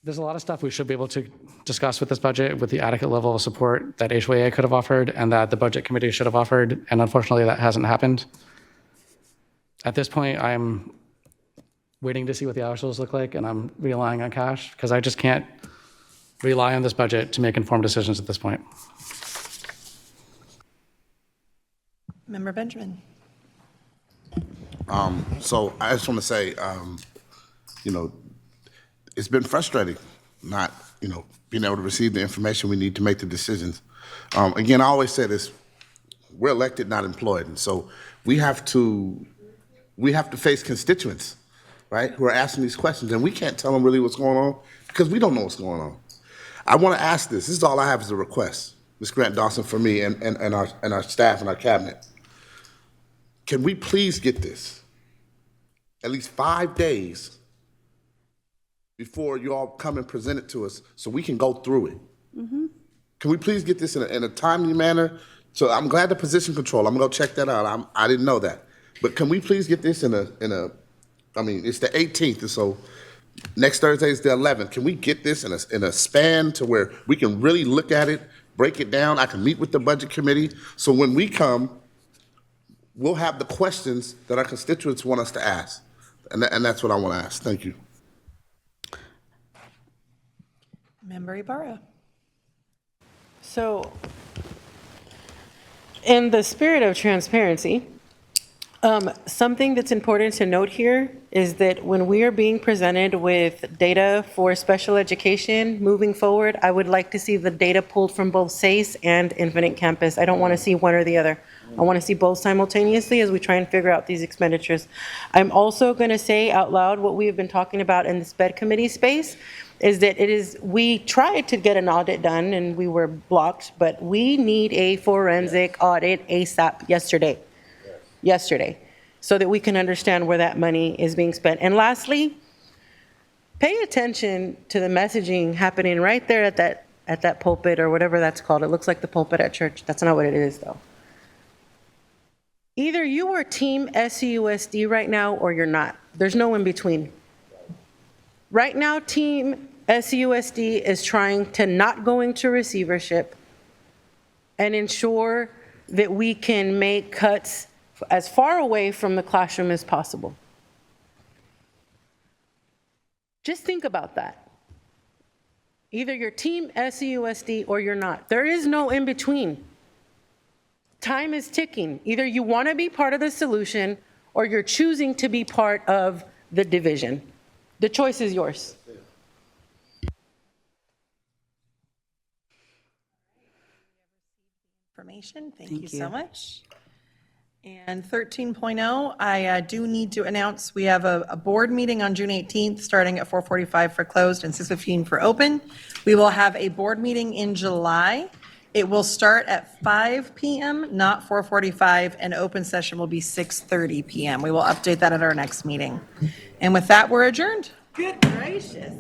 There's a lot of stuff we should be able to discuss with this budget with the adequate level of support that HYA could have offered and that the budget committee should have offered, and unfortunately that hasn't happened. At this point, I'm waiting to see what the actuals look like, and I'm relying on cash because I just can't rely on this budget to make informed decisions at this point. Member Benjamin. So I just want to say, it's been frustrating not, being able to receive the information we need to make the decisions. Again, I always say this, we're elected, not employed. And so we have to face constituents, right, who are asking these questions, and we can't tell them really what's going on because we don't know what's going on. I want to ask this is all I have as a request, Ms. Grant Dawson, for me and our staff and our cabinet. Can we please get this at least 5 days before you all come and present it to us so we can go through it? Mm-hmm. Can we please get this in a timely manner? So I'm glad the position control, I'm gonna go check that out. I didn't know that. But can we please get this it's the 18th, so next Thursday is the 11th. Can we get this in a span to where we can really look at it, break it down? I can meet with the budget committee. So when we come, we'll have the questions that our constituents want us to ask. And that's what I want to ask. Thank you. Member Ibarra. So, in the spirit of transparency, something that's important to note here is that when we are being presented with data for special education moving forward, I would like to see the data pulled from both SACE and Infinite Campus. I don't want to see one or the other. I want to see both simultaneously as we try and figure out these expenditures. I'm also going to say out loud what we have been talking about in the SPED committee space is that we tried to get an audit done and we were blocked, but we need a forensic audit ASAP yesterday, so that we can understand where that money is being spent. And lastly, pay attention to the messaging happening right there at that pulpit or whatever that's called. It looks like the pulpit at church. That's not what it is, though. Either you are team SCUSD right now or you're not. There's no in between. Right now, team SCUSD is trying to not go into receivership and ensure that we can make cuts as far away from the classroom as possible. Just think about that. Either you're team SCUSD or you're not. There is no in between. Time is ticking. Either you want to be part of the solution or you're choosing to be part of the division. The choice is yours. Information. Thank you so much. And 13.0, I do need to announce we have a board meeting on June 18th, starting at 4:45 for closed and 6:15 for open. We will have a board meeting in July. It will start at 5 p.m., not 4:45, and open session will be 6:30 p.m. We will update that at our next meeting. And with that, we're adjourned. Good gracious.